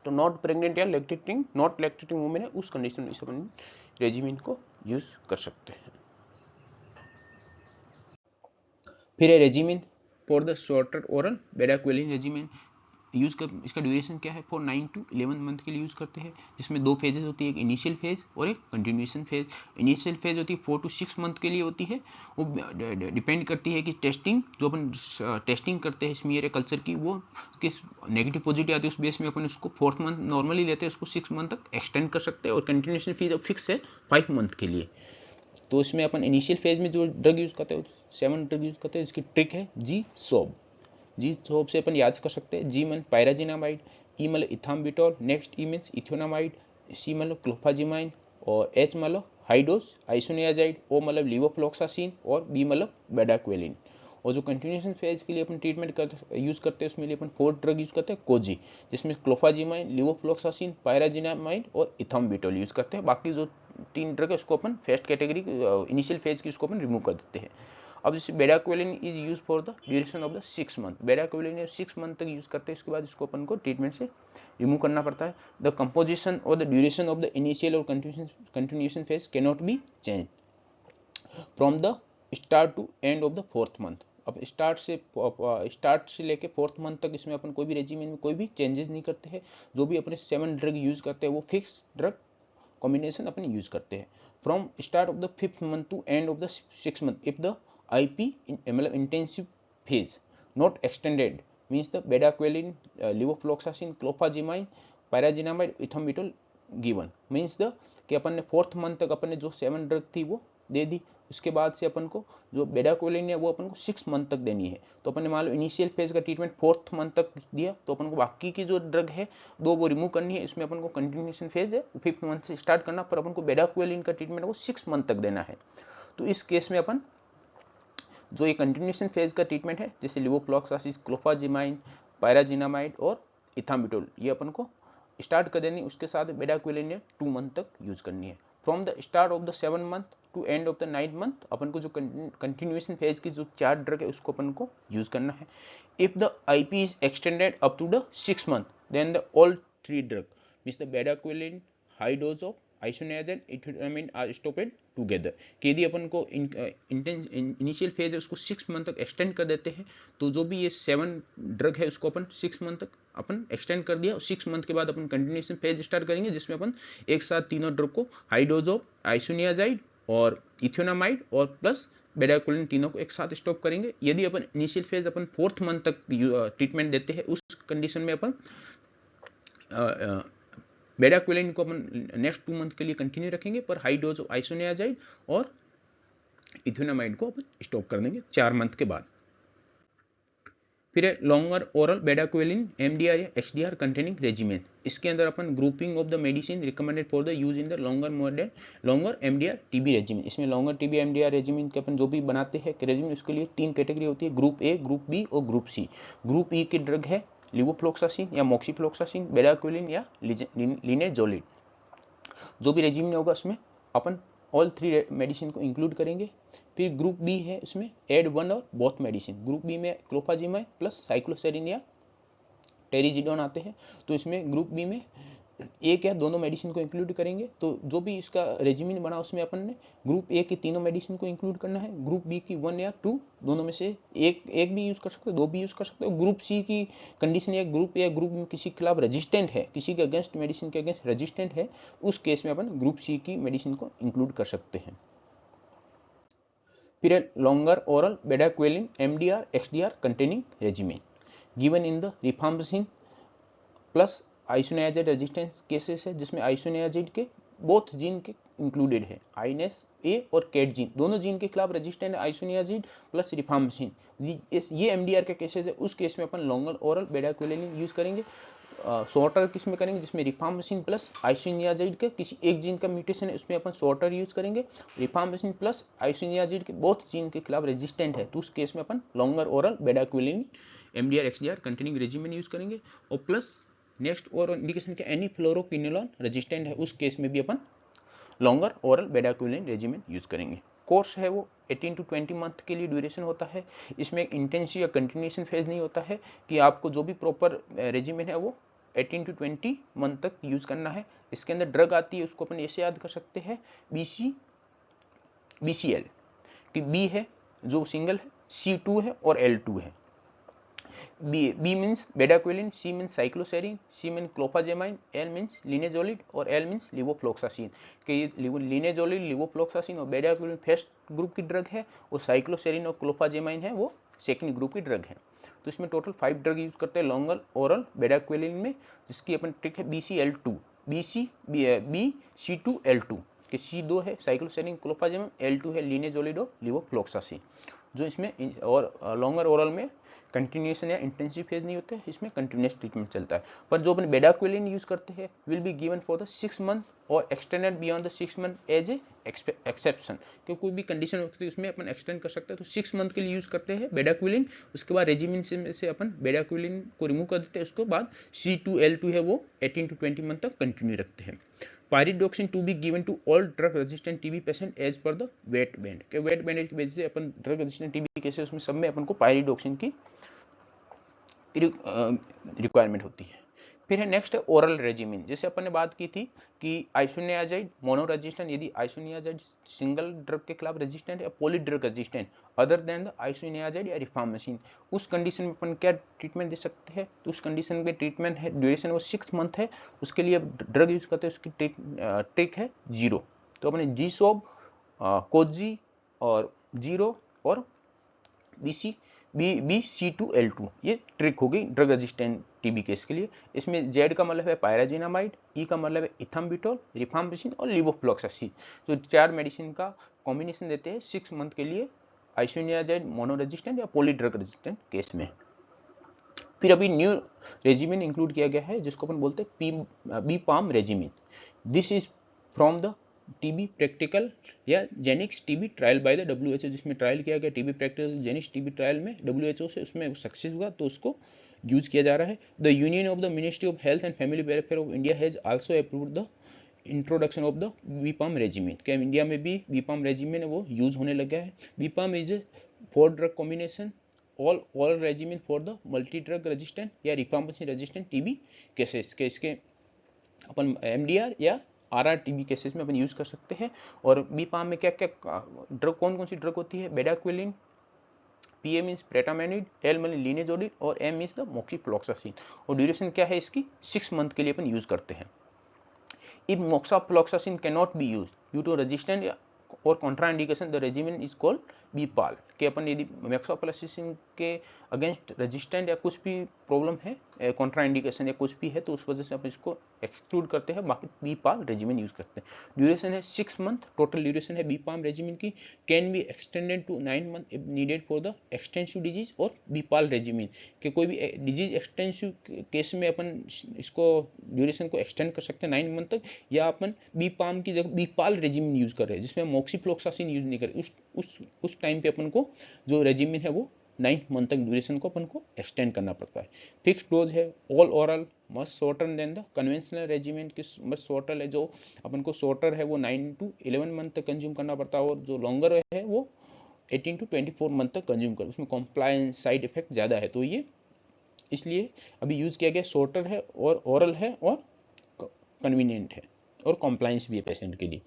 तो नॉट प्रेग्नेंट या लैक्टेटिंग, नॉट लैक्टेटिंग वुमेन है, उस कंडीशन में अपन रेजिमेन को यूज कर सकते हैं। फिर है regimen for the shorter oral bedaquiline regimen use कर, इसका ड्यूरेशन क्या है, फॉर 9 to 11 मंथ के लिए यूज करते हैं, जिसमें 2 फेजेस होती है, एक इनिशियल फेज और एक कंटिन्यूएशन फेज। इनिशियल फेज होती है 4 to 6 मंथ के लिए होती है, वो डिपेंड करती है कि टेस्टिंग जो अपन टेस्टिंग करते हैं स्मीयर या कल्चर की, वो किस नेगेटिव पॉजिटिव आती है, उस बेस में अपन उसको 4th मंथ नॉर्मली लेते हैं, उसको 6 मंथ तक एक्सटेंड कर सकते हैं, और कंटिन्यूएशन फेज फिक्स है 5 मंथ के लिए। तो इसमें अपन इनिशियल फेज में जो ड्रग यूज करते हैं 7 ड्रग यूज करते हैं, इसकी ट्रिक है जी सॉब। जी सॉब से अपन याद कर सकते हैं, जी मन पायराजिनामाइड, ई मतलब इथाम्बिटोल, नेक्स्ट ई मीन्स इथोनामाइड, सी मतलब क्लोफाजिमाइन, और एच मतलब हाइडोस आइसोनियाजाइड, ओ मतलब लीवोफ्लॉक्सासिन, और बी मतलब बेडाक्वेलिन। और जो कंटिन्यूएशन फेज के लिए अपन ट्रीटमेंट यूज करते हैं, उसमें लिए अपन 4 ड्रग यूज करते हैं कोजी, जिसमें क्लोफाजिमाइन, लीवोफ्लॉक्सासिन, पायराजिनामाइड और इथाम्बिटोल यूज करते हैं। बाकी जो 3 ड्रग है उसको अपन फर्स्ट कैटेगरी इनिशियल फेज की उसको अपन रिमूव कर देते हैं। अब जैसे bedaquiline is use for the duration of the 6 month, bedaquiline 6 month तक यूज करते हैं, इसके बाद इसको अपन को ट्रीटमेंट से रिमूव करना पड़ता है। द कंपोजिशन और the duration of the initial और continuation phase can not be change from the start to end of the 4th month. अब स्टार्ट से लेके 4th मंथ तक इसमें अपन कोई भी रेजिमेन में कोई भी चेंजेस नहीं करते हैं। जो भी अपने 7 ड्रग यूज करते हैं वो फिक्स ड्रग कॉम्बिनेशन अपन यूज करते हैं। From start of the 5th month to end of the 6th month, if the IP मतलब intensive phase not extended means the bedaquiline, levofloxacin, clofazimine, pyrazinamide, ethambutol given means the कि अपन ने 4th मंथ तक अपन ने जो 7 ड्रग थी वो दे दी, उसके बाद से अपन को जो बेडाक्वेलिन है वो अपन को 6 मंथ तक देनी है। तो अपन ने मान लो इनिशियल फेज का ट्रीटमेंट 4th मंथ तक दिया, तो अपन को बाकी की जो ड्रग है 2 वो रिमूव करनी है। इसमें अपन को कंटिन्यूएशन फेज है 5th मंथ से स्टार्ट करना, पर अपन को बेडाक्वेलिन का ट्रीटमेंट वो 6 मंथ तक देना है। तो इस केस में अपन जो ये कंटिन्यूएशन फेज का ट्रीटमेंट है, जैसे लिवोफ्लॉक्सासिन, क्लोफाजिमाइन, पायराजिनामाइड और इथाम्बिटोल, ये अपन को स्टार्ट कर देनी, उसके साथ बेडाक्वेलिन 2 मंथ तक यूज करनी है। From the start of the 7 month to end of the 9th month अपन को जो कंटिन्यूएशन फेज की जो 4 ड्रग है उसको अपन को यूज करना है। If the IP is extended up to the 6 month, then the all 3 drug means the bedaquiline, high dose of isoniazid, ethamine are stopped together. कि यदि अपन को इनिशियल फेज है उसको 6 मंथ तक एक्सटेंड कर देते हैं, तो जो भी ये 7 ड्रग है उसको अपन 6 मंथ तक अपन एक्सटेंड कर दिया, और 6 मंथ के बाद अपन कंटिन्यूएशन फेज स्टार्ट करेंगे, जिसमें अपन एक साथ तीनों ड्रग को हाई डोज ऑफ आइसोनियाजाइड और इथोनामाइड और प्लस बेडाक्वेलिन तीनों को एक साथ स्टॉप करेंगे। यदि अपन इनिशियल फेज अपन 4th मंथ तक ट्रीटमेंट देते हैं, उस कंडीशन में अपन बेडाक्वेलिन को अपन नेक्स्ट 2 मंथ के लिए कंटिन्यू रखेंगे, पर हाई डोज ऑफ आइसोनियाजाइड और इथोनामाइड को अपन स्टॉप कर देंगे 4 मंथ के बाद। फिर है लॉन्गर ओरल बेडाक्वेलिन MDR या XDR कंटेनिंग रेजिमेन। इसके अंदर अपन grouping of the medicine recommended for the use in the longer MDR TB regimen. इसमें लॉन्गर TB MDR रेजिमेन के अपन जो भी बनाते हैं रेजिमेन, उसके लिए 3 कैटेगरी होती है, ग्रुप A, ग्रुप B और ग्रुप C। ग्रुप E की ड्रग है लिवोफ्लॉक्सासिन या मॉक्सीफ्लॉक्सासिन, बेडाक्वेलिन या लिनेजोलिड। जो भी रेजिमेन होगा उसमें अपन ऑल 3 मेडिसिन को इंक्लूड करेंगे। फिर ग्रुप बी है, इसमें एड 1 और बोथ मेडिसिन। ग्रुप बी में क्लोफाजिमाइन प्लस साइक्लोसेरिन या टेरिजिडोन आते हैं, तो इसमें ग्रुप बी में एक या दोनों मेडिसिन को इंक्लूड करेंगे। तो जो भी इसका रेजिमेन बना उसमें अपन ने ग्रुप ए की तीनों मेडिसिन को इंक्लूड करना है, ग्रुप बी की 1 या 2 दोनों में से एक भी यूज कर सकते हो, 2 भी यूज कर सकते हो। ग्रुप सी की कंडीशन या ग्रुप ए या ग्रुप में किसी के खिलाफ रेजिस्टेंट है, किसी के अगेंस्ट मेडिसिन के अगेंस्ट रेजिस्टेंट है, उस केस में अपन ग्रुप सी की मेडिसिन को इंक्लूड कर सकते हैं। फिर longer oral bedaquiline MDR XDR containing regimen given in the rifampicin plus isoniazid resistance cases है, जिसमें आइसोनियाजाइड के बोथ जीन के इंक्लूडेड है, आइनेस ए और कैट जीन दोनों जीन के खिलाफ रेजिस्टेंट है आइसोनियाजाइड प्लस रिफाम्पिसिन। ये MDR के केसेस है, उस केस में अपन लॉन्गर ओरल बेडाक्वेलिन यूज करेंगे। सॉर्टर किस में करेंगे, जिसमें रिफार्मेसिन प्लस आइसोनियाजाइड के किसी एक जीन का म्यूटेशन है, उसमें अपन सॉर्टर यूज करेंगे। रिफार्मेसिन प्लस आइसोनियाजाइड के बोथ जीन के खिलाफ रेजिस्टेंट है तो उस केस में अपन longer oral bedaquiline MDR XDR continuing regimen use करेंगे। और प्लस नेक्स्ट और इंडिकेशन के एनी फ्लोरोक्विनोलोन रेजिस्टेंट है, उस केस में भी अपन longer oral bedaquiline regimen use करेंगे। कोर्स है वो 18 to 20 मंथ के लिए ड्यूरेशन होता है। इसमें एक इंटेंसिव या कंटिन्यूएशन फेज नहीं होता है कि आपको जो भी प्रॉपर रेजिमेन है वो 18 to 20 मंथ तक यूज करना है। इसके अंदर ड्रग आती है, उसको अपन ऐसे याद कर सकते हैं BCL कि B है जो सिंगल है, C2 है और L2 है। B means bedaquiline, C means cycloserine, C means clofazimine, L means linezolid और L मीन्स लिवोफ्लोक्सासिन। कि ये लिनेजोलिड, लिवोफ्लोक्सासिन और बेडाक्विलिन फर्स्ट ग्रुप की ड्रग है और साइक्लोसेरिन और क्लोफाजेमाइन है वो सेकंड ग्रुप की ड्रग है। तो इसमें टोटल 5 ड्रग यूज करते हैं लॉन्गर ओरल बेडाक्विलिन में, जिसकी अपन ट्रिक है BCL2, BC2L2 कि C2 है साइक्लोसेरिन क्लोफाजेमाइन, L2 है लिनेजोलिड और लिवोफ्लोक्सासिन। जो इसमें और लॉन्गर ओरल में कंटिन्यूएशन या इंटेंसिव फेज नहीं होते, इसमें कंटिन्यूस ट्रीटमेंट चलता है। पर जो अपन बेडाक्विलिन यूज करते हैं will be given for the 6 month और extended beyond the 6 month as a exception, कि कोई भी कंडीशन होती है उसमें अपन एक्सटेंड कर सकते हैं। तो 6 मंथ के लिए यूज करते हैं बेडाक्विलिन, उसके बाद रेजिमेन से अपन बेडाक्विलिन को रिमूव कर देते हैं, उसके बाद C2L2 है वो 18 to 20 मंथ तक कंटिन्यू रखते हैं। Pyridoxine to be given to all drug resistant TB patient as per the weight band, के वेट बैंड की वजह से अपन ड्रग रेजिस्टेंट टीबी केसेस उसमें सब में अपन को पायरिडोक्सिन की रिक्वायरमेंट होती है। फिर है नेक्स्ट है ओरल रेजिमिन, जैसे अपन ने बात की थी कि आइसोनियाजाइड मोनो रेजिस्टेंट, यदि आइसोनियाजाइड सिंगल ड्रग के खिलाफ रेजिस्टेंट या poly drug resistant other than the isoniazid या रिफार्मेसिन, उस कंडीशन में अपन क्या ट्रीटमेंट दे सकते हैं। तो उस कंडीशन में ट्रीटमेंट है ड्यूरेशन वो 6 मंथ है, उसके लिए ड्रग यूज करते हैं, उसकी ट्रिक है जीरो। तो अपने जीसोब, कोजी और जीरो और BC2L2 ये ट्रिक हो गई ड्रग रेजिस्टेंट टीबी केस के लिए। इसमें जेड का मतलब है पायराजिनामाइड, ई का मतलब है इथाम्बिटोल, रिफाम्पिसिन और लिवोफ्लोक्सासिन, जो 4 मेडिसिन का कॉम्बिनेशन देते हैं 6 मंथ के लिए आइसोनियाजाइड मोनो रेजिस्टेंट या पॉली ड्रग रेजिस्टेंट केस में। फिर अभी न्यू रेजिमेन इंक्लूड किया गया है जिसको अपन बोलते हैं BPAM regimen. This is from the TB practical या genics TB trial by the WHO, जिसमें ट्रायल किया गया TB practical genics TB trial में WHO से, उसमें सक्सेस हुआ तो उसको यूज किया जा रहा है। The union of the ministry of health and family welfare of India has also approved the introduction of the BPAM regimen, क्या इंडिया में भी BPAM रेजिमेन है वो यूज होने लगा है। BPAM is a 4 drug combination all oral regimen for the multi drug resistant या रिफाम्पिसिन रेजिस्टेंट टीबी केसेस के, इसके अपन MDR या RR-TB केसेस में अपन यूज कर सकते हैं। और BPAM में क्या क्या ड्रग, कौन कौन सी ड्रग होती है, bedaquiline, PA means pretomanid, L means linezolid और M मीन्स द मोक्सीफ्लोक्सासिन। और ड्यूरेशन क्या है इसकी 6 मंथ के लिए अपन यूज करते हैं। If moxifloxacin can not be use due to resistant और contraindication the regimen is called BPAL, कि अपन यदि मोक्सीफ्लोक्सासिन के अगेंस्ट रेजिस्टेंट या कुछ भी प्रॉब्लम है, कॉन्ट्राइंडिकेशन या कुछ भी है, तो उस वजह से अपन इसको एक्सक्लूड करते हैं, बाकी BPAL रेजिमेन यूज करते हैं। ड्यूरेशन है 6 मंथ, टोटल ड्यूरेशन है BPAM रेजिमेन की, can be extended to 9 month if needed for the extensive disease और BPAL रेजिमेन, कि कोई भी डिजीज एक्सटेंसिव केस में अपन इसको ड्यूरेशन को एक्सटेंड कर सकते हैं 9 मंथ तक, या अपन BPAM की जगह BPAL रेजिमेन यूज कर रहे हैं जिसमें मोक्सीफ्लोक्सासिन यूज नहीं कर रहे, उस टाइम पे अपन को जो रेजिमेन है वो 9 मंथ तक ड्यूरेशन को अपन को एक्सटेंड करना पड़ता है। फिक्स डोज है all oral must shorter than the conventional regimen, की मस्ट शॉर्टर है, जो अपन को शॉर्टर है वो 9 to 11 मंथ तक कंज्यूम करना पड़ता है, और जो लॉन्गर है वो 18 to 24 मंथ तक कंज्यूम कर, उसमें कॉम्प्लायंस साइड इफेक्ट ज़्यादा है, तो ये इसलिए अभी यूज़ किया गया शॉर्टर है और ओरल है और कन्वीनियंट है और कॉम्प्लायंस भी है पेशेंट के लिए।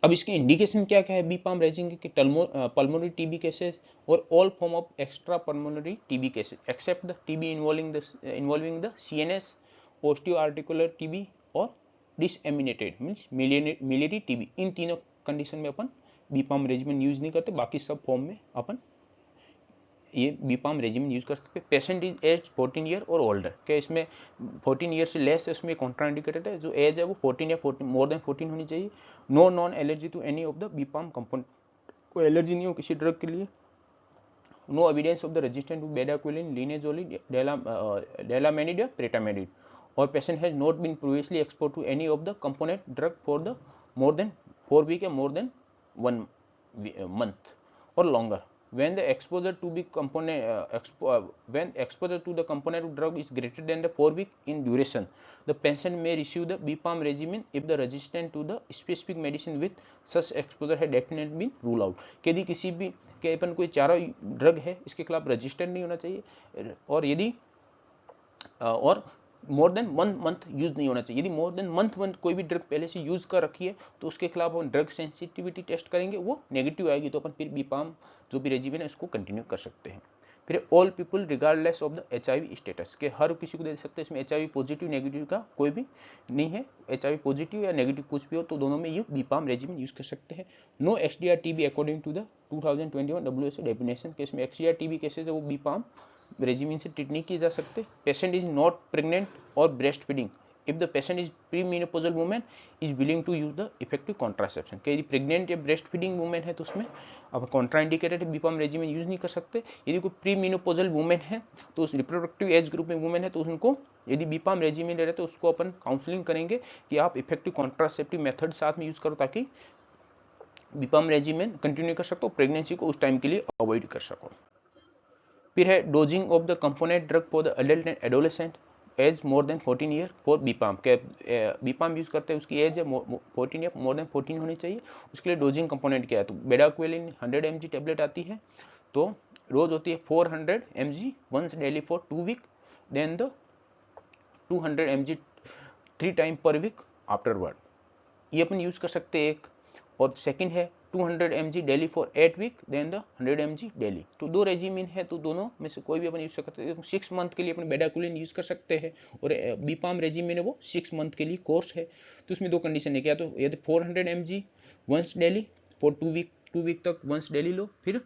अब इसके इंडिकेशन क्या क्या है BPAM रेजिंग के, पल्मोनरी टीबी केसेस और all form of extra pulmonary TB cases except the TB involving the CNS, osteoarticular TB और डिसएमिनेटेड मींस मिलियरी टीबी, इन तीनों कंडीशन में अपन BPAM रेजिमेन यूज नहीं करते, बाकी सब फॉर्म में अपन ये BPAM रेजिमेन यूज कर सकते हैं। पेशेंट इज एज 14 ईयर और ओल्डर, क्या इसमें 14 ईयर से लेस है, इसमें कॉन्ट्राइंडिकेटेड है, जो एज है वो 14 या मोर देन 14 होनी चाहिए। No non allergy to any of the BPAM component, कोई एलर्जी नहीं हो किसी ड्रग के लिए, no evidence of the resistance to bedaquiline, linezolid, delamanid या प्रेटामेनिड, और patient has not been previously expose to any of the component drug for the more than 4 weeks or more than 1 month or longer. When the exposure to the component when exposure to the component of drug is greater than the 4 week in duration, the patient may receive the BPAM regimen if the resistance to the specific medicine with such exposure had definitely been ruled out. यदि किसी भी के अपन कोई चारों ड्रग है इसके खिलाफ रेजिस्टेंट नहीं होना चाहिए, और यदि और मोर देन 1 मंथ यूज नहीं होना चाहिए। यदि मोर देन मंथ कोई भी ड्रग पहले से यूज कर रखी है तो उसके खिलाफ हम ड्रग सेंसिटिविटी टेस्ट करेंगे, वो नेगेटिव आएगी तो अपन फिर बीपाम जो भी रेजिमेन है उसको कंटिन्यू कर सकते हैं। फिर all people regardless of the HIV status, के हर किसी को दे सकते हैं, इसमें HIV पॉजिटिव नेगेटिव का कोई भी नहीं है, HIV पॉजिटिव या नेगेटिव कुछ भी हो तो दोनों में ये बीपाम रेजिमेन यूज कर सकते हैं। No XDR TB according to the 2021 WHO definition, case में XDR TB केसेज है वो बीपाम रेजिमेन से ट्रीट नहीं किए जा सकते। पेशेंट इज नॉट प्रेग्नेंट और breast feeding, if the patient is premenopausal women is willing to use the effective contraception, कि यदि प्रेग्नेंट या ब्रेस्ट फीडिंग वुमेन है तो उसमें अब कॉन्ट्राइंडिकेटेड बीपाम रेजिमेन यूज नहीं कर सकते। यदि कोई प्रीमेनोपॉजल वुमेन है तो उस रिप्रोडक्टिव एज ग्रुप में वुमेन है तो उनको यदि बीपाम रेजिमेन ले रहे तो उसको अपन काउंसलिंग करेंगे कि आप इफेक्टिव कॉन्ट्रासेप्टिव मेथड साथ में यूज करो ताकि बीपाम रेजिमेन कंटिन्यू कर सको, प्रेगनेंसी को उस टाइम के लिए अवॉइड कर सको। फिर है dosing of the component drug for the adult and adolescent age more than 14 year for BPAM, के बीपाम यूज करते हैं उसकी एज है 14 या मोर देन 14 होनी चाहिए, उसके लिए डोजिंग कंपोनेंट क्या है तो बेडाक्विलिन 100 mg टेबलेट आती है, तो रोज होती है 400 mg once daily for 2 week, then the 200 mg 3 time per week afterward, ये अपन यूज कर सकते हैं एक। और सेकंड है 200 mg daily for 8 week, then the 100 mg daily, तो दो रेजिमिन है तो दोनों में से कोई भी अपन यूज कर सकते हैं। 6 मंथ के लिए अपन बेडाक्विलिन यूज कर सकते हैं और बीपाम रेजिमिन है वो 6 मंथ के लिए कोर्स है, तो उसमें दो कंडीशन है, क्या तो यदि 400 mg once daily for 2 week तक वंस डेली लो, फिर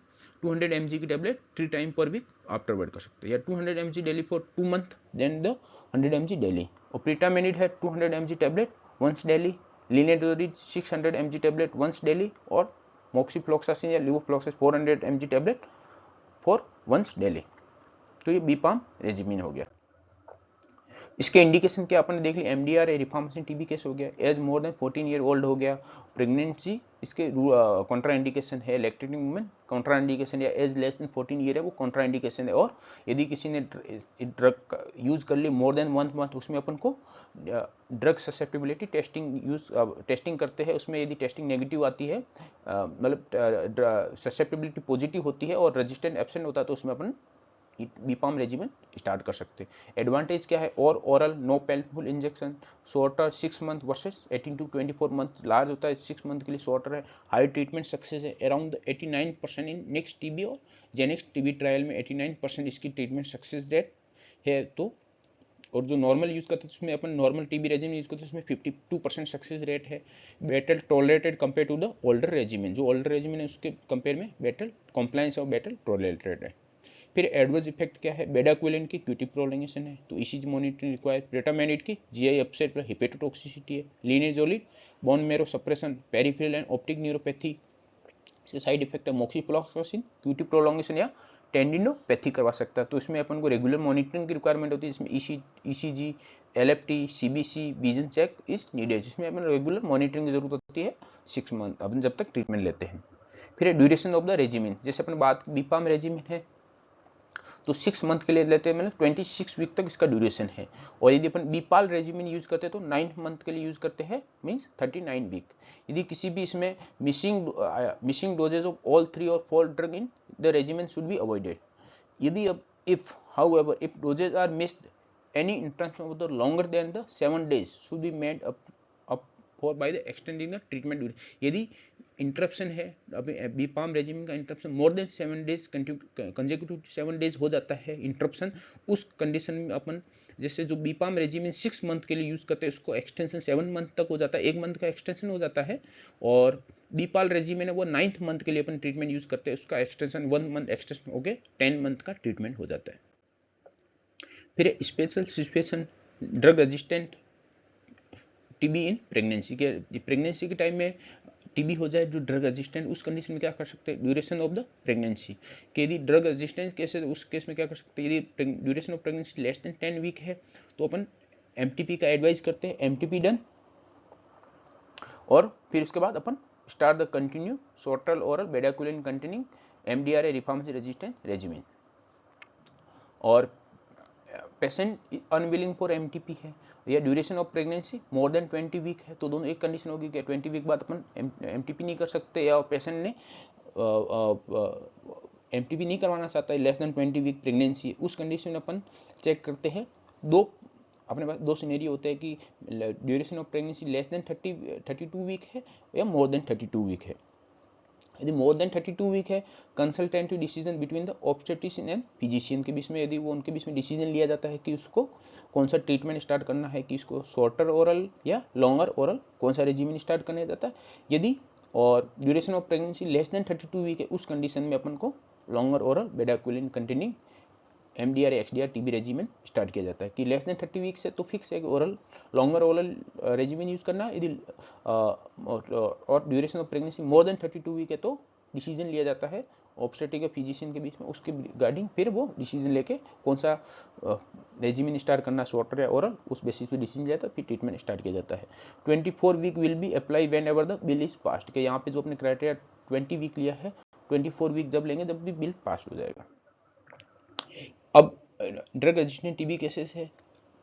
200 mg की tablet 3 time per week afterward कर सकते हैं, या 200 mg daily for 2 month then the 100 mg daily. और प्रीटामेनिड है 200 mg tablet once daily, linezolid 600 mg tablet once daily, और मोक्सीफ्लोक्सासिन या levofloxacin 400 mg tablet for once daily, तो ये बीपाम रेजिमिन हो गया। इसके इंडिकेशन क्या अपन देख ली, एमडीआर है, रिफॉर्मेशन टीबी केस हो गया, age more than 14 year old हो गया, प्रेगनेंसी इसके कॉन्ट्रा इंडिकेशन है, लैक्टेटिंग वुमेन कॉन्ट्रा इंडिकेशन, या एज लेस देन 14 ईयर है वो कॉन्ट्रा इंडिकेशन है, और यदि किसी ने ड्रग यूज कर ली मोर देन 1 मंथ उसमें अपन को ड्रग ससेप्टिबिलिटी टेस्टिंग करते हैं, उसमें यदि टेस्टिंग नेगेटिव आती है मतलब ससेप्टिबिलिटी पॉजिटिव होती है और रेजिस्टेंट एब्सेंट होता है तो उसमें अपन बीपाम रेजिमेन स्टार्ट कर सकते हैं। एडवांटेज क्या है, और oral no painful injection, shorter 6 month versus 18 to 24 month, large होता है 6 मंथ के लिए, शॉर्टर है, हाई ट्रीटमेंट सक्सेस है, अराउंड 89% इन नेक्स्ट टीबी और जेनेक्स टीबी ट्रायल में 89% इसकी ट्रीटमेंट सक्सेस रेट है, तो और जो नॉर्मल यूज करते हैं उसमें अपन नॉर्मल टीबी रेजिमेन यूज करते हैं उसमें 52% सक्सेस रेट है, better tolerated compare to the older regimen, जो ओल्डर रेजिमेन है उसके कंपेयर में बेटर कॉम्प्लायंस और बेटर टॉलरेटेड है। फिर एडवर्स इफेक्ट क्या है, बेडाक्विलिन की क्यूटी प्रोलॉन्गेशन है तो ईसीजी मॉनिटरिंग रिक्वायर, प्रेटामेनिड की जीआई अपसेट हिपेटोटॉक्सिसिटी है, लिनेजोलिड bone marrow suppression, peripheral and optic neuropathy से साइड इफेक्ट है, मोक्सीफ्लोक्सासिन क्यूटी प्रोलॉन्गेशन या टेंडिनोपैथी करवा सकता है, तो इसमें अपन को रेगुलर मॉनिटरिंग की रिक्वायरमेंट होती है, जिसमें ECG, LFT, CBC, vision check is needed, जिसमें अपन रेगुलर मॉनिटरिंग की जरूरत होती है 6 मंथ अपन जब तक ट्रीटमेंट लेते हैं। फिर ड्यूरेशन ऑफ द रेजिमिन, जैसे अपन बात बीपाम रेजिमिन है तो 6 मंथ के लिए लेते हैं, मतलब 26 वीक तक इसका ड्यूरेशन है, और यदि अपन बीपाल रेजिमेन यूज करते हैं तो 9 मंथ के लिए यूज करते हैं, मींस 39 वीक। यदि किसी भी इसमें मिसिंग डोजेज ऑफ ऑल 3 और 4 drug in the regimen should be avoided. यदि अब if doses are missed any interruption of the longer than the 7 days should be made up for by the extending the treatment duration। यदि इंटरप्शन है, अभी बीपाम रेजिमेन का interruption more than 7 days consecutive 7 days हो जाता है इंटरप्शन, उस कंडीशन में अपन जैसे जो बीपाम रेजिमेन 6 मंथ के लिए यूज करते हैं उसको एक्सटेंशन 7 मंथ तक हो जाता है, 1 मंथ का एक्सटेंशन हो जाता है, और बीपाल रेजिमेन है वो 9th मंथ के लिए अपन ट्रीटमेंट यूज करते हैं, उसका एक्सटेंशन 1 मंथ एक्सटेंशन हो गया 10 मंथ का ट्रीटमेंट हो जाता है। फिर special situation drug resistant TB in pregnancy के टाइम में टीबी हो जाए जो ड्रग रेजिस्टेंट, उस कंडीशन में क्या कर सकते हैं, ड्यूरेशन ऑफ द प्रेगनेंसी, कि यदि ड्रग रेजिस्टेंस केस है उस केस में क्या कर सकते हैं, यदि duration of pregnancy less than 10 week है तो अपन एमटीपी का एडवाइज करते हैं, एमटीपी डन, और फिर उसके बाद अपन start the continue shorter oral bedaquiline containing MDR rifampicin resistant regimen. और पेशेंट अनविलिंग फॉर एमटीपी है या duration of pregnancy more than 20 week है, तो दोनों एक कंडीशन होगी कि 20 वीक बाद अपन एमटीपी नहीं कर सकते, या पेशेंट ने एमटीपी नहीं करवाना चाहता है, लेस देन 20 वीक प्रेगनेंसी, उस कंडीशन में अपन चेक करते हैं दो, अपने पास दो सिनेरियो होते हैं कि duration of pregnancy less than 32 week है या मोर देन 32 वीक है। यदि मोर देन 32 वीक है, consultative decision between the obstetrician and physician के बीच में, यदि वो उनके बीच में डिसीजन लिया जाता है कि उसको कौन सा ट्रीटमेंट स्टार्ट करना है, कि इसको शॉर्टर ओरल या लॉन्गर ओरल कौन सा रेजिमेन स्टार्ट करने जाता है। यदि और duration of pregnancy less than 32 week है, उस कंडीशन में अपन को longer oral bedaquiline containing MDR XDR TB regimen start किया जाता है। कि लेस देन 30 वीक्स है तो फिक्स है कि oral longer oral regimen use करना, यदि और duration of pregnancy more than 32 week है तो डिसीजन लिया जाता है ऑब्स्टेट्रिक और फिजिशियन के बीच में, उसके रिगार्डिंग फिर वो डिसीजन लेके कौन सा रेजिमेन स्टार्ट करना शॉर्टर या ओरल, उस बेसिस पे डिसीजन लिया जाता है, फिर ट्रीटमेंट स्टार्ट किया जाता है। 24 week will be apply whenever the bill is passed, के यहाँ पे जो अपने क्राइटेरिया 20 वीक लिया है, 24 वीक जब लेंगे जब भी बिल पास हो जाएगा। अब ड्रग रेजिस्टेंट टीबी केसेस है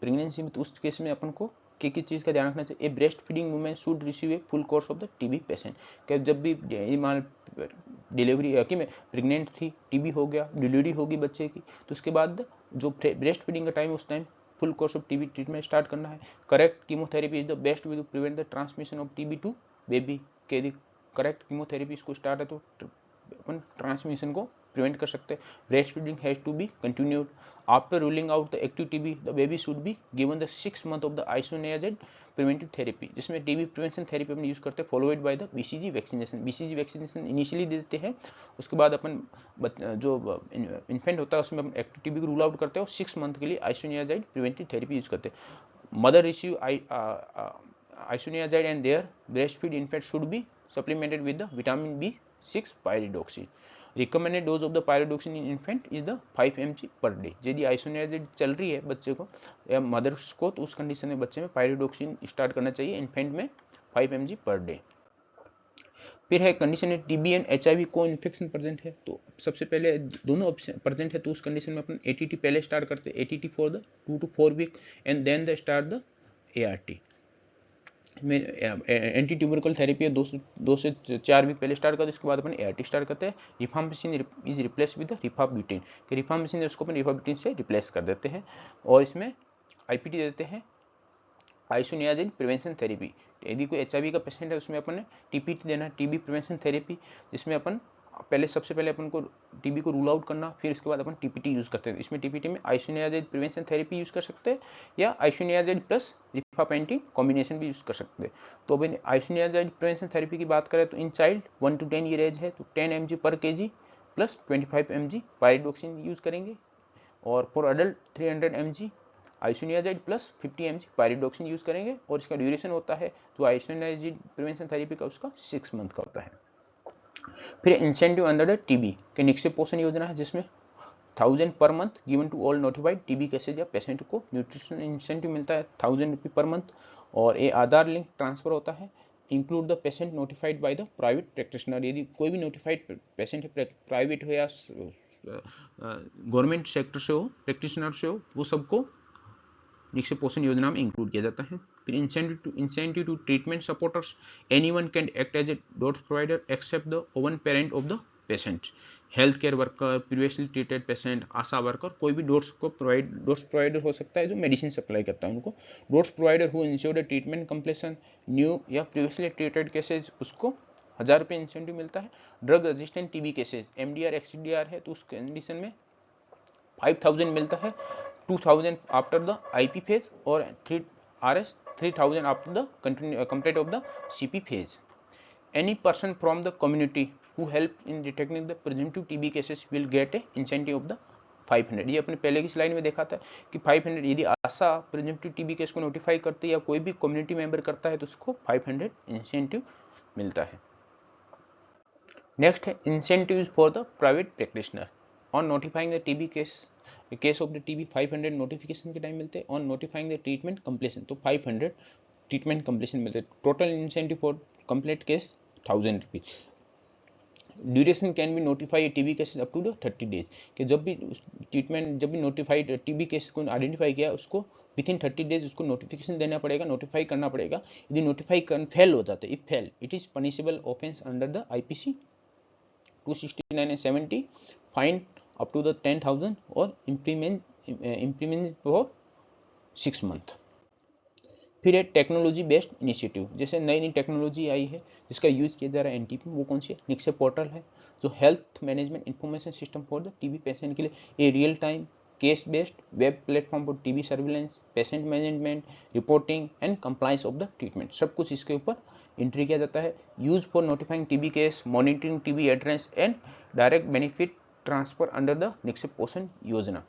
प्रेगनेंसी में, तो उस केस में अपन को किस चीज़ का ध्यान रखना चाहिए, a breast feeding women should receive a full course of the TB patient, कि जब भी मान डिलीवरी कि मैं प्रेग्नेंट थी, टीबी हो गया, डिलीवरी होगी बच्चे की, तो उसके बाद जो ब्रेस्ट फीडिंग का टाइम, उस time full course of TB treatment start करना है। Correct chemotherapy is the best way to prevent the transmission of TB to baby, के यदि करेक्ट कीमोथेरेपी इसको स्टार्ट है तो अपन ट्रांसमिशन को प्रिवेंट कर सकते हैं। Breast feeding has to be continued after ruling out the active TB, the baby should be given the 6 month of the isoniazid preventive therapy, जिसमें टीबी प्रिवेंशन थेरेपी अपन यूज करते हैं, followed by the BCG vaccination. BCG vaccination initially देते हैं, उसके बाद अपन जो इन्फेंट होता है उसमें अपन एक्टिव टीबी को रूल आउट करते हैं और 6 मंथ के लिए आइसोनियाज़िड प्रिवेंटिव थेरेपी यूज करते हैं। Mother receive isoniazid and their breast feed infant should be supplemented with the vitamin B6 pyridoxine. Recommended dose of the pyridoxine in infant is the 5 mg per day. यदि आइसोनियाज़िड चल रही है बच्चे को या मदर्स को, तो उस कंडीशन में बच्चे में पायरिडोक्सिन स्टार्ट करना चाहिए इन्फेंट में 5 mg पर डे। फिर है कंडीशन है टीबी एंड एचआईवी को इन्फेक्शन प्रेजेंट है, तो सबसे पहले दोनों प्रेजेंट है, तो उस कंडीशन में अपन एटीटी पहले स्टार्ट करते हैं, ATT for the 2 to 4 week and then the start the ART में एंटी ट्यूबरकुलर थेरेपी है 2 से 4 वीक पहले स्टार्ट करते हैं, इसके बाद अपन एआरटी स्टार्ट करते हैं। रिफाम्पिसिन इज रिप्लेस विद रिफाब्यूटिन, कि रिफाम्पिसिन उसको अपन रिफाब्यूटिन से रिप्लेस कर देते हैं, और इसमें आईपीटी देते हैं आइसोनियाज़िड प्रिवेंशन थेरेपी। यदि कोई एचआईवी का पेशेंट है उसमें अपन टीपीटी देना है, टीबी प्रिवेंशन थेरेपी, जिसमें अपन सबसे पहले अपन को टीबी को रूल आउट करना, फिर इसके बाद अपन टीपीटी यूज करते हैं। इसमें टीपीटी में आइसोनियाज़िड प्रिवेंशन थेरेपी यूज कर सकते हैं या आइसोनियाज़िड प्लस रिफापेंटिन कॉम्बिनेशन भी यूज कर सकते हैं। तो अब आइसोनियाज़िड प्रिवेंशन थेरेपी की बात करें तो in child 1 to 10 year age है तो 10 mg per kg plus 25 mg pyridoxine use करेंगे, और for adult 300 mg isoniazid plus 50 mg pyridoxine use करेंगे, और इसका ड्यूरेशन होता है जो आइसोनियाज़िड प्रिवेंशन थेरेपी का उसका 6 मंथ का होता है। फिर इंसेंटिव अंडर द टीबी के निक्षेप पोषण योजना है, जिसमें 1000 per month given to all notified TB cases या पेशेंट को न्यूट्रिशन इंसेंटिव मिलता है 1000 रुपये पर मंथ, और ये आधार लिंक ट्रांसफर होता है। Include the patient notified by the private practitioner, यदि कोई भी नोटिफाइड पेशेंट है प्राइवेट हो या गवर्नमेंट सेक्टर से हो, प्रैक्टिशनर से हो, वो सबको निक्षेप पोषण योजना में इंक्लूड किया जाता है। फिर incentive to treatment supporters, anyone can act as a dose provider except the one parent of the patient, health care worker, previously treated patient, ASHA worker, कोई भी डोज प्रोवाइडर हो सकता है जो मेडिसिन सप्लाई करता है उनको। Dose provider who insured the treatment completion new या प्रीवियसली ट्रीटेड केसेज, उसको 1000 रुपये इंसेंटिव मिलता है। Drug resistant TB cases MDR XDR है तो उस कंडीशन में 5000 मिलता है, 2000 आफ्टर द आईपी फेज और 3000 after the complete of the CP phase. Any person from the community who helped in detecting the presumptive TB cases will get a incentive of the 500। ये अपने पहले की स्लाइड में देखा था कि 500 यदि आशा प्रिजम्पटिव टीबी केस को नोटिफाई करती है या कोई भी कम्युनिटी मेंबर करता है तो उसको 500 इंसेंटिव मिलता है। नेक्स्ट है incentives for the private practitioner on notifying the TB case of the TB 500 notification के टाइम मिलते हैं, on notifying the treatment completion तो 500 ट्रीटमेंट कंप्लीशन मिलते हैं। Total incentive for complete case 1000 rupees. Duration can be notify TB cases up to the 30 days कि जब भी ट्रीटमेंट जब भी नोटिफाइड टीबी केस को आइडेंटिफाई किया उसको विद इन 30 डेज उसको नोटिफिकेशन देना पड़ेगा, नोटिफाई करना पड़ेगा। यदि नोटिफाई फेल हो जाता है, if fail it is punishable offence under the IPC 269 and 70, fine up to the 10,000 और इम्प्लीमेंट फॉर 6 मंथ। फिर है टेक्नोलॉजी बेस्ड इनिशिएटिव, जैसे नई नई टेक्नोलॉजी आई है जिसका यूज किया जा रहा है एनटीपी, वो कौन सी है? निक्से पोर्टल है जो health management information system for the TB patient के लिए। A real time case based web platform for TB surveillance, patient management, reporting and compliance of the treatment, सब कुछ इसके ऊपर एंट्री किया जाता है। Use for notifying TB case, monitoring TB adherence and direct benefit transfer under the Nikshay Poshan Yojana,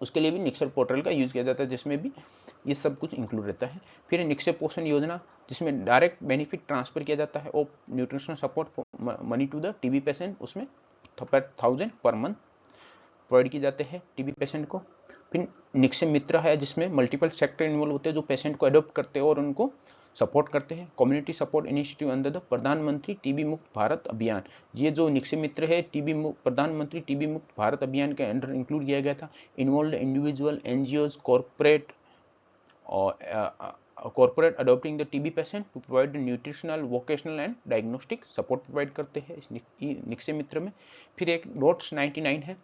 उसके लिए भी निक्सर पोर्टल का यूज किया जाता है जिसमें भी ये सब कुछ इंक्लूड रहता है। फिर निक्से पोषण योजना जिसमें डायरेक्ट बेनिफिट ट्रांसफर किया जाता है और nutritional support money to the TB patient, उसमें 1000 पर मंथ प्रोवाइड किए जाते हैं टीबी पेशेंट को। फिर निक्से मित्र है जिसमें मल्टीपल सेक्टर इन्वॉल्व होते हैं जो पेशेंट को अडॉप्ट करते हैं और उनको सपोर्ट करते हैं। Community support initiative under the प्रधानमंत्री टीबी मुक्त भारत अभियान, ये जो निक्से मित्र है टीबी मुक्त प्रधानमंत्री टीबी मुक्त भारत अभियान के अंडर इंक्लूड किया गया था। Involve individual, NGOs, corporate corporate adopting the TB patient to provide nutritional, vocational and diagnostic support provide करते हैं इस निक्से मित्र में। फिर एक डॉट्स 99 है,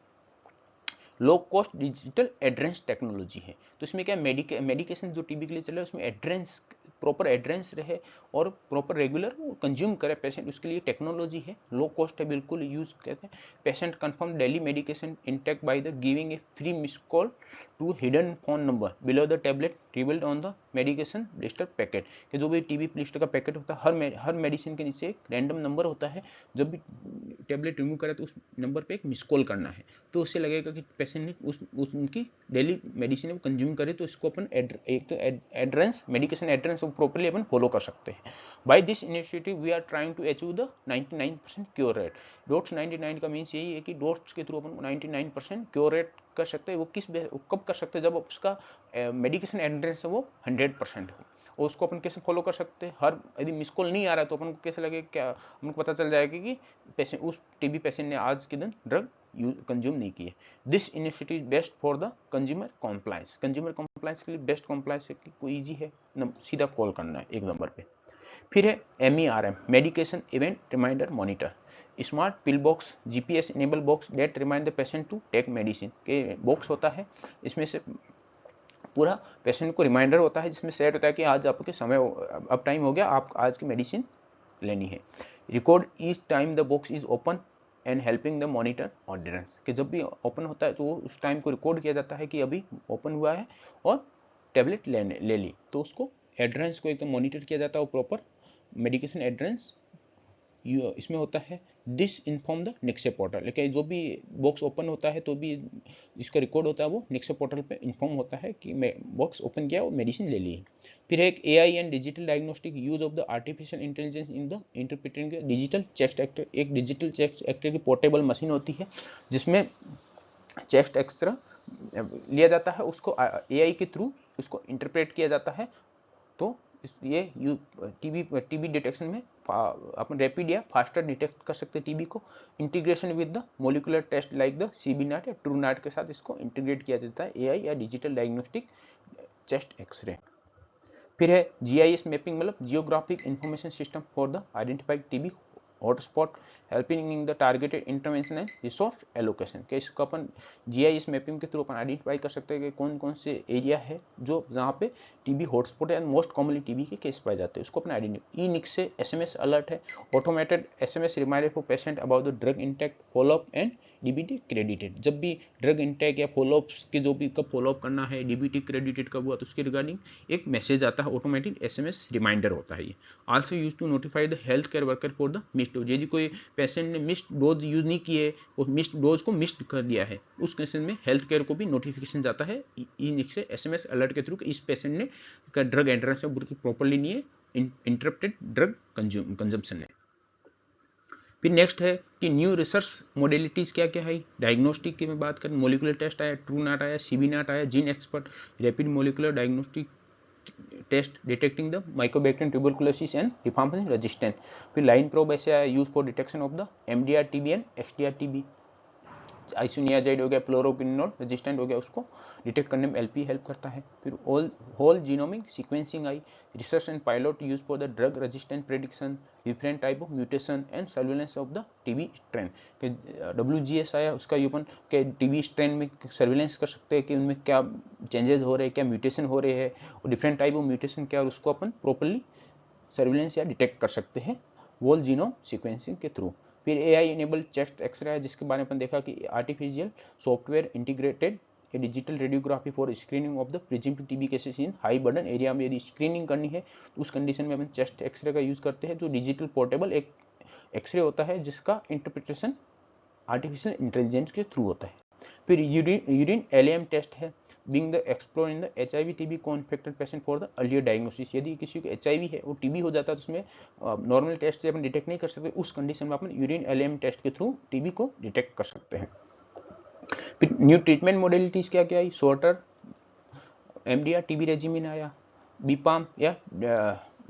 low cost digital adherence technology है। तो इसमें क्या मेडिकेशन जो टीबी के लिए चल रहा है उसमें एड्रेंस, प्रॉपर एड्रेंस रहे और प्रॉपर रेगुलर कंज्यूम करे पेशेंट, उसके लिए टेक्नोलॉजी है। लो कॉस्ट है, बिल्कुल यूज करते हैं। Patient confirm daily medication intake by the giving a free miss call to hidden phone number below the tablet revealed on the medication blister packet, कि जो भी टीबी ब्लिस्टर का पैकेट होता है हर मेडिसिन के नीचे एक रैंडम नंबर होता है, जब भी टेबलेट रिमूव करे तो उस नंबर पे एक मिस कॉल करना है, तो उससे लगेगा कि पेशेंट ने उनकी डेली मेडिसिन को कंज्यूम करे, तो इसको अपन एक तो एड्रेंस, मेडिकेशन एड्रेंस प्रॉपर्ली अपन फॉलो कर सकते हैं। By this initiative we are trying to achieve the 99% cure rate. DOTS 99 का मीन्स यही है कि डॉट्स के थ्रू अपन 99% क्योर रेट कर सकते हैं। वो कब कर सकते हैं? जब उसका मेडिकेशन एड्रेस है वो 100% हो, और उसको अपन कैसे फॉलो कर सकते हैं? हर यदि मिस कॉल नहीं आ रहा है तो अपन को कैसे लगे, क्या हमको पता चल जाएगा कि पेशेंट, उस टीबी पेशेंट ने आज के दिन ड्रग कंज्यूम नहीं किए। This initiative best for the consumer compliance, consumer compliance के लिए बेस्ट कॉम्प्लायंस है कि कोई ईजी है, सीधा कॉल करना है एक नंबर पे। फिर है MERM, medication event reminder monitor, smart pill box, GPS enable box that remind the patient to take medicine के बॉक्स होता है। इसमें से पूरा पेशेंट को रिमाइंडर होता है जिसमें सेट होता है कि आज आपके समय, अब टाइम हो गया, आप आज की मेडिसिन लेनी है। Record each time the box is open and helping the monitor ordinance, कि जब भी ओपन होता है तो उस टाइम को रिकॉर्ड किया जाता है कि अभी ओपन हुआ है और टेबलेट ले ली, तो उसको एड्रेंस को एकदम मॉनिटर किया जाता है और प्रॉपर मेडिकेशन एड्रेंस इसमें होता है। दिस इन्फॉर्म द निक्से पोर्टल, लेकिन जो भी बॉक्स ओपन होता है तो भी इसका रिकॉर्ड होता है, वो निक्से पोर्टल पे इन्फॉर्म होता है कि बॉक्स ओपन किया और मेडिसिन ले ली। फिर एक AI and digital diagnostic use of the artificial intelligence in the interpreting digital chest x-ray, एक डिजिटल चेस्ट एक्सरे की पोर्टेबल मशीन होती है जिसमें चेस्ट एक्सरे लिया जाता है, उसको AI के थ्रू उसको इंटरप्रेट किया जाता है। तो ये टीबी डिटेक्शन में अपन रैपिड या फास्टर डिटेक्ट कर सकते हैं टीबी को। Integration with the molecular taste like the CBNAT या TrueNAT के साथ इसको इंटीग्रेट किया जाता है, AI या डिजिटल डायग्नोस्टिक चेस्ट एक्सरे। फिर है GIS मैपिंग, मतलब geographic information system for the identified TB hotspot, helping in the targeted intervention and resource allocation, के इसको अपन GIS मैपिंग के थ्रू अपन आइडेंटिफाई कर सकते हैं कि कौन कौन से एरिया है जो जहाँ पे टीबी हॉटस्पॉट है, मोस्ट कॉमनली टीबी के केस पाए जाते हैं, उसको अपन आइडेंटिफाई। निक्स से SMS अलर्ट है, automated SMS reminder for patient about the drug intake, follow-up and DBT credited, जब भी ड्रग इंटेक या फॉलोअप्स के जो भी कब फॉलोअप करना है, DBT क्रेडिटेड कब हुआ, तो उसके रिगार्डिंग एक मैसेज आता है, ऑटोमेटिक SMS रिमाइंडर होता है ये। Also use to notify the health care worker for the missed dose, यदि कोई पेशेंट ने मिस्ड डोज यूज नहीं किए और मिस्ड डोज को मिस्ड कर दिया है, उस केस में हेल्थ केयर को भी नोटिफिकेशन जाता है से SMS अलर्ट के थ्रू कि इस पेशेंट ने का ड्रग एड्रेस प्रॉपरली नहीं है, इंटरप्टेड ड्रग कंजम्पशन है। फिर नेक्स्ट है कि न्यू रिसर्च मोडेलिटीज़ क्या क्या है। डायग्नोस्टिक की मैं बात करें, मोलिकुलर टेस्ट आया, ट्रू नाट आया, सीबी नाट आया, GeneXpert, rapid molecular diagnostic test detecting the mycobacterium tuberculosis and rifampicin resistant. फिर लाइन प्रोब ऐसे आया, use for detection of the MDR TB and XDR TB. Isoniazid हो गया, फ्लोरोक्विनोल रेजिस्टेंट हो गया, उसको डिटेक्ट करने में एलपी हेल्प करता है। फिर होल जीनोमिक सीक्वेंसिंग आई, research and pilot use for the drug resistant prediction, different type of mutation and surveillance of the TB strain. के WGS आया, उसका यूपन के टीबी स्ट्रेन में सर्वेलेंस कर सकते हैं कि उनमें क्या चेंजेस हो रहे हैं, क्या म्यूटेशन हो रहे हैं, और डिफरेंट टाइप ऑफ म्यूटेशन क्या, और उसको अपन प्रॉपरली सर्विलेंस या डिटेक्ट कर सकते हैं होल जीनोम सीक्वेंसिंग के थ्रू। फिर AI इनेबल्ड चेस्ट एक्सरे है, जिसके बारे में अपन देखा कि artificial software integrated digital radiography for screening of the presumed TB cases in high burden area में यदि स्क्रीनिंग करनी है तो उस कंडीशन में अपन चेस्ट एक्सरे का यूज करते हैं, जो डिजिटल पोर्टेबल एक एक्सरे होता है जिसका इंटरप्रिटेशन आर्टिफिशियल इंटेलिजेंस के थ्रू होता है। फिर यूरिन LAM टेस्ट है, being the explored in the HIV TB co-infected patient for the earlier diagnosis। यदि किसी को HIV है, वो TB हो जाता है, तो उसमें नॉर्मल टेस्ट से अपन डिटेक्ट नहीं कर सकते, उस कंडीशन में अपन यूरिन LAM टेस्ट के थ्रू TB को डिटेक्ट कर सकते हैं। फिर न्यू ट्रीटमेंट मॉडलिटीज क्या क्या आई, शॉर्टर MDR TB रेजिमिन आया, बीपाम या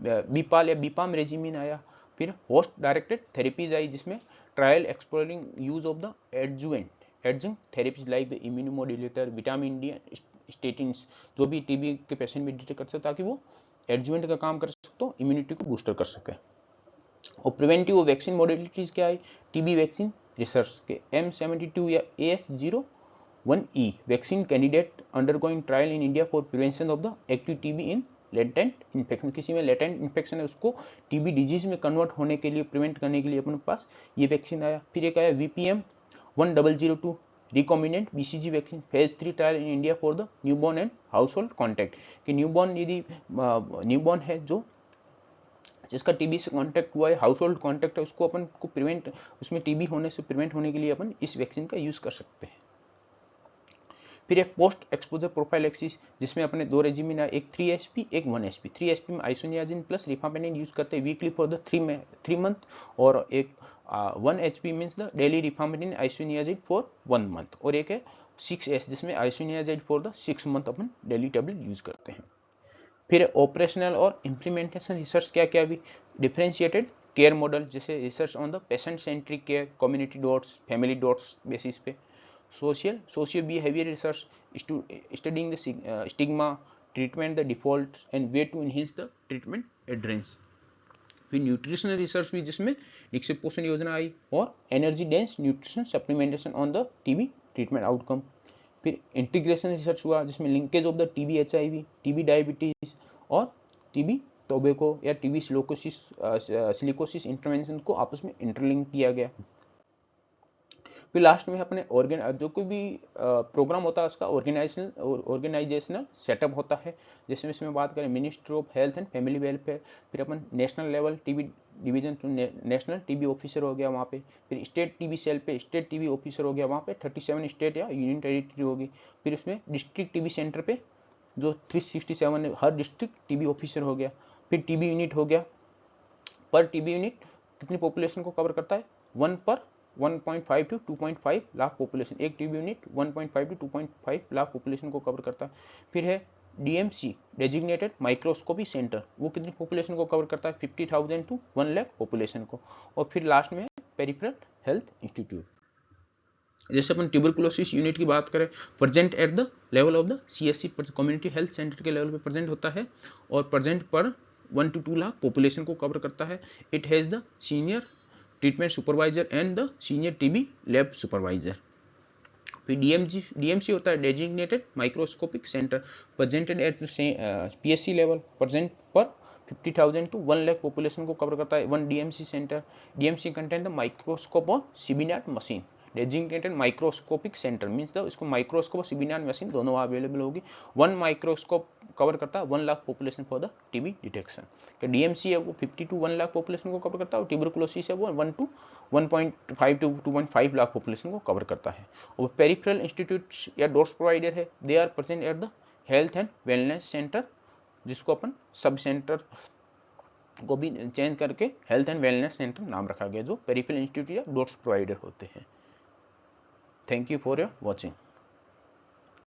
बीपाल या बीपाम रेजिमिन आया। फिर होस्ट डायरेक्टेड थेरेपीज आई, जिसमें trial exploring use of the adjunct therapies like the immunomodulator, vitamin D, statins, जो भी टीबी के पेशेंट में डिटेक्ट कर सकते ताकि वो एडजुवेंट का काम कर सकते हो, इम्यूनिटी को बूस्टर कर सके। और प्रिवेंटिव वैक्सीन मॉडलिटीज क्या है, टीबी वैक्सीन रिसर्च के M72 या AS01E vaccine candidate undergoing trial in India for prevention of the active TB in latent infection. किसी में लेटेंट इन्फेक्शन है, उसको टीबी डिजीज में कन्वर्ट होने के लिए, प्रिवेंट करने के लिए अपने पास ये वैक्सीन आया। फिर एक आया VPM-1002 recombinant BCG vaccine, phase 3 trial in India for the newborn and house hold contact. कि न्यूबॉर्न यदि न्यूबॉर्न है जो जिसका टीबी से कांटेक्ट हुआ है, हाउस होल्ड कॉन्टैक्ट है, उसको अपन को प्रिवेंट, उसमें टीबी होने से प्रिवेंट होने के लिए अपन इस वैक्सीन का यूज कर सकते हैं। फिर एक पोस्ट एक्सपोजर प्रोफाइलैक्सिस, जिसमें अपने दो रेजिमिन है, एक 3SP एक 1SP। 3SP में आइसोनियाजिन प्लस रिफाम्पिसिन यूज करते हैं वीकली फॉर द 3 मंथ, और एक 1HP means the daily rifampicin isoniazid for 1 month, और एक है 6S जिसमें आइसोनियाजिन फॉर द 6 मंथ अपन डेली टेबलेट यूज करते हैं। फिर ऑपरेशनल और इम्प्लीमेंटेशन रिसर्च क्या क्या भी, डिफरेंशिएटेड केयर मॉडल, जैसे research on the patient centric care, community DOTS, family DOTS basis पे। Socio behaviour research, studying the stigma, treatment the default and way to enhance the treatment adherence. फिर न्यूट्रिशनल रिसर्च भी, जिसमें विकसित पोषण योजना आई, और energy dense nutrition supplementation on the TB treatment outcome. फिर इंटीग्रेशन रिसर्च हुआ, जिसमें linkage of the TB HIV, TB diabetes और टीबी टोबैको या टीबी सिलिकोसिस इंटरवेंशन को आपस में इंटरलिंक किया गया। फिर लास्ट में अपने जो कोई भी प्रोग्राम होता है उसका ऑर्गेनाइजेशनल सेटअप होता है, जैसे इसमें बात करें ministry of health and family welfare, फिर अपन नेशनल लेवल टीबी डिवीजन तो नेशनल टीबी ऑफिसर हो गया वहाँ पे, फिर स्टेट टीबी सेल पे स्टेट टीबी ऑफिसर हो गया वहाँ पे, 37 स्टेट या यूनियन टेरिटरी होगी। फिर इसमें डिस्ट्रिक्ट टीबी सेंटर पे जो 367 है, हर डिस्ट्रिक्ट टीबी ऑफिसर हो गया। फिर टीबी यूनिट हो गया, पर टीबी यूनिट कितनी पॉपुलेशन को कवर करता है, 1/1.5 to 2.5 लाख पॉपुलेशन, एक TB unit 1.5 to 2.5 lakh population को कवर करता है। फिर है DMC डेजिग्नेटेड माइक्रोस्कोपी सेंटर, वो कितनी पॉपुलेशन को कवर करता है, 50,000 to 1 लाख पॉपुलेशन को। और फिर लास्ट में पेरिफेरल हेल्थ इंस्टीट्यूट, जैसे अपन ट्यूबरकुलोसिस यूनिट की बात करें, present at the level of the CSC community health centre के लेवल पे प्रेजेंट होता है, और प्रेजेंट पर 1 to 2 लाख पॉपुलेशन को कवर करता है। It has the senior treatment supervisor and the senior TB lab supervisor. फिर DMC होता है designated microscopic centre, presented at PSC level, present पर 50,000 to 1 लाख पॉपुलेशन को कवर करता है 1 DMC centre. DMC content the microscope और CBNAAT machine, designated microscopic centre means the इसको माइक्रोस्कोप और सीबीनैट मशीन दोनों अवेलेबल होगी। 1 माइक्रोस्कोप कवर करता है 1 lakh population for the TB detection. तो DMC है वो 50 to 1 लाख पॉपुलेशन को कवर करता है, और ट्यूबरकुलोसिस है वो 1 to 1.5 to 2.5 लाख पॉपुलेशन को कवर करता है। और पेरिफेरल इंस्टीट्यूट या डोर्स प्रोवाइडर है, they are present at the health and wellness centre, जिसको अपन सब सेंटर को भी चेंज करके हेल्थ एंड वेलनेस सेंटर नाम रखा गया, जो पेरिफेरल इंस्टीट्यूट या डोट्स प्रोवाइडर होते हैं। Thank you for your watching.